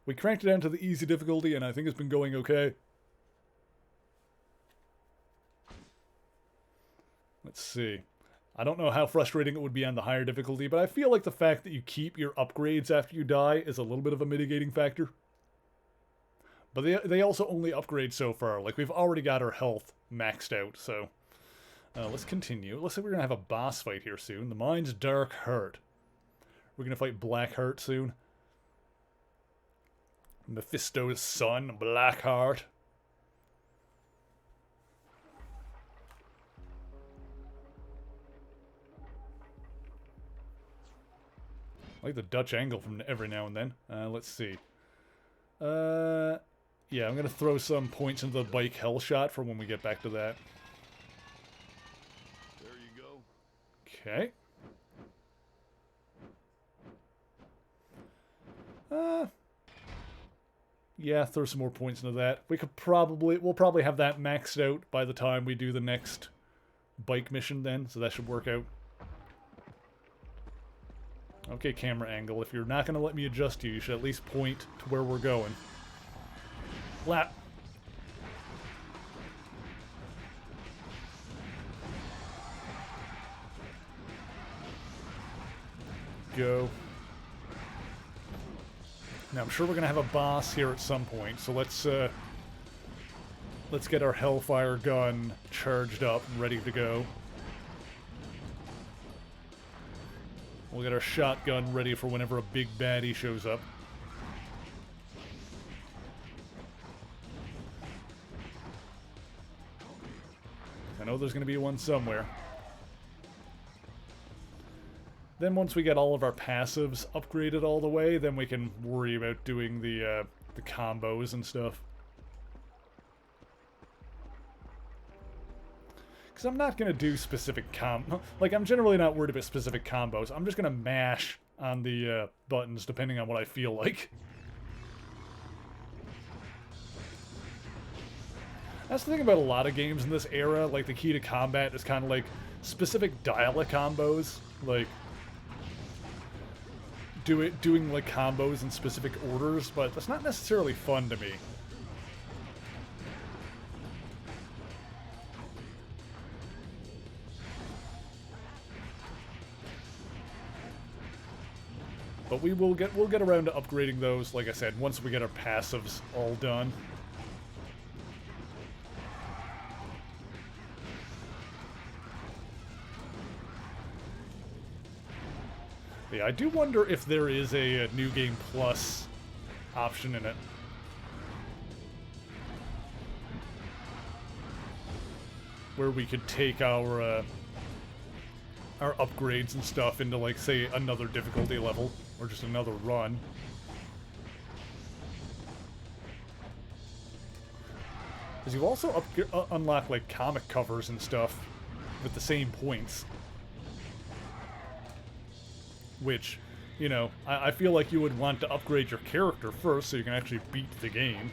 We cranked it down to the easy difficulty, and I think it's been going okay. Let's see. I don't know how frustrating it would be on the higher difficulty, but I feel like the fact that you keep your upgrades after you die is a little bit of a mitigating factor. But they also only upgrade so far. Like, we've already got our health maxed out, so... let's continue. Looks like we're going to have a boss fight here soon. The Mind's Dark Heart. We're going to fight Black Heart soon. Mephisto's son, Blackheart. I like the Dutch angle from every now and then. Let's see. Yeah, I'm going to throw some points into the bike hell shot for when we get back to that. There you go. Okay. Yeah, throw some more points into that. We'll probably have that maxed out by the time we do the next bike mission then, so that should work out. Okay, camera angle. If you're not going to let me adjust you should at least point to where we're going. Lap. Go. Now, I'm sure we're going to have a boss here at some point, so let's get our Hellfire gun charged up and ready to go. We'll get our shotgun ready for whenever a big baddie shows up. I know there's going to be one somewhere. Then once we get all of our passives upgraded all the way, then we can worry about doing the combos and stuff. Because I'm not going to do specific like, I'm generally not worried about specific combos. I'm just going to mash on the buttons depending on what I feel like. That's the thing about a lot of games in this era. Like, the key to combat is kind of like specific dialect combos. Like, doing like combos in specific orders, but that's not necessarily fun to me. But we'll get around to upgrading those, like I said, once we get our passives all done. Yeah, I do wonder if there is a New Game Plus option in it. Where we could take our upgrades and stuff into, like, say, another difficulty level, or just another run. Because you also unlock, like, comic covers and stuff with the same points. Which, you know, I feel like you would want to upgrade your character first so you can actually beat the game.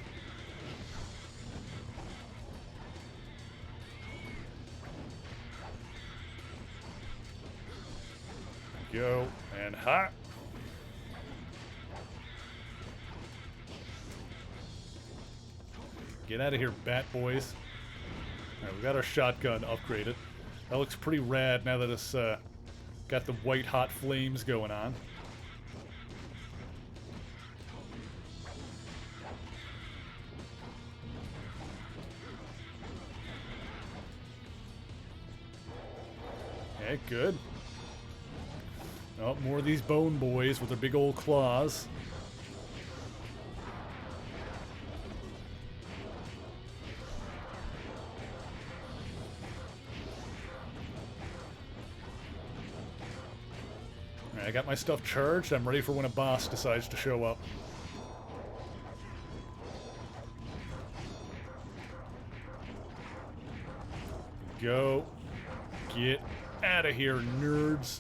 Go, and hot. Get out of here, bat boys. Alright, we got our shotgun upgraded. That looks pretty rad now that it's got the white hot flames going on. Okay, good. Oh, more of these bone boys with their big old claws. I got my stuff charged. I'm ready for when a boss decides to show up. Go. Get out of here, nerds.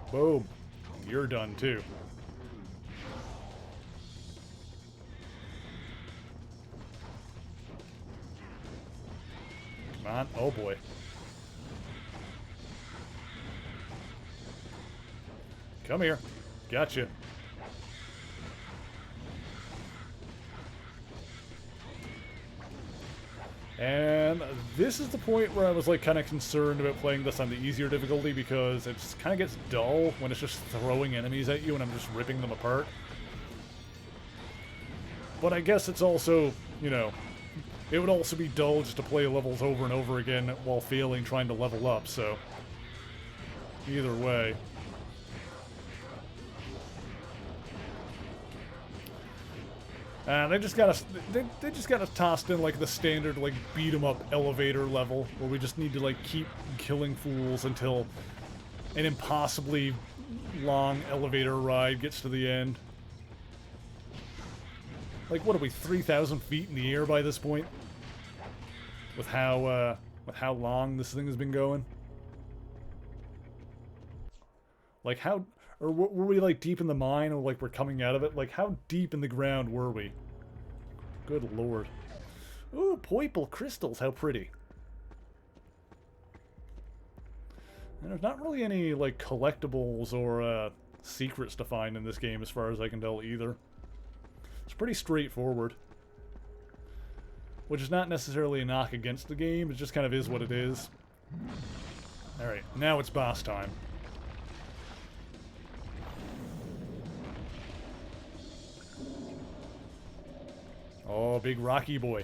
Boom. You're done, too. Come on. Oh, boy. Come here. Gotcha. And this is the point where I was like kind of concerned about playing this on the easier difficulty because it just kind of gets dull when it's just throwing enemies at you and I'm just ripping them apart. But I guess it's also, you know, it would also be dull just to play levels over and over again while failing trying to level up, so either way. They just got us. They just got us tossed in like the standard like beat 'em up elevator level where we just need to like keep killing fools until an impossibly long elevator ride gets to the end. Like what are we 3,000 feet in the air by this point? With how long this thing has been going? Like how, or were we like deep in the mine or like we're coming out of it? Like how deep in the ground were we? Good lord. Ooh, purple crystals, how pretty. And there's not really any like collectibles or secrets to find in this game as far as I can tell either. It's pretty straightforward. Which is not necessarily a knock against the game, it just kind of is what it is. Alright, now it's boss time. Oh, big rocky boy.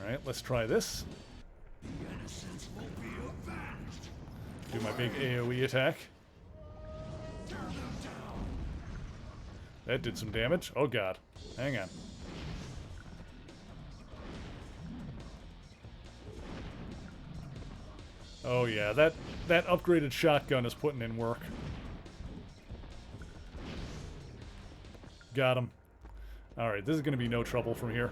Alright, let's try this. The innocents will be avenged. Do my big AoE attack. Tear them down. That did some damage. Oh god. Hang on. Oh yeah, that upgraded shotgun is putting in work. Got him. Alright, this is going to be no trouble from here.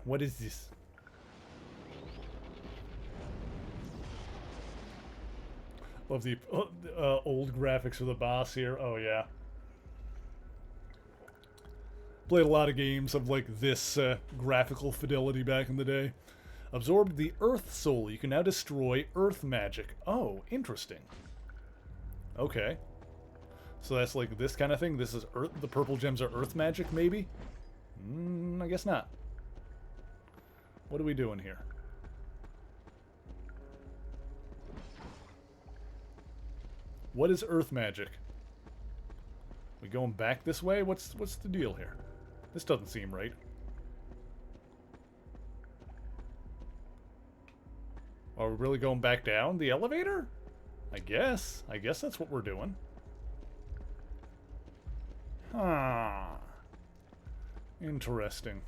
What is this? Love the old graphics of the boss here. Oh yeah. Played a lot of games of like this graphical fidelity back in the day. Absorbed the Earth Soul. You can now destroy Earth magic. Oh, interesting. Okay. So that's like this kind of thing? This is Earth. The purple gems are Earth magic, maybe? I guess not. What are we doing here? What is Earth magic? We going back this way? What's the deal here? This doesn't seem right. Are we really going back down the elevator? I guess that's what we're doing. Huh. Interesting.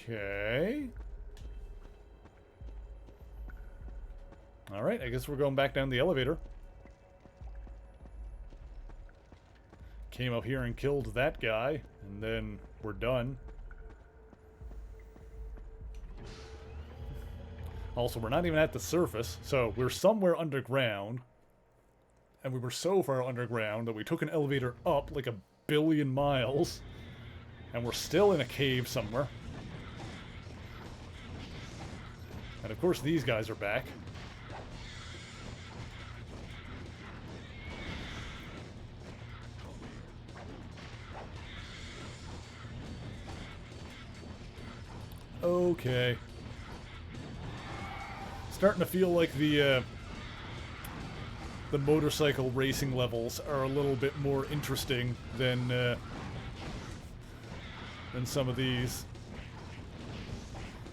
Okay. Alright, I guess we're going back down the elevator. Came up here and killed that guy, and then we're done. Also, we're not even at the surface, so we're somewhere underground. And we were so far underground that we took an elevator up like 1 billion miles. And we're still in a cave somewhere. And of course these guys are back. Okay. Starting to feel like the motorcycle racing levels are a little bit more interesting than some of these.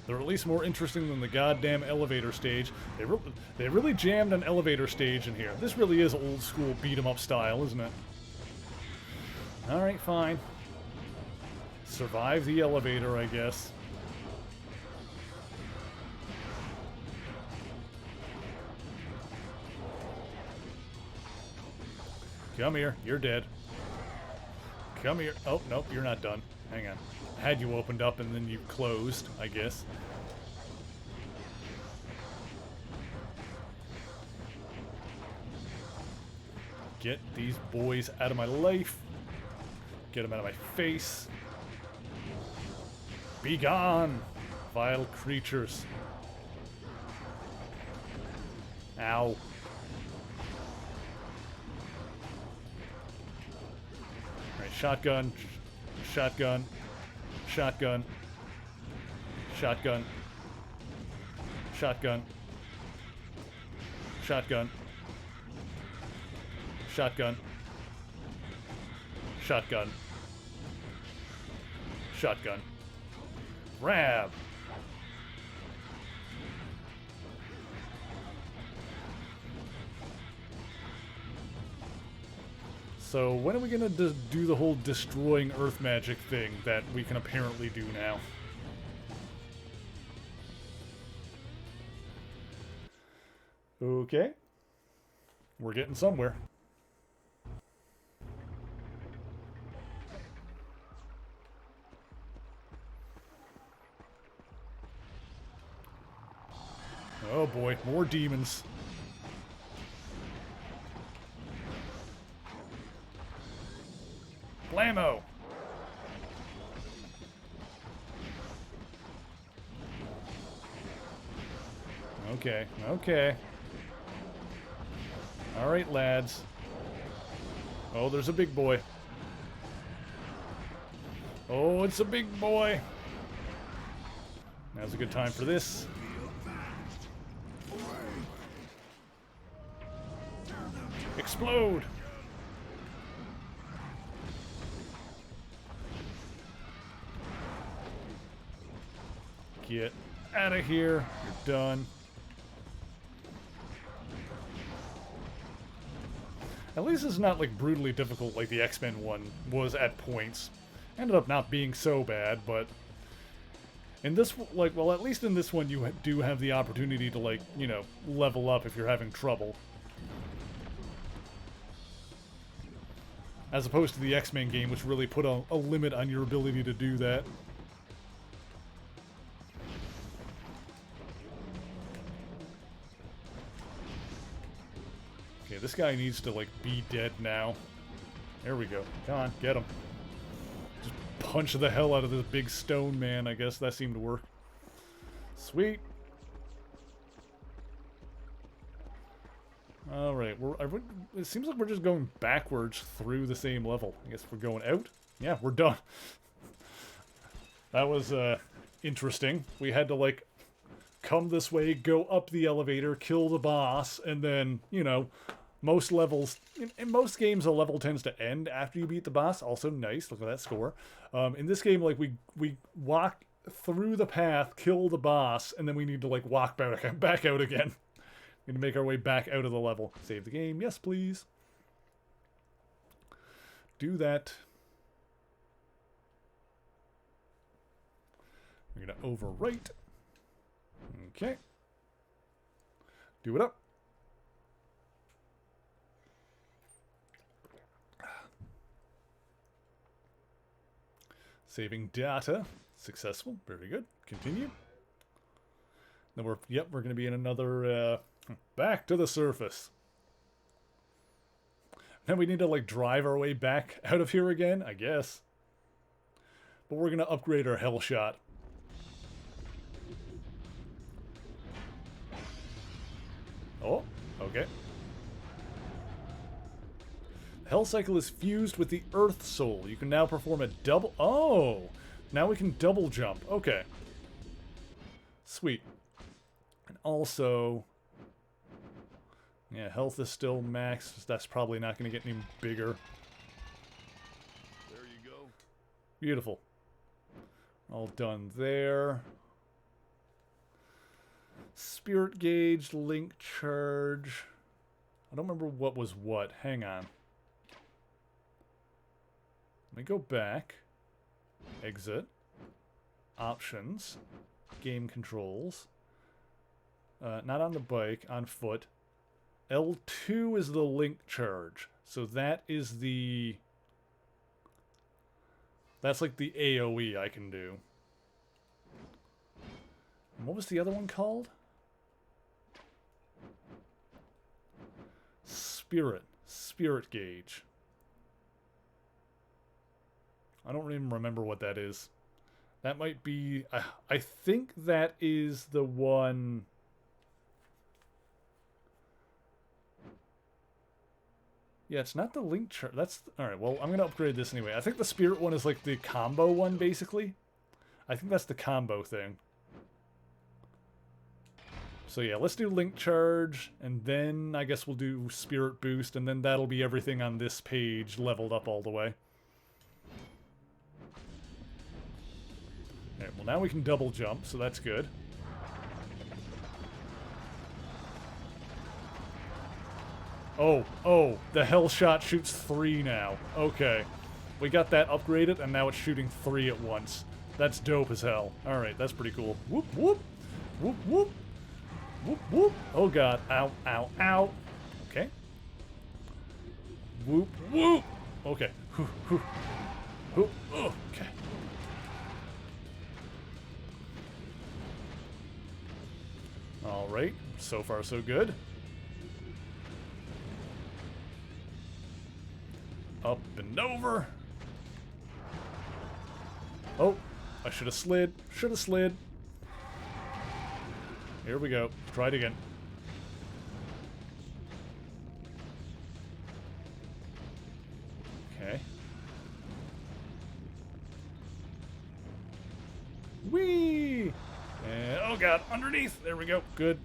They're at least more interesting than the goddamn elevator stage. They really jammed an elevator stage in here. This really is old school beat 'em up style, isn't it? Alright, fine. Survive the elevator, I guess. Come here, you're dead. Come here. Oh, nope, you're not done. Hang on. Had you opened up and then you closed, I guess. Get these boys out of my life. Get them out of my face. Be gone, vile creatures. Ow. Alright, shotgun. Shotgun. Shotgun. Shotgun. Shotgun. Shotgun. Shotgun. Shotgun. Shotgun. Grab. So when are we gonna do the whole destroying earth magic thing that we can apparently do now? Okay. We're getting somewhere. Oh boy, more demons. Blammo! Okay, okay. Alright, lads. Oh, there's a big boy. Oh, it's a big boy. Now's a good time for this. Explode! Get out of here. You're done. At least it's not like brutally difficult like the X-Men one was at points. Ended up not being so bad, but in this, like, well, at least in this one you do have the opportunity to, like, you know, level up if you're having trouble. As opposed to the X-Men game, which really put a limit on your ability to do that. Okay, this guy needs to, like, be dead now. There we go. Come on, get him. Just punch the hell out of this big stone man, I guess. That seemed to work. Sweet. Alright, it seems like we're just going backwards through the same level. I guess we're going out? Yeah, we're done. That was, interesting. We had to, like, come this way, go up the elevator, kill the boss, and then, you know, most levels, in most games, a level tends to end after you beat the boss. Also nice, look at that score. In this game, like, we walk through the path, kill the boss, and then we need to, like, walk back out again. Need to make our way back out of the level. Save the game. Yes, please. Do that. We're going to overwrite. Okay. Do it up. Saving data. Successful. Very good. Continue. Then we're going to be in another, back to the surface. Now we need to, like, drive our way back out of here again, I guess. But we're going to upgrade our hell shot. Oh, okay. The hell cycle is fused with the earth soul. You can now perform a double... Oh! Now we can double jump. Okay. Sweet. And also... Yeah, health is still max. That's probably not going to get any bigger. There you go. Beautiful. All done there. Spirit gauge, link charge. I don't remember what was what. Hang on. Let me go back. Exit. Options. Game controls. Not on the bike, on foot. L2 is the link charge. So that is the... That's like the AoE I can do. And what was the other one called? Spirit. Spirit gauge. I don't even remember what that is. That might be... I think that is the one... Yeah, it's not the link chart. That's... Alright, well, I'm going to upgrade this anyway. I think the spirit one is like the combo one, basically. I think that's the combo thing. So yeah, let's do link charge, and then I guess we'll do spirit boost, and then that'll be everything on this page leveled up all the way. Now we can double jump, so that's good. Oh, the hell shot shoots 3 now. Okay. We got that upgraded, and now it's shooting 3 at once. That's dope as hell. Alright, that's pretty cool. Whoop, whoop. Whoop, whoop. Whoop, whoop. Oh god. Ow, ow, ow. Okay. Whoop, whoop. Okay. Whew, whew. Whoop. Oh, okay. Alright. So far, so good. Up and over. Oh, I should have slid. Should have slid. Here we go. Try it again. Okay. Whee! And, oh god, underneath. There we go. Good.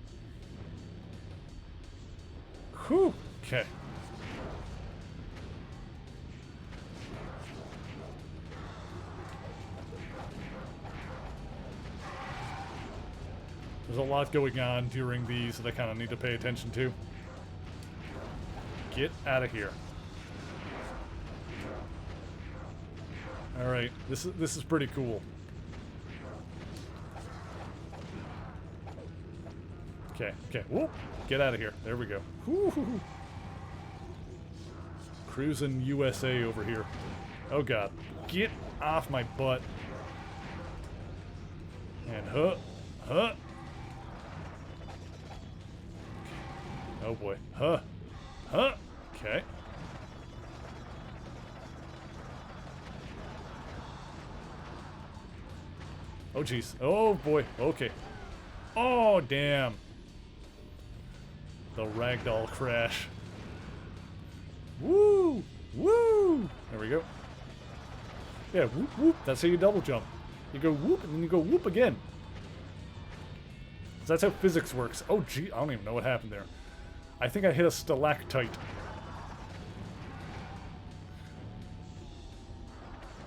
Whew. Okay. There's a lot going on during these that I kind of need to pay attention to. Get out of here. Alright, this is pretty cool. Okay, okay. Whoop! Get out of here. There we go. Woo-hoo-hoo. Cruising USA over here. Oh god. Get off my butt. And huh. Oh boy. Huh. Okay. Oh jeez. Oh boy. Okay. Oh damn. The ragdoll crash. Woo! Woo! There we go. Yeah, whoop whoop. That's how you double jump. You go whoop and then you go whoop again. So that's how physics works. Oh gee, I don't even know what happened there. I think I hit a stalactite.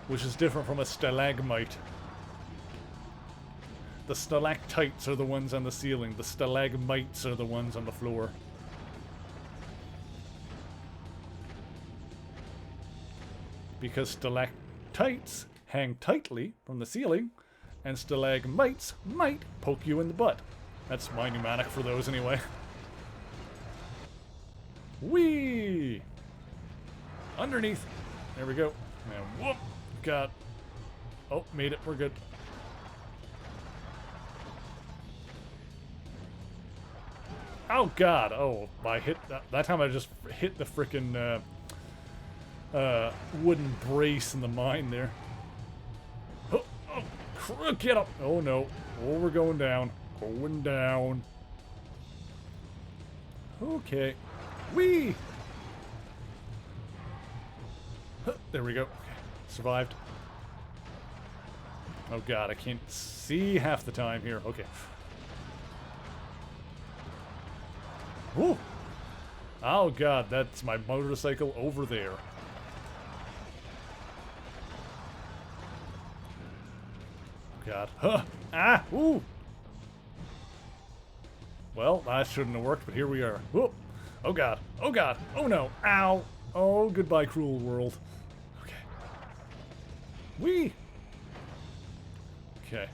Which is different from a stalagmite. The stalactites are the ones on the ceiling. The stalagmites are the ones on the floor. Because stalactites hang tightly from the ceiling, and stalagmites might poke you in the butt. That's my mnemonic for those anyway. Whee! Underneath. There we go. And whoop! Got. Oh, made it. We're good. Oh god! Oh, I hit that time. I just hit the frickin' wooden brace in the mine there. Oh, get up! Oh no! Oh, we're going down. Going down. Okay. Whee! There we go. Okay. Survived. Oh god, I can't see half the time here. Okay. Woo! Oh god, that's my motorcycle over there. Oh god. Huh! Ah! Ooh! Well, that shouldn't have worked, but here we are. Whoop! Oh god. Oh god. Oh no. Ow. Oh, goodbye, cruel world. Okay. Whee! Okay.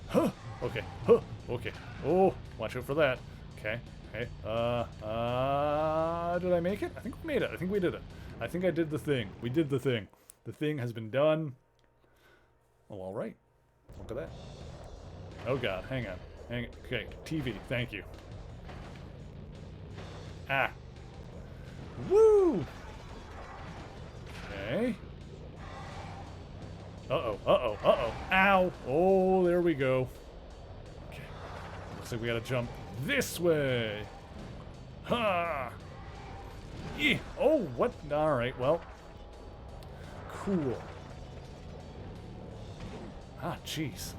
Huh! Okay. Huh! Okay. Oh, watch out for that. Okay. Okay. Did I make it? I think we made it. I think we did it. I think I did the thing. We did the thing. The thing has been done. Well, alright. Look at that. Oh god, hang on. Hang on. Okay, TV, thank you. Ah. Woo! Okay. Uh-oh, uh-oh, uh-oh. Ow! Oh, there we go. Okay. Looks like we gotta jump this way. Ha! Yeah. Oh, what? Alright, well. Cool. Ah, jeez.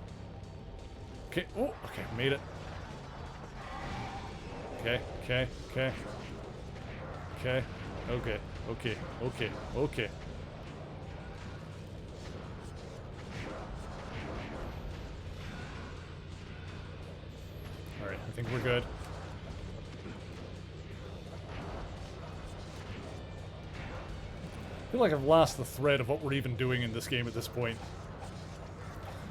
Okay, oh, okay, made it. Okay, okay, okay. Okay, okay, okay, okay, okay. I think we're good. I feel like I've lost the thread of what we're even doing in this game at this point.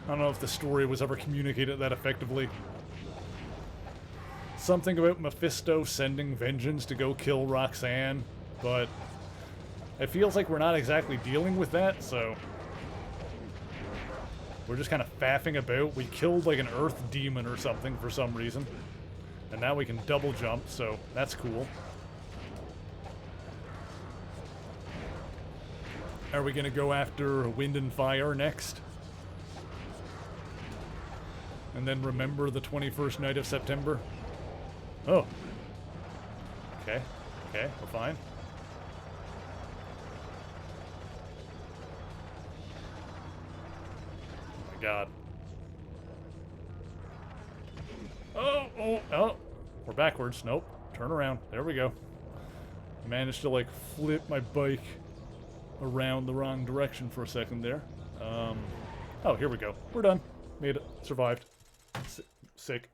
I don't know if the story was ever communicated that effectively. Something about Mephisto sending vengeance to go kill Roxanne, but it feels like we're not exactly dealing with that, so we're just kind of faffing about. We killed like an earth demon or something for some reason, and now we can double jump, so that's cool. Are we gonna go after Wind and Fire next? And then remember the 21st night of September? Oh. Okay. Okay, we're fine. Oh my god. Oh! We're backwards. Nope. Turn around. There we go. Managed to, like, flip my bike around the wrong direction for a second there. Oh, here we go. We're done. Made it. Survived. Sick.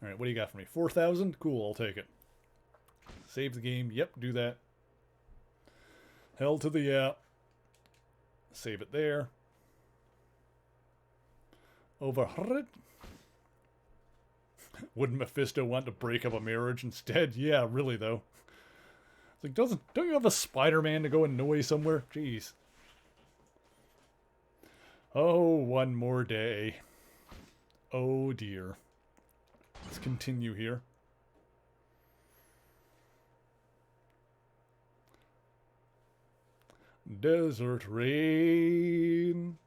Alright, what do you got for me? 4,000? Cool, I'll take it. Save the game. Yep, do that. Hell to the yeah. Save it there. Overheard. Wouldn't Mephisto want to break up a marriage instead? Yeah, really though. It's like, don't you have a Spider-Man to go annoy somewhere? Jeez. Oh, one more day. Oh dear. Let's continue here. Desert rain.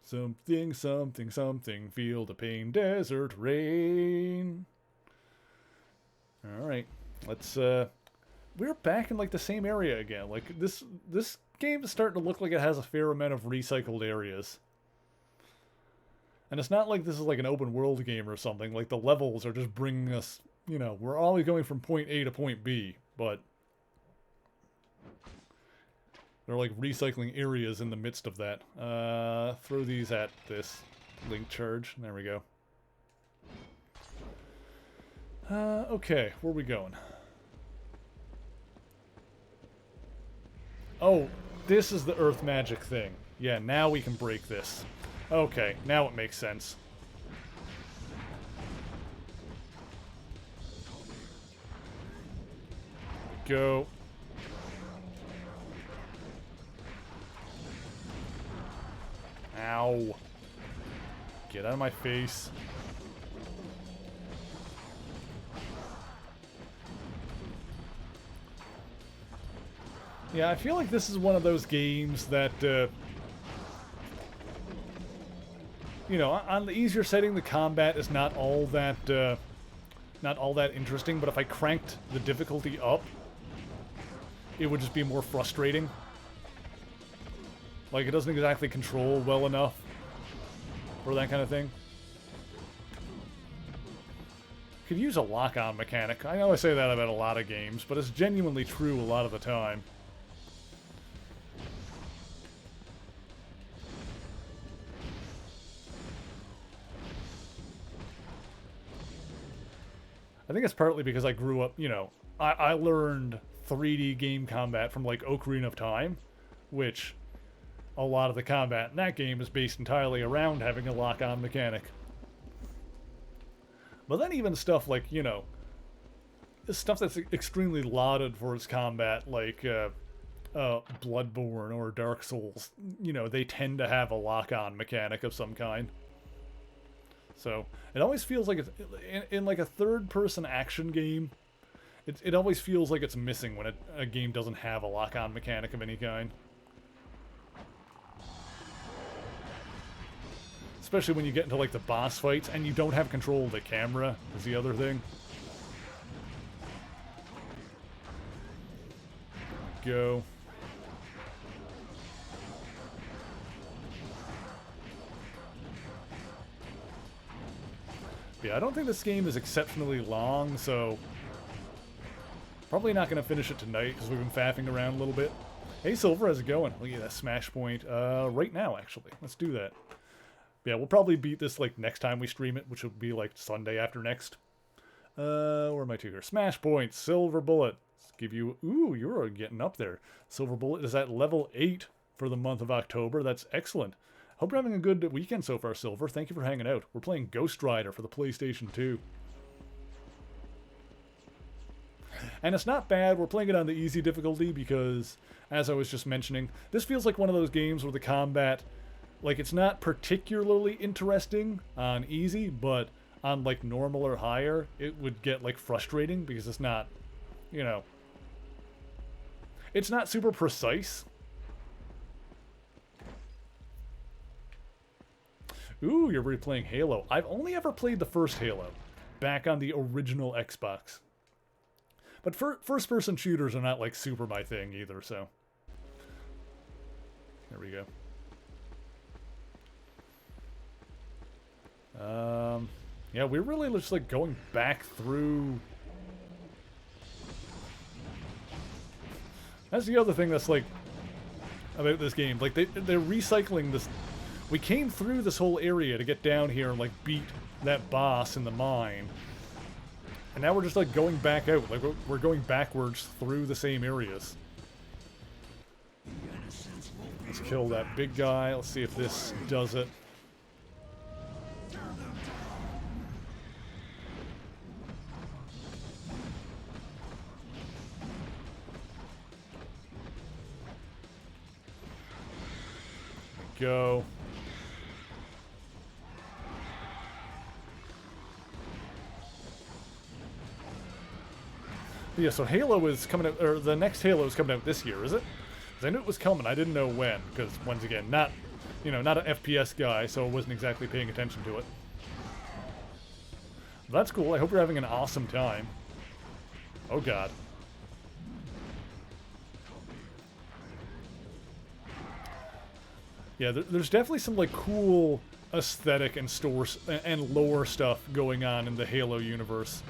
Something, something, something. Feel the pain. Desert rain. Alright. Let's, we're back in, like, the same area again. Like, this game is starting to look like it has a fair amount of recycled areas. And it's not like this is like an open world game or something. Like, the levels are just bringing us, you know, we're always going from point A to point B, but they're like recycling areas in the midst of that. Throw these at this link charge. There we go. Okay, where are we going? Oh, this is the earth magic thing. Yeah, now we can break this. Okay, now it makes sense. Go. Ow. Get out of my face. Yeah, I feel like this is one of those games that, you know, on the easier setting, the combat is not all that interesting, but if I cranked the difficulty up, it would just be more frustrating. Like, it doesn't exactly control well enough for that kind of thing. Could use a lock-on mechanic. I know I say that about a lot of games, but it's genuinely true a lot of the time. I think it's partly because I grew up, you know, I learned 3D game combat from, like, Ocarina of Time, which a lot of the combat in that game is based entirely around having a lock-on mechanic. But then even stuff like, you know, stuff that's extremely lauded for its combat, like Bloodborne or Dark Souls, you know, they tend to have a lock-on mechanic of some kind. So, it always feels like it's, in like a third-person action game, it always feels like it's missing when a game doesn't have a lock-on mechanic of any kind. Especially when you get into, like, the boss fights, and you don't have control of the camera, is the other thing. Go. Yeah, I don't think this game is exceptionally long, so probably not going to finish it tonight, because we've been faffing around a little bit. Hey, Silver, how's it going? Look at that smash point right now, actually. Let's do that. Yeah, we'll probably beat this, like, next time we stream it, which will be, like, Sunday after next. Where am I to here? Smash point, Silver Bullet. Let's give you... Ooh, you're getting up there. Silver Bullet is at level 8 for the month of October. That's excellent. Hope you're having a good weekend so far, Silver. Thank you for hanging out. We're playing Ghost Rider for the PlayStation 2. And it's not bad. We're playing it on the easy difficulty because, as I was just mentioning, this feels like one of those games where the combat, like, it's not particularly interesting on easy, but on, like, normal or higher, it would get, like, frustrating because it's not, you know, it's not super precise. Ooh, you're replaying Halo. I've only ever played the first Halo, back on the original Xbox. But first-person shooters are not, like, super my thing either, so... There we go. Yeah, we're really just, like, going back through... That's the other thing that's, like, about this game. Like, they're recycling this... We came through this whole area to get down here and, like, beat that boss in the mine. And now we're just, like, going back out. Like, we're going backwards through the same areas. Let's kill that big guy. Let's see if this does it. Go. Yeah, so Halo is coming out, or the next Halo is coming out this year, is it? Because I knew it was coming, I didn't know when, because, once again, not an FPS guy, so I wasn't exactly paying attention to it. That's cool, I hope you're having an awesome time. Oh god. Yeah, there's definitely some, like, cool aesthetic and and lore stuff going on in the Halo universe.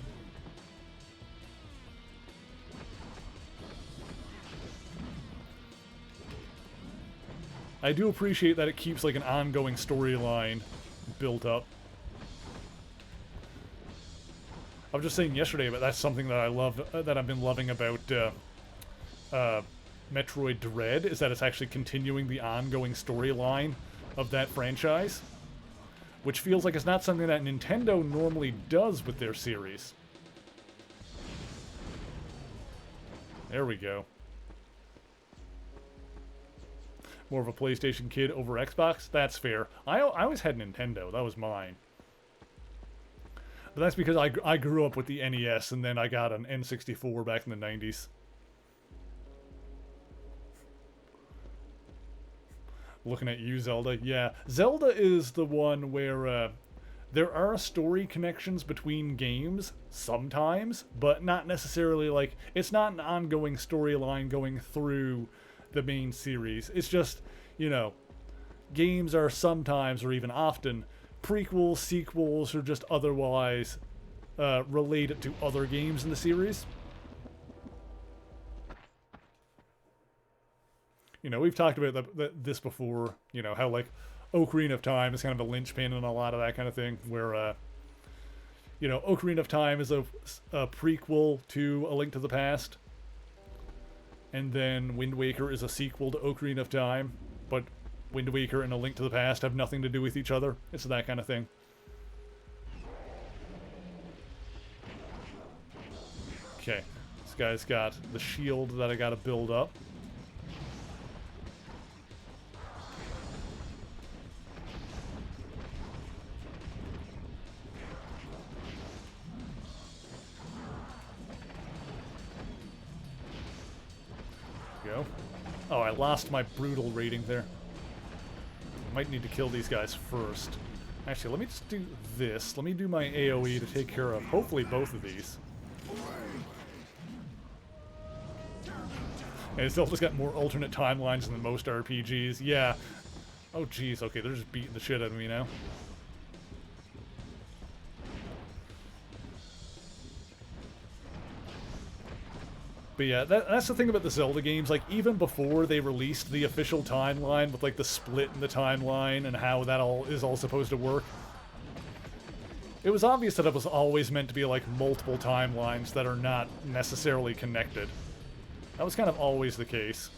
I do appreciate that it keeps, like, an ongoing storyline built up. I was just saying yesterday, but that's something that I love, that I've been loving about Metroid Dread, is that it's actually continuing the ongoing storyline of that franchise, which feels like it's not something that Nintendo normally does with their series. There we go. More of a PlayStation kid over Xbox? That's fair. I always had Nintendo. That was mine. But that's because I grew up with the NES, and then I got an N64 back in the 90s. Looking at you, Zelda. Yeah, Zelda is the one where there are story connections between games sometimes, but not necessarily, like, it's not an ongoing storyline going through the main series. It's just, you know, games are sometimes, or even often, prequels, sequels, or just otherwise related to other games in the series. You know, we've talked about this before, you know, how, like, Ocarina of Time is kind of a linchpin and a lot of that kind of thing, where, you know, Ocarina of Time is a prequel to A Link to the Past. And then Wind Waker is a sequel to Ocarina of Time, but Wind Waker and A Link to the Past have nothing to do with each other. It's that kind of thing. Okay, this guy's got the shield that I gotta build up. Go. Oh, I lost my brutal rating there. I might need to kill these guys first. Actually, let me just do this. Let me do my AoE to take care of, hopefully, both of these. And Zelda's got more alternate timelines than most RPGs. Yeah. Oh, jeez. Okay, they're just beating the shit out of me now. But yeah, that's the thing about the Zelda games. Like, even before they released the official timeline with, like, the split in the timeline and how that is all supposed to work, it was obvious that it was always meant to be, like, multiple timelines that are not necessarily connected. That was kind of always the case.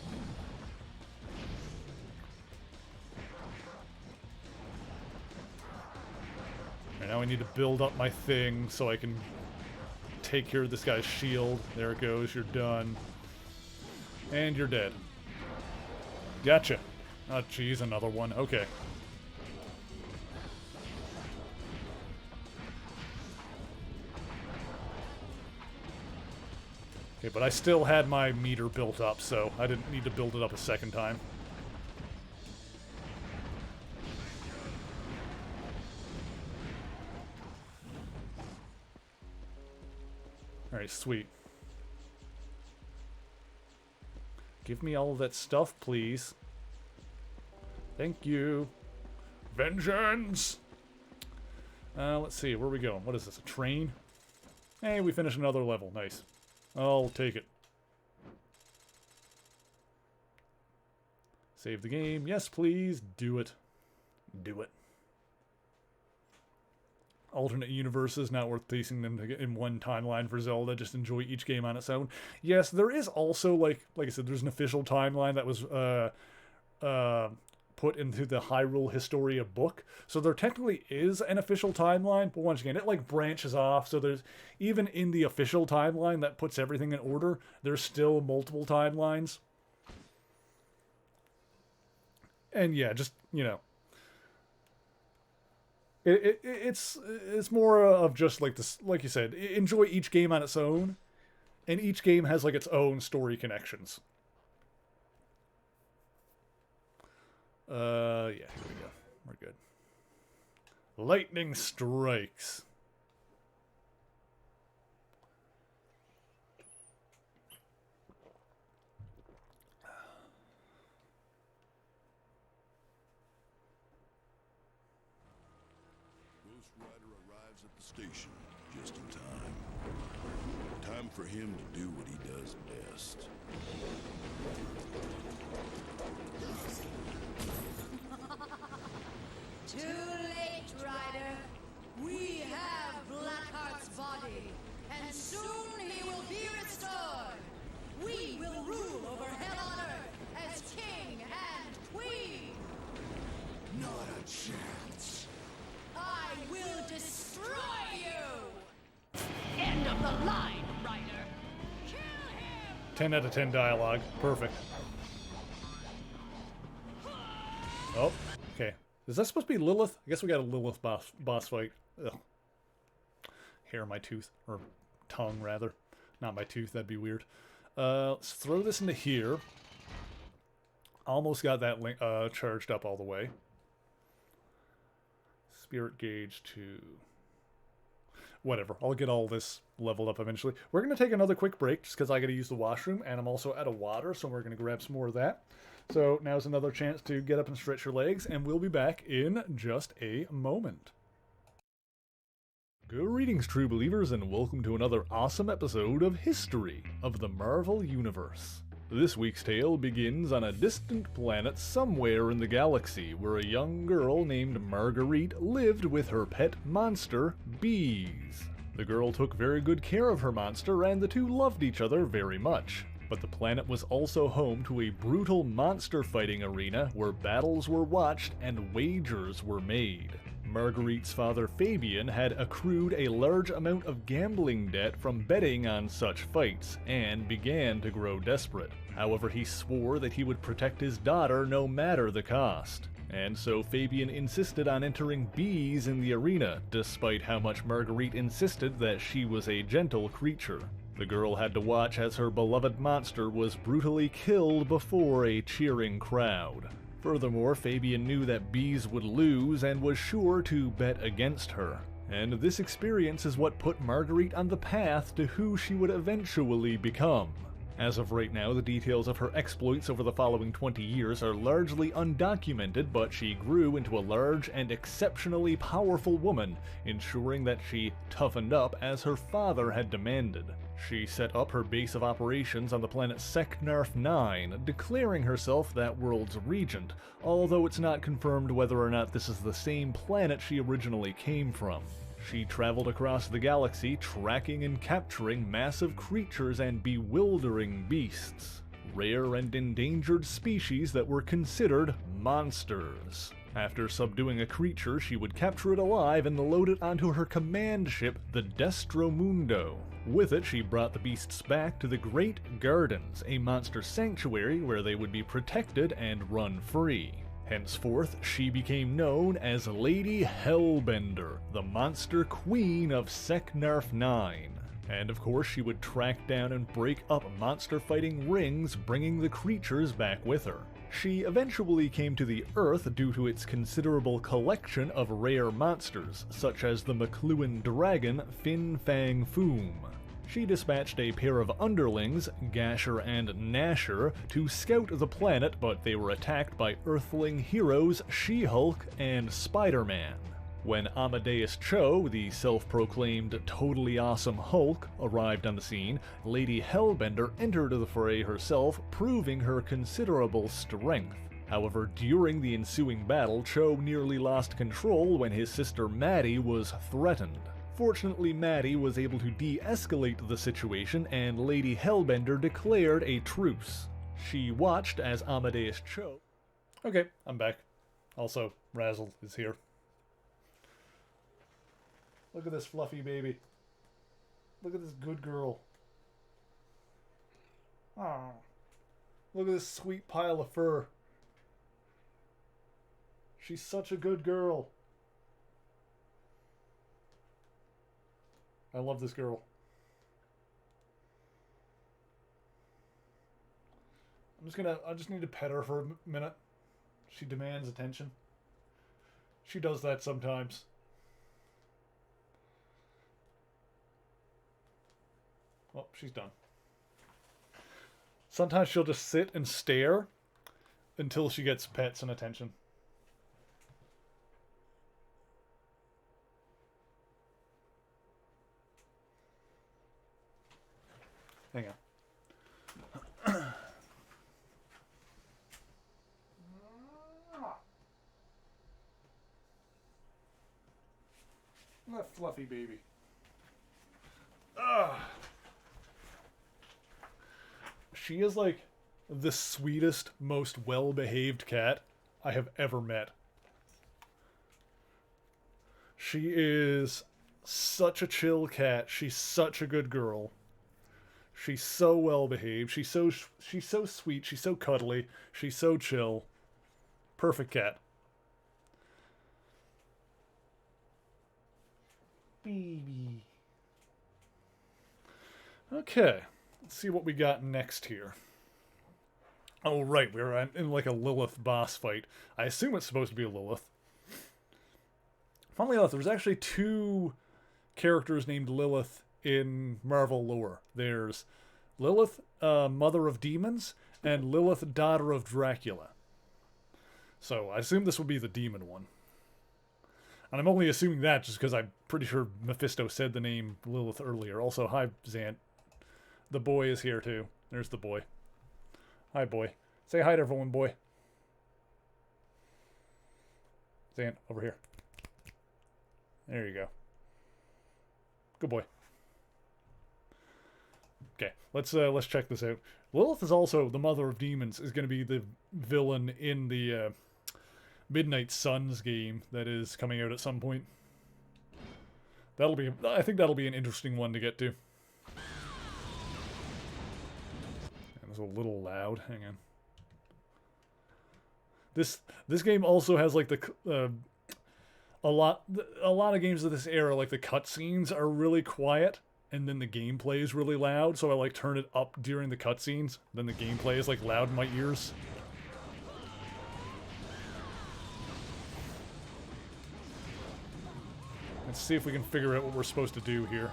Right, now I need to build up my thing so I can take care of this guy's shield. There it goes, you're done. And you're dead. Gotcha. Oh, jeez, another one. Okay. Okay, but I still had my meter built up, so I didn't need to build it up a second time. Alright, sweet. Give me all of that stuff, please. Thank you. Vengeance! Let's see, where are we going? What is this, a train? Hey, we finished another level. Nice. I'll take it. Save the game. Yes, please. Do it. Do it. Alternate universes, not worth piecing them in one timeline for Zelda. Just enjoy each game on its own. Yes, there is also, like I said, there's an official timeline that was put into the Hyrule Historia book. So there technically is an official timeline, but once again, it like branches off. So there's, even in the official timeline that puts everything in order, there's still multiple timelines. And yeah, just, you know, it's more of just like this, like you said, enjoy each game on its own, and each game has like its own story connections. Yeah, here we go. We're good. Lightning strikes. Station just in time. Time for him to do what he does best. Too late, Ryder. We have Blackheart's body, and soon he will be restored. We will rule over hell on earth as king and queen. Not a chance. I will destroy you! End of the line, Ryder! Kill him! 10 out of 10 dialogue. Perfect. Oh, okay. Is that supposed to be Lilith? I guess we got a Lilith boss fight. Ugh. Hair in my tooth. Or tongue, rather. Not my tooth, that'd be weird. Let's throw this into here. Almost got that charged up all the way. Spirit gauge to... Whatever. I'll get all this leveled up eventually. We're going to take another quick break just because I got to use the washroom, and I'm also out of water, so we're going to grab some more of that. So now's another chance to get up and stretch your legs, and we'll be back in just a moment. Greetings, true believers, and welcome to another awesome episode of History of the Marvel Universe. This week's tale begins on a distant planet somewhere in the galaxy where a young girl named Marguerite lived with her pet monster, bees. The girl took very good care of her monster, and the two loved each other very much. But the planet was also home to a brutal monster fighting arena where battles were watched and wagers were made. Marguerite's father Fabian had accrued a large amount of gambling debt from betting on such fights, and began to grow desperate. However, he swore that he would protect his daughter no matter the cost. And so Fabian insisted on entering bees in the arena, despite how much Marguerite insisted that she was a gentle creature. The girl had to watch as her beloved monster was brutally killed before a cheering crowd. Furthermore, Fabian knew that bees would lose and was sure to bet against her. And this experience is what put Marguerite on the path to who she would eventually become. As of right now, the details of her exploits over the following 20 years are largely undocumented, but she grew into a large and exceptionally powerful woman, ensuring that she toughened up as her father had demanded. She set up her base of operations on the planet Seknarf 9, declaring herself that world's regent, although it's not confirmed whether or not this is the same planet she originally came from. She traveled across the galaxy, tracking and capturing massive creatures and bewildering beasts, rare and endangered species that were considered monsters. After subduing a creature, she would capture it alive and load it onto her command ship, the Destromundo. With it, she brought the beasts back to the Great Gardens, a monster sanctuary where they would be protected and run free. Henceforth, she became known as Lady Hellbender, the monster queen of Seknarf 9. And of course, she would track down and break up monster fighting rings, bringing the creatures back with her. She eventually came to the Earth due to its considerable collection of rare monsters, such as the McLuhan dragon Fin Fang Foom. She dispatched a pair of underlings, Gasher and Nasher, to scout the planet, but they were attacked by Earthling heroes She-Hulk and Spider-Man. When Amadeus Cho, the self-proclaimed totally awesome Hulk, arrived on the scene, Lady Hellbender entered the fray herself, proving her considerable strength. However, during the ensuing battle, Cho nearly lost control when his sister Maddie was threatened. Fortunately, Maddie was able to de-escalate the situation, and Lady Hellbender declared a truce. She watched as Amadeus Cho... Okay, I'm back. Also, Razzle is here. Look at this fluffy baby. Look at this good girl. Oh, look at this sweet pile of fur. She's such a good girl. I love this girl. I just need to pet her for a minute. She demands attention. She does that sometimes. Oh, she's done. Sometimes she'll just sit and stare until she gets pets and attention. Hang on. That fluffy baby. Ugh. She is like the sweetest, most well-behaved cat I have ever met. She is such a chill cat. She's such a good girl. She's so well-behaved. She's so sweet. She's so cuddly. She's so chill. Perfect cat. Baby. Okay. Let's see what we got next here. Oh, right. We're in like a Lilith boss fight. I assume it's supposed to be a Lilith. Funnily enough, there's actually two characters named Lilith in Marvel lore. There's Lilith, Mother of Demons, and Lilith, Daughter of Dracula. So I assume this will be the demon one. And I'm only assuming that just because I'm pretty sure Mephisto said the name Lilith earlier. Also, hi, Zant. The boy is here, too. There's the boy. Hi, boy. Say hi to everyone, boy. Zant, over here. There you go. Good boy. Okay, let's check this out. Lilith is also the Mother of Demons, is going to be the villain in the Midnight Suns game that is coming out at some point. I think that'll be an interesting one to get to. That was a little loud. Hang on. This game also has like a lot of games of this era, like the cutscenes are really quiet and then the gameplay is really loud, so I like turn it up during the cutscenes, then the gameplay is like loud in my ears. Let's see if we can figure out what we're supposed to do here.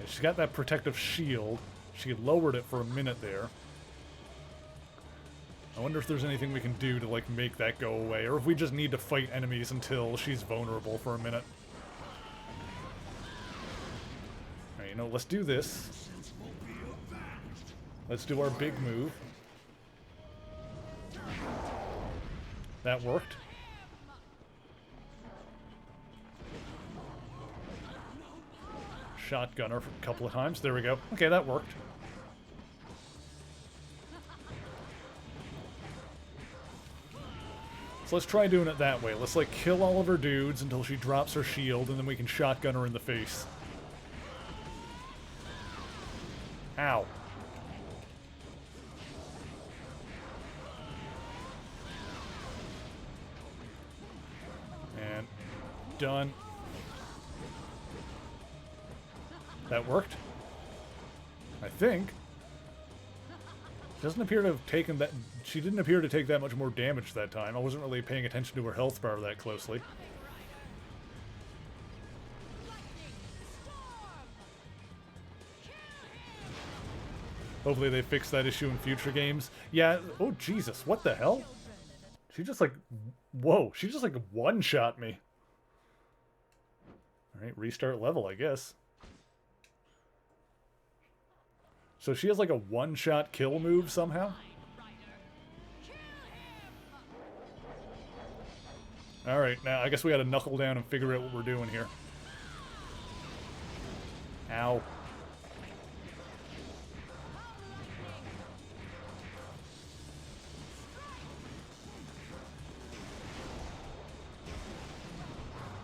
She's got that protective shield. She lowered it for a minute there. I wonder if there's anything we can do to, like, make that go away, or if we just need to fight enemies until she's vulnerable for a minute. Alright, you know, let's do this. Let's do our big move. That worked. Shotgunner a couple of times. There we go. Okay, that worked. So let's try doing it that way. Let's, like, kill all of her dudes until she drops her shield, and then we can shotgun her in the face. Ow. And done. That worked. I think. Doesn't appear to have taken that. She didn't appear to take that much more damage that time. I wasn't really paying attention to her health bar that closely. Hopefully they fix that issue in future games. Yeah. Oh, Jesus. What the hell? She just, like... Whoa. She just, like, one-shot me. Alright, restart level, I guess. So she has, like, a one-shot kill move somehow? Alright, now I guess we gotta knuckle down and figure out what we're doing here. Ow.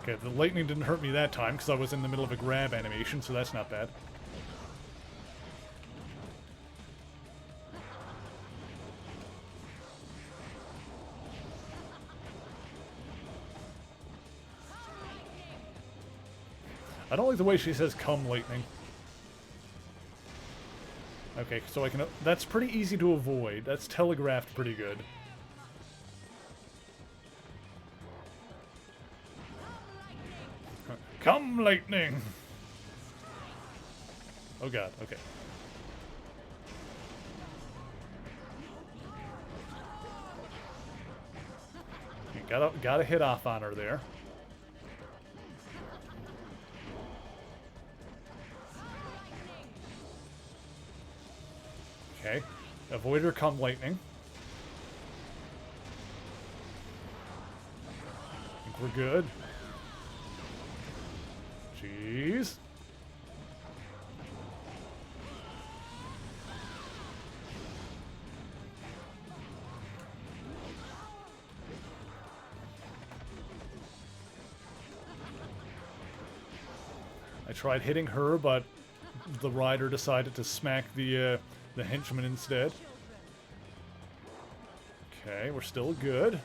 Okay, the lightning didn't hurt me that time because I was in the middle of a grab animation, so that's not bad. I don't like the way she says, "Come, lightning." Okay, so I can... That's pretty easy to avoid. That's telegraphed pretty good. Come, lightning! Oh god, okay. You gotta hit off on her there. Okay. Avoid her, come lightning. I think we're good. Jeez. I tried hitting her, but the rider decided to smack the henchman instead. Okay, we're still good.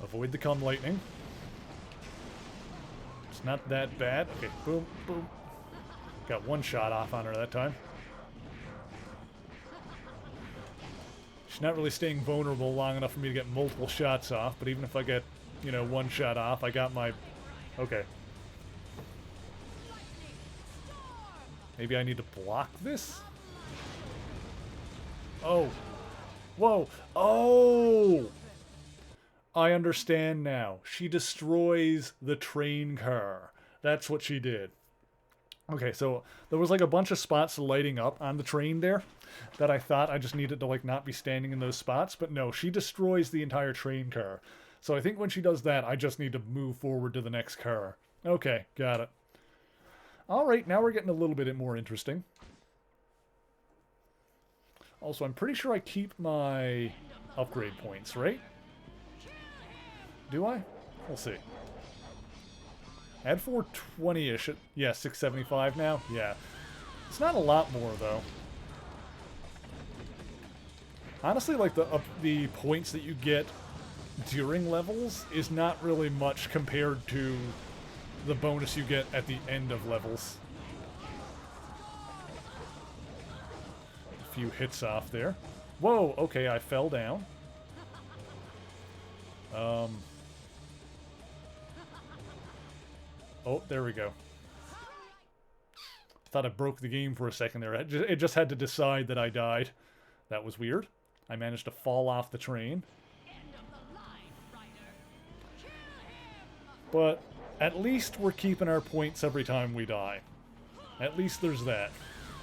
Avoid the come lightning. It's not that bad. Okay, boom, boom. Got one shot off on her that time. She's not really staying vulnerable long enough for me to get multiple shots off, but even if I get, you know, one shot off, I got my... Okay. Maybe I need to block this? Oh. Whoa. Oh! I understand now. She destroys the train car. That's what she did. Okay, so there was like a bunch of spots lighting up on the train there that I thought I just needed to like not be standing in those spots, but no, she destroys the entire train car. So I think when she does that, I just need to move forward to the next car. Okay, got it. Alright, now we're getting a little bit more interesting. Also, I'm pretty sure I keep my upgrade points, right? Do I? We'll see. I had 420-ish. Yeah, 675 now. Yeah. It's not a lot more, though. Honestly, like, the points that you get during levels is not really much compared to the bonus you get at the end of levels. few hits off there. Whoa, okay, I fell down. Oh, there we go. Thought I broke the game for a second there. It just had to decide that I died. That was weird. I managed to fall off the train. But at least we're keeping our points every time we die. At least there's that.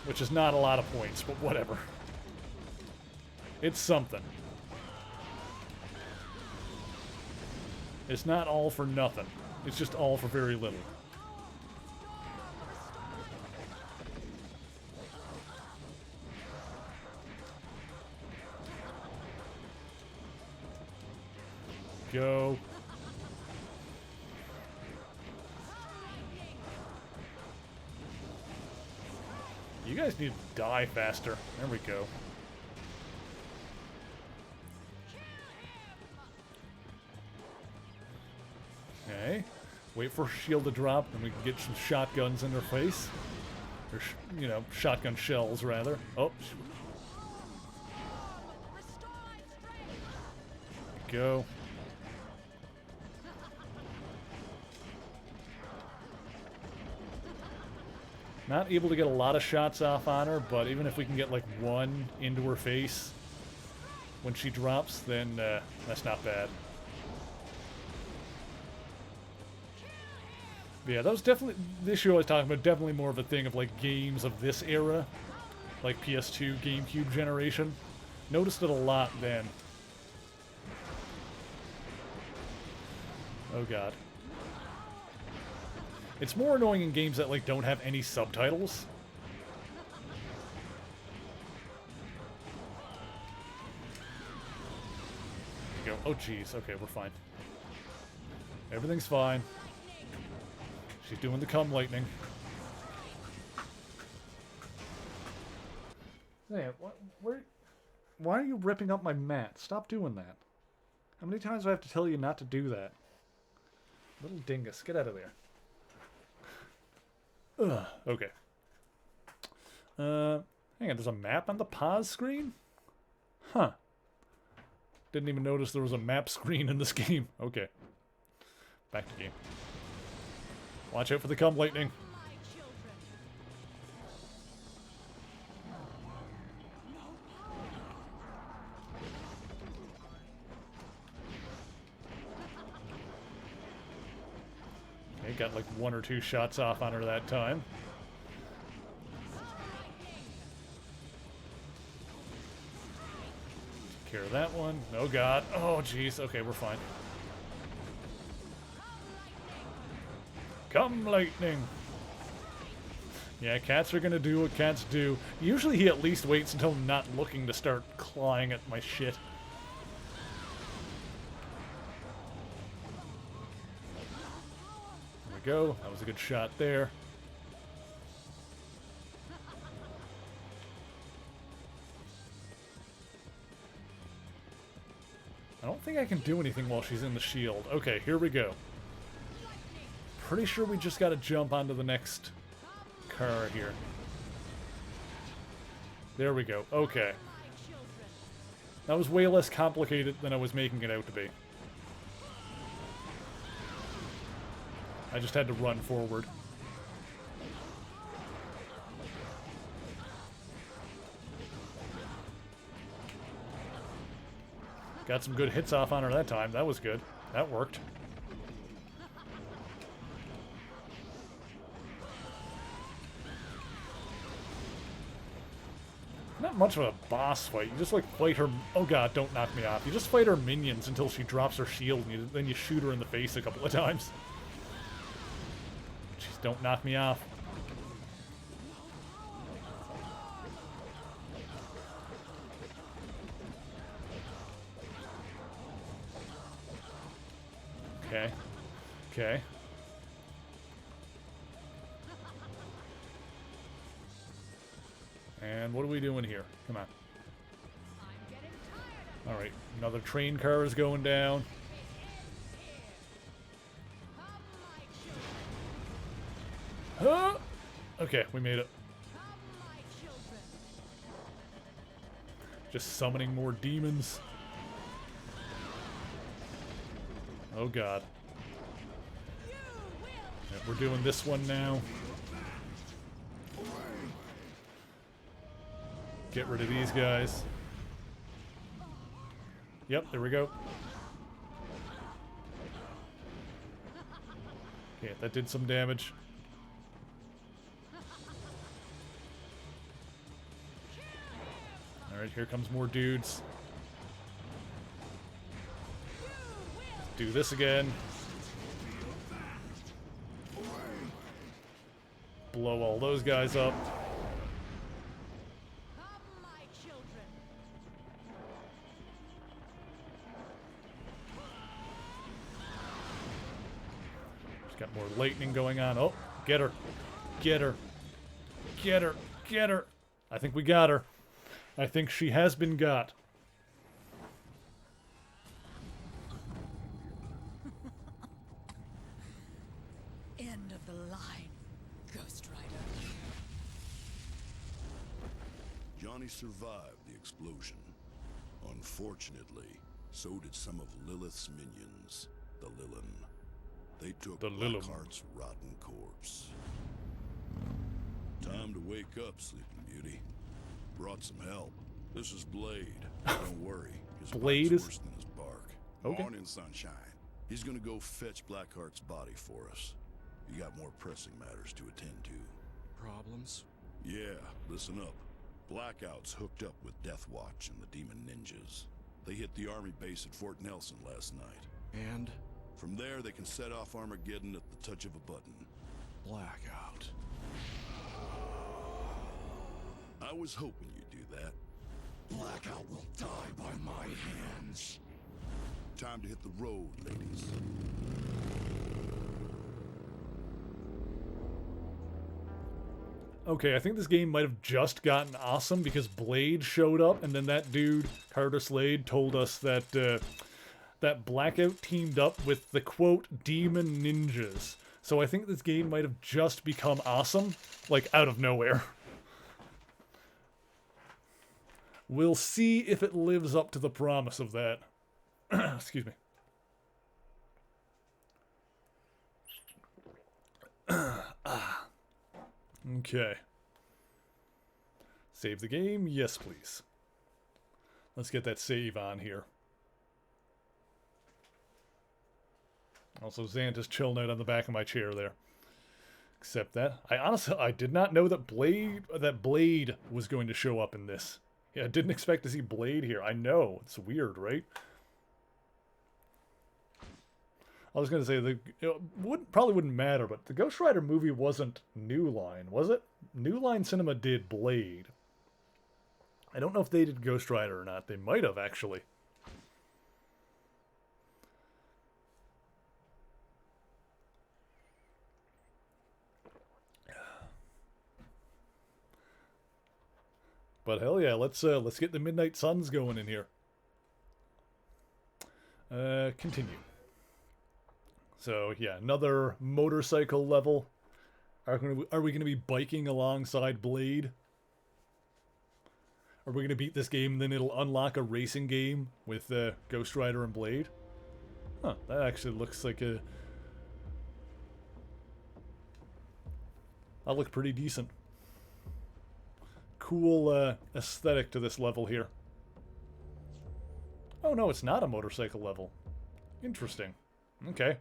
Which is not a lot of points, but whatever. It's something. It's not all for nothing. It's just all for very little. Go. You guys need to die faster. There we go. Okay. Wait for shield to drop, and we can get some shotguns in their face. Or, you know, shotgun shells, rather. Oh. Go. Not able to get a lot of shots off on her, but even if we can get like one into her face when she drops, then that's not bad. But yeah, that was definitely, the issue I was talking about, definitely more of a thing of like games of this era, like PS2, GameCube generation. Noticed it a lot then. Oh god. It's more annoying in games that like don't have any subtitles. There we go. Oh jeez. Okay, we're fine. Everything's fine. She's doing the cum lightning. Hey, why are you ripping up my mat? Stop doing that. How many times do I have to tell you not to do that? Little dingus, get out of there. Ugh, okay. Hang on, there's a map on the pause screen? Huh. Didn't even notice there was a map screen in this game. Okay. Back to game. Watch out for the cum lightning. Okay, got like 1 or 2 shots off on her that time. Take care of that one. Oh god. Oh jeez. Okay, we're fine. Cum lightning. Yeah, cats are gonna do what cats do. Usually he at least waits until I'm not looking to start clawing at my shit. There we go. That was a good shot there. I don't think I can do anything while she's in the shield. Okay, here we go. Pretty sure we just gotta jump onto the next car here. There we go. Okay. That was way less complicated than I was making it out to be. I just had to run forward. Got some good hits off on her that time. That was good. That worked. Not much of a boss fight. You just like fight her. Oh god, don't knock me off. You just fight her minions until she drops her shield, and then you shoot her in the face a couple of times. Jeez, don't knock me off. Okay. Okay. And what are we doing here? Come on. Alright, another train car is going down. Huh? Okay, we made it. Just summoning more demons. Oh god. Yeah, we're doing this one now. Get rid of these guys. Yep, there we go. Okay, that did some damage. Alright, here comes more dudes. Let's do this again. Blow all those guys up. Come, my children. Just got more lightning going on. Oh, get her. Get her. Get her. Get her. I think we got her. I think she has been got. End of the line, Ghost Rider. Johnny survived the explosion. Unfortunately, so did some of Lilith's minions, the Lilin. They took The Lilin. Blackheart's rotten corpse. Time to wake up, Sleeping Beauty. Brought some help. This is Blade. Don't worry. His Blade bite's is- worse than his bark. Okay. Morning, Sunshine. He's gonna go fetch Blackheart's body for us. You got more pressing matters to attend to. Problems? Yeah, listen up. Blackout's hooked up with Death Watch and the Demon Ninjas. They hit the army base at Fort Nelson last night. And From there, they can set off Armageddon at the touch of a button. Blackout. I was hoping you'd do that. Blackout will die by my hands. Time to hit the road, ladies. Okay, I think this game might have just gotten awesome because Blade showed up, and then that dude, Carter Slade, told us that that Blackout teamed up with the, quote, Demon Ninjas. So I think this game might have just become awesome, like, out of nowhere. We'll see if it lives up to the promise of that. Excuse me. Okay. Save the game? Yes, please. Let's get that save on here. Also, Xanta's chilling out on the back of my chair there. Except that. I did not know that Blade was going to show up in this. Yeah, I didn't expect to see Blade here. I know. It's weird, right? I was going to say, probably wouldn't matter, but the Ghost Rider movie wasn't New Line, was it? New Line Cinema did Blade. I don't know if they did Ghost Rider or not. They might have, actually. But hell yeah, let's get the Midnight Suns going in here. Continue. So yeah, another motorcycle level. Are we going to be biking alongside Blade? Are we going to beat this game and then it'll unlock a racing game with Ghost Rider and Blade? Huh, that actually looks like a... That'll look pretty decent. Cool aesthetic to this level here. Oh no, it's not a motorcycle level. Interesting. Okay.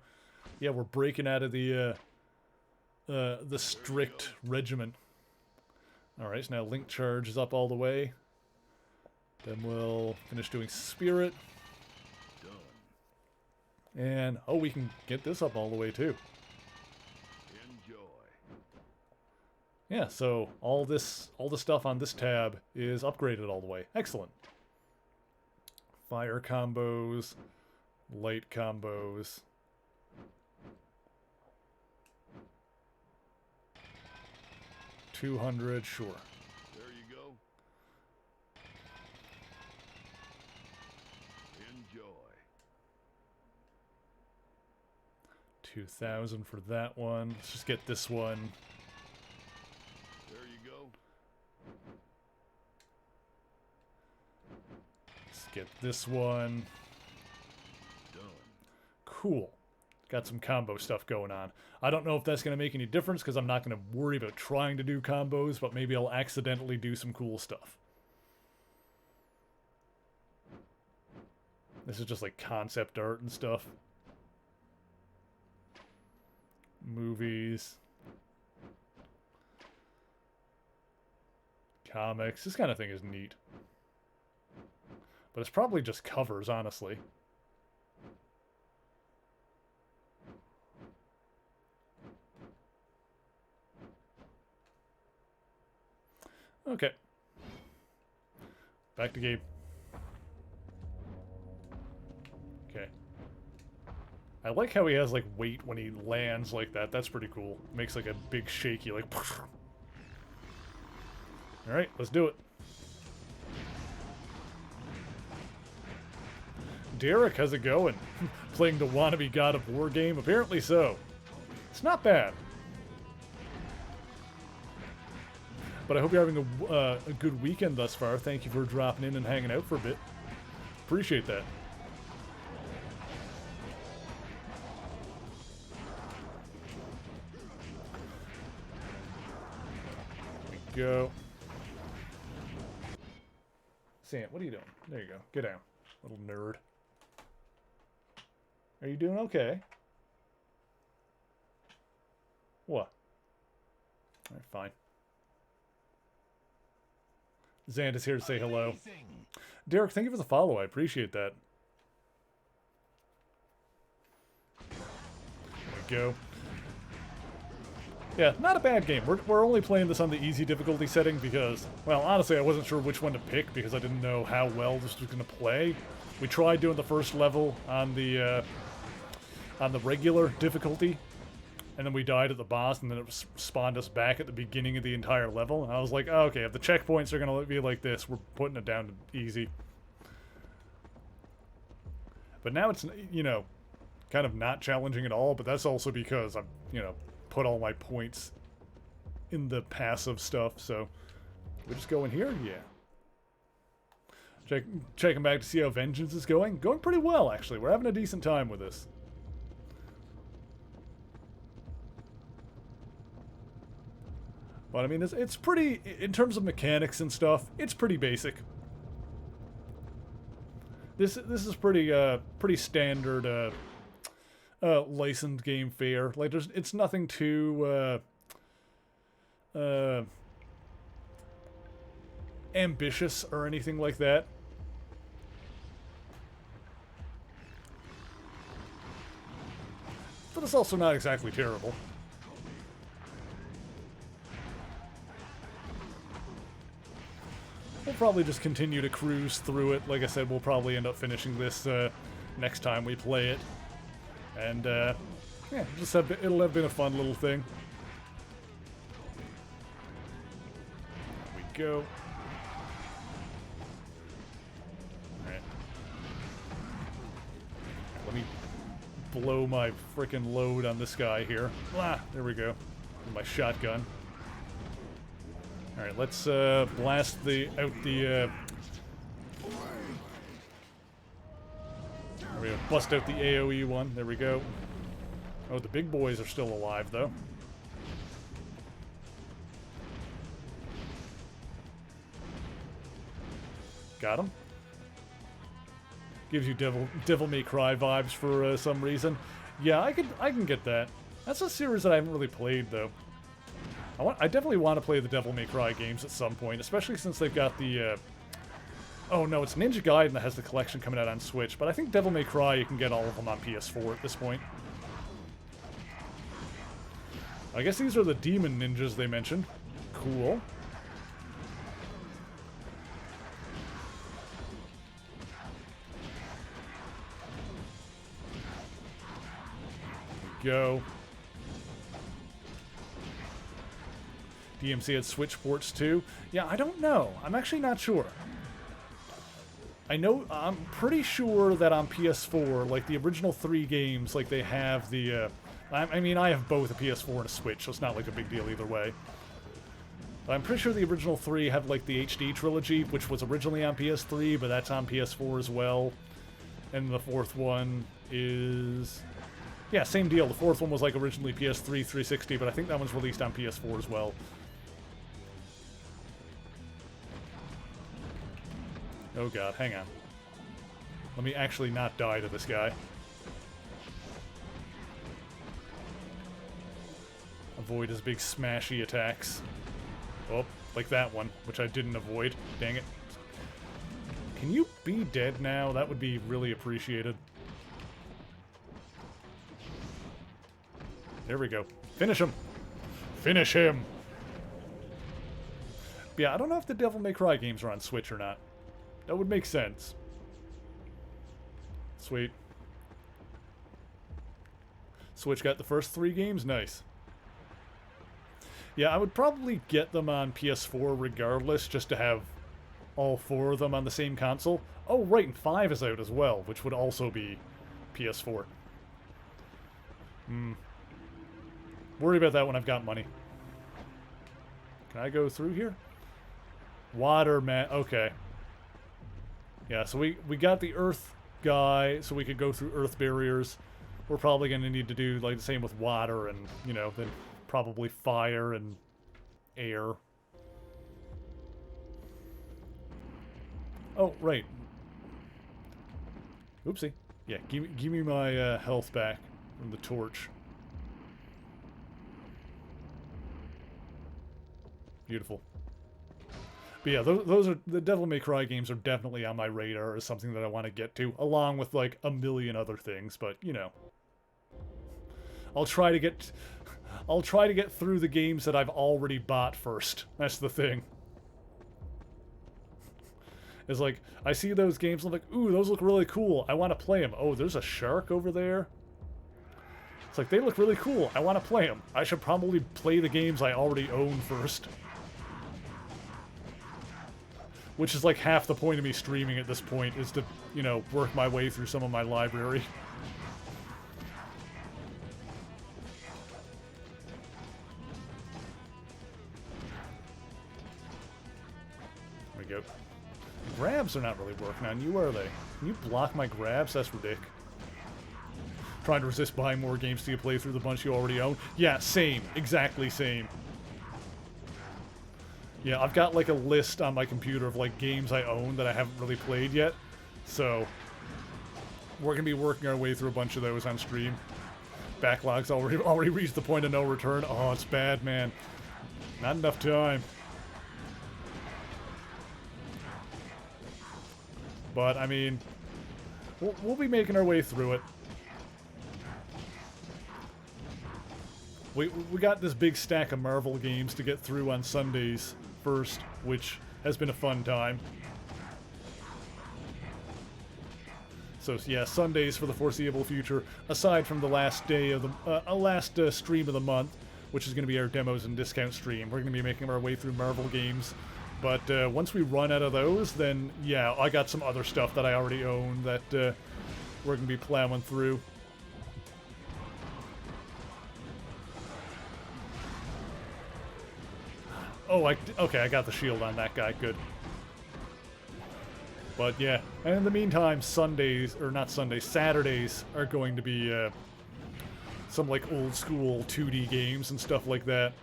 Yeah, we're breaking out of the strict regimen. Alright, so now Link Charge is up all the way. Then we'll finish doing Spirit. Done. And, oh, we can get this up all the way too. Enjoy. Yeah, so all the stuff on this tab is upgraded all the way. Excellent. Fire combos, light combos. $200, sure. There you go. Enjoy. 2,000 for that one. Let's just get this one. There you go. Get this one. Cool. Got some combo stuff going on. I don't know if that's going to make any difference because I'm not going to worry about trying to do combos, but maybe I'll accidentally do some cool stuff. This is just like concept art and stuff. Movies. Comics. This kind of thing is neat. But it's probably just covers, honestly. Okay. Back to game. Okay. I like how he has, like, weight when he lands like that. That's pretty cool. Makes, like, a big shaky, like... Alright, let's do it. Derek, how's it going? Playing the wannabe God of War game? Apparently so. It's not bad. But I hope you're having a good weekend thus far. Thank you for dropping in and hanging out for a bit. Appreciate that. There we go. Sam, what are you doing? There you go. Get down, little nerd. Are you doing okay? What? All right, fine. Zand is here to say hello. Derek, thank you for the follow. I appreciate that. There we go. Yeah, not a bad game. We're only playing this on the easy difficulty setting because, well, honestly, I wasn't sure which one to pick because I didn't know how well this was going to play. We tried doing the first level on the regular difficulty, and then we died at the boss, and then it spawned us back at the beginning of the entire level. And I was like, oh, okay, if the checkpoints are going to be like this, we're putting it down to easy. But now it's, you know, kind of not challenging at all, but that's also because I've, you know, put all my points in the passive stuff, so we just go in here? Yeah. Checking back to see how Vengeance is going. Going pretty well, actually. We're having a decent time with this. But I mean, it's pretty, in terms of mechanics and stuff, it's pretty basic. This is pretty standard licensed game fare. Like it's nothing too ambitious or anything like that. But it's also not exactly terrible. We'll probably just continue to cruise through it. Like I said, we'll probably end up finishing this next time we play it. And, yeah, it'll have been a fun little thing. There we go. Alright. Let me blow my frickin' load on this guy here. Ah, there we go. With my shotgun. Alright, let's blast out the There we go. Bust out the AoE one. There we go. Oh, the big boys are still alive, though. Got him. Gives you Devil May Cry vibes for some reason. Yeah, I can get that. That's a series that I haven't really played, though. I definitely want to play the Devil May Cry games at some point, especially since they've got the... Oh no, it's Ninja Gaiden that has the collection coming out on Switch, but I think Devil May Cry, you can get all of them on PS4 at this point. I guess these are the demon ninjas they mentioned. Cool. There we go. DMC had Switch ports too. Yeah, I don't know. I'm actually not sure. I'm pretty sure that on PS4, like the original 3 games, like they have the, I mean, I have both a PS4 and a Switch, so it's not like a big deal either way. I'm pretty sure the original 3 had like the HD trilogy, which was originally on PS3, but that's on PS4 as well. And the fourth one is... yeah, same deal. The fourth one was like originally PS3, 360, but I think that one's released on PS4 as well. Oh god, hang on. Let me actually not die to this guy. Avoid his big smashy attacks. Oh, like that one, which I didn't avoid. Dang it. Can you be dead now? That would be really appreciated. There we go. Finish him! Finish him! But yeah, I don't know if the Devil May Cry games are on Switch or not. That would make sense. Sweet. Switch got the first 3 games? Nice. Yeah, I would probably get them on PS4 regardless, just to have all 4 of them on the same console. Oh, right, and 5 is out as well, which would also be PS4. Worry about that when I've got money. Can I go through here? Water, man. Okay. Yeah, so we got the Earth guy, so we could go through Earth barriers. We're probably going to need to do like the same with water and, you know, then probably fire and air. Oh, right. Oopsie. Yeah, give me my health back from the torch. Beautiful. But yeah, those are the Devil May Cry games are definitely on my radar as something that I want to get to, along with like a million other things. But you know, I'll try to get through the games that I've already bought first. That's the thing. It's like I see those games, I'm like, ooh, those look really cool. I want to play them. Oh, there's a shark over there. It's like they look really cool. I want to play them. I should probably play the games I already own first. Which is like half the point of me streaming at this point, is to, you know, work my way through some of my library. There we go. Grabs are not really working on you, are they? Can you block my grabs? That's ridiculous. Trying to resist buying more games to play through the bunch you already own. Yeah, same. Exactly same. Yeah, I've got like a list on my computer of like games I own that I haven't really played yet. So we're gonna be working our way through a bunch of those on stream. Backlog's already reached the point of no return. Oh, it's bad, man. Not enough time. But I mean, we'll be making our way through it. We got this big stack of Marvel games to get through on Sundays first, which has been a fun time. So yeah, Sundays for the foreseeable future, aside from the last day of the last stream of the month, which is going to be our demos and discount stream. We're going to be making our way through Marvel games. But once we run out of those, then yeah, I got some other stuff that I already own that we're going to be plowing through. Oh, okay, I got the shield on that guy. Good. But yeah, and in the meantime, Saturdays are going to be some like old school 2D games and stuff like that.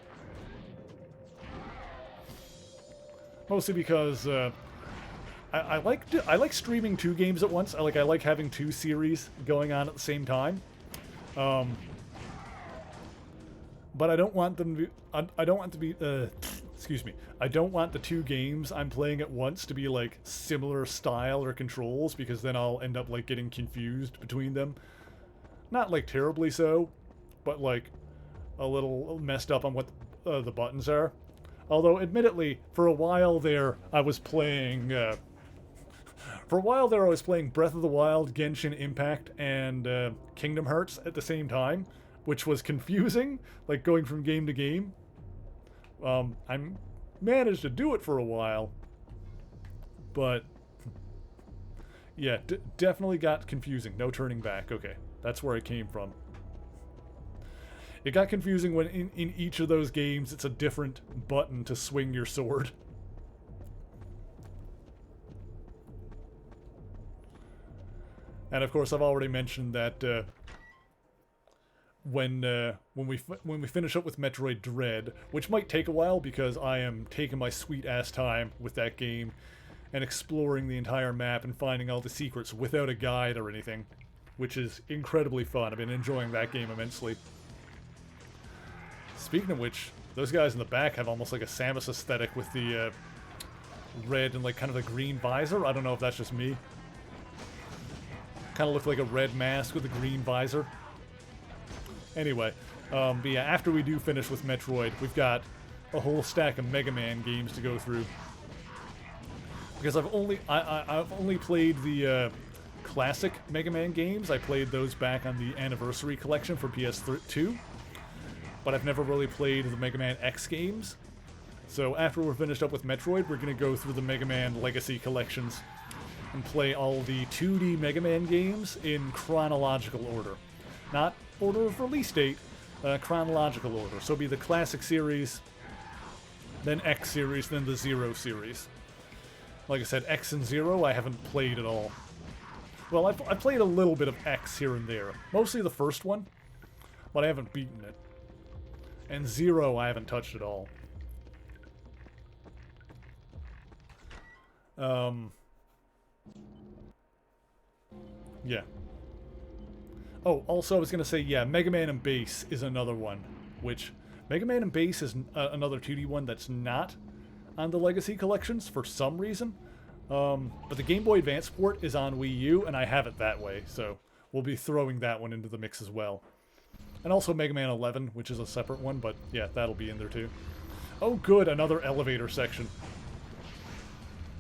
Mostly because I like streaming 2 games at once. I like having 2 series going on at the same time. But I don't want them to be, excuse me. I don't want the 2 games I'm playing at once to be like similar style or controls, because then I'll end up like getting confused between them. Not like terribly so, but like a little messed up on what the buttons are. Although, admittedly, for a while there, I was playing Breath of the Wild, Genshin Impact, and Kingdom Hearts at the same time, which was confusing, like going from game to game. I managed to do it for a while, but yeah, definitely got confusing. No turning back. Okay, that's where it came from. It got confusing when in each of those games it's a different button to swing your sword. And of course, I've already mentioned that when we finish up with Metroid Dread, which might take a while because I am taking my sweet ass time with that game and exploring the entire map and finding all the secrets without a guide or anything, which is incredibly fun. I've been enjoying that game immensely. Speaking of which, those guys in the back have almost like a Samus aesthetic with the red and like kind of a green visor. I don't know if that's just me. Kind of look like a red mask with a green visor. Anyway, but yeah, after we do finish with Metroid, we've got a whole stack of Mega Man games to go through. Because I've only played the classic Mega Man games. I played those back on the Anniversary Collection for PS2. But I've never really played the Mega Man X games. So after we're finished up with Metroid, we're going to go through the Mega Man Legacy collections and play all the 2D Mega Man games in chronological order. Not order of release date, chronological order. So it'll be the Classic Series, then X Series, then the Zero Series. Like I said, X and Zero I haven't played at all. Well, I've played a little bit of X here and there. Mostly the first one, but I haven't beaten it. And Zero I haven't touched at all. Yeah. Oh, also I was going to say, yeah, Mega Man and Bass is another one. Which, Mega Man and Bass is another 2D one that's not on the Legacy collections for some reason. But the Game Boy Advance port is on Wii U, and I have it that way. So we'll be throwing that one into the mix as well. And also Mega Man 11, which is a separate one, but yeah, that'll be in there too. Oh good, another elevator section.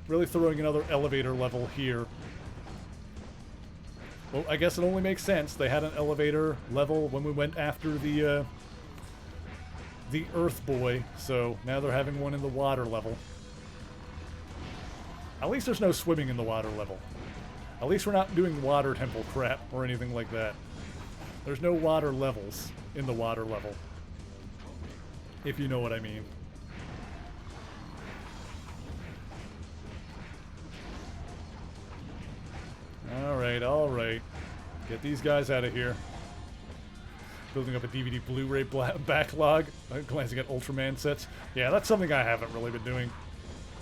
Really throwing another elevator level here. Well, I guess it only makes sense. They had an elevator level when we went after the Earth Boy, so now they're having one in the water level. At least there's no swimming in the water level. At least we're not doing water temple crap or anything like that. There's no water levels in the water level, if you know what I mean. Alright. Get these guys out of here. Building up a DVD Blu-ray backlog. Glancing at Ultraman sets. Yeah, that's something I haven't really been doing,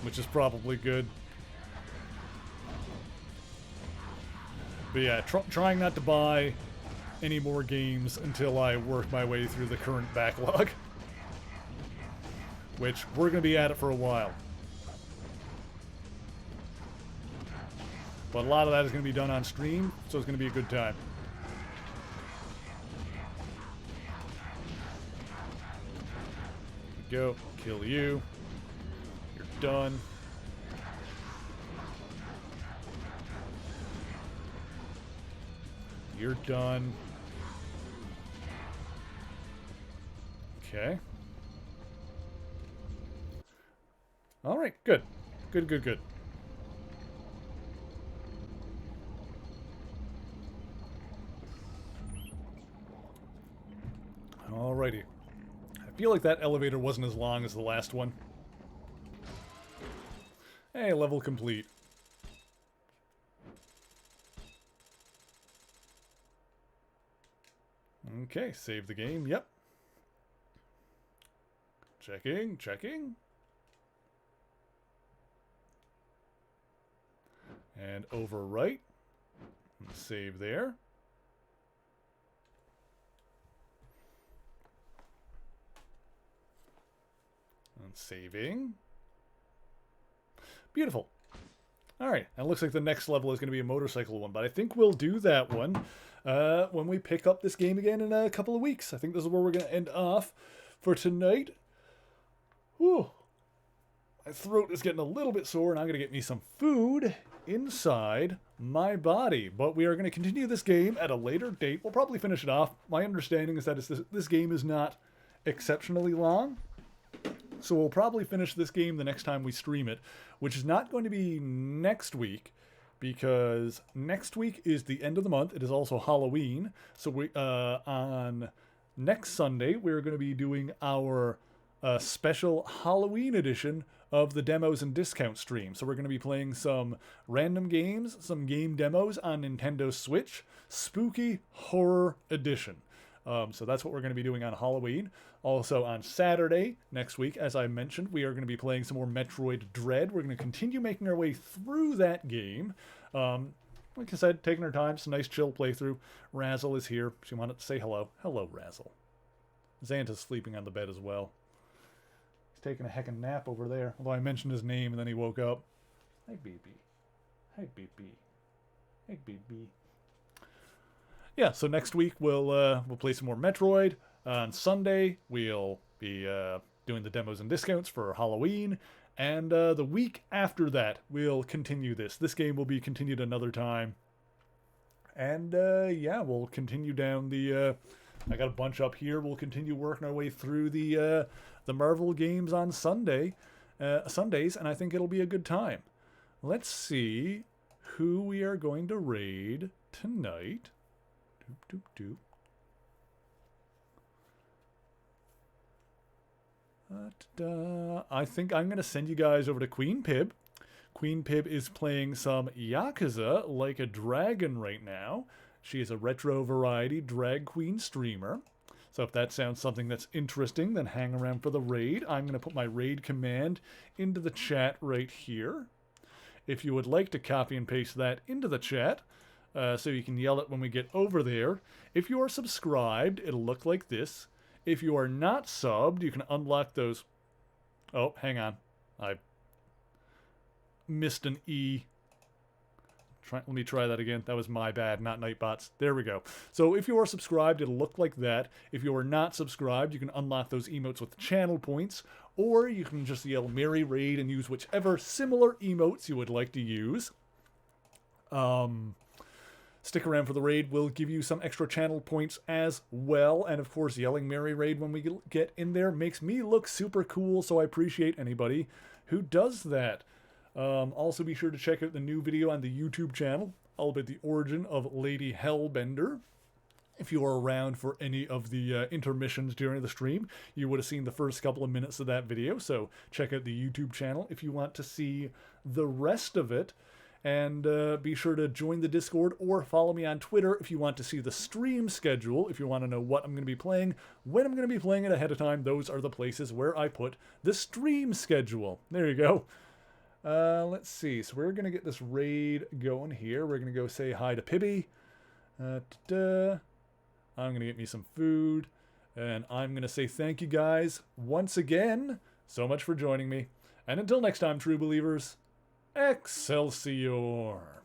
which is probably good. But yeah, trying not to buy any more games until I work my way through the current backlog. Which, we're going to be at it for a while. But a lot of that is going to be done on stream, so it's going to be a good time. Go. Kill you. You're done. You're done. Okay. Alright, good. Good. Alrighty. I feel like that elevator wasn't as long as the last one. Hey, level complete. Okay, save the game. Yep. Checking. And overwrite. And save there. And saving. Beautiful. Alright, and it looks like the next level is going to be a motorcycle one, but I think we'll do that one when we pick up this game again in a couple of weeks. I think this is where we're going to end off for tonight. Whew. My throat is getting a little bit sore, and I'm going to get me some food inside my body. But we are going to continue this game at a later date. We'll probably finish it off. My understanding is that this game is not exceptionally long. So we'll probably finish this game the next time we stream it, which is not going to be next week, because next week is the end of the month. It is also Halloween. So we on next Sunday, we're going to be doing our special Halloween edition of the demos and discount stream. So we're going to be playing some random games, some game demos on Nintendo Switch, Spooky Horror Edition. So that's what we're going to be doing on Halloween. Also on Saturday next week, as I mentioned, we are going to be playing some more Metroid Dread. We're going to continue making our way through that game. Like I said, taking our time. It's a nice chill playthrough. Razzle is here. She wanted to say hello. Hello, Razzle. Xanta's sleeping on the bed as well. He's taking a heckin' nap over there. Although I mentioned his name and then he woke up. Hi, baby. Hi, baby. Hey, baby. Yeah, so next week we'll play some more Metroid. On Sunday, we'll be doing the demos and discounts for Halloween. And the week after that, we'll continue this. This game will be continued another time. And yeah, we'll continue down the... I got a bunch up here. We'll continue working our way through the Marvel games on Sundays, and I think it'll be a good time. Let's see who we are going to raid tonight. Doop, doop, doop. I think I'm going to send you guys over to Queen Pib. Queen Pib is playing some Yakuza Like a Dragon right now. She is a retro variety drag queen streamer. So if that sounds something that's interesting, then hang around for the raid. I'm going to put my raid command into the chat right here. If you would like to copy and paste that into the chat, so you can yell it when we get over there. If you are subscribed, it'll look like this. If you are not subbed, you can unlock those... Oh, hang on. I missed an E. Let me try that again. That was my bad, not Nightbots. There we go. So if you are subscribed, it'll look like that. If you are not subscribed, you can unlock those emotes with channel points, or you can just yell Merry Raid and use whichever similar emotes you would like to use. Stick around for the raid. We'll give you some extra channel points as well. And of course, yelling Merry Raid when we get in there makes me look super cool, so I appreciate anybody who does that. Also, be sure to check out the new video on the YouTube channel, all about the origin of Lady Hellbender. If you are around for any of the intermissions during the stream, you would have seen the first couple of minutes of that video. So check out the YouTube channel if you want to see the rest of it. And be sure to join the Discord or follow me on Twitter if you want to see the stream schedule. If you want to know what I'm going to be playing, when I'm going to be playing it ahead of time, those are the places where I put the stream schedule. There you go. Let's see. So we're going to get this raid going here. We're going to go say hi to Pibby. I'm going to get me some food. And I'm going to say thank you guys once again so much for joining me. And until next time, true believers, Excelsior!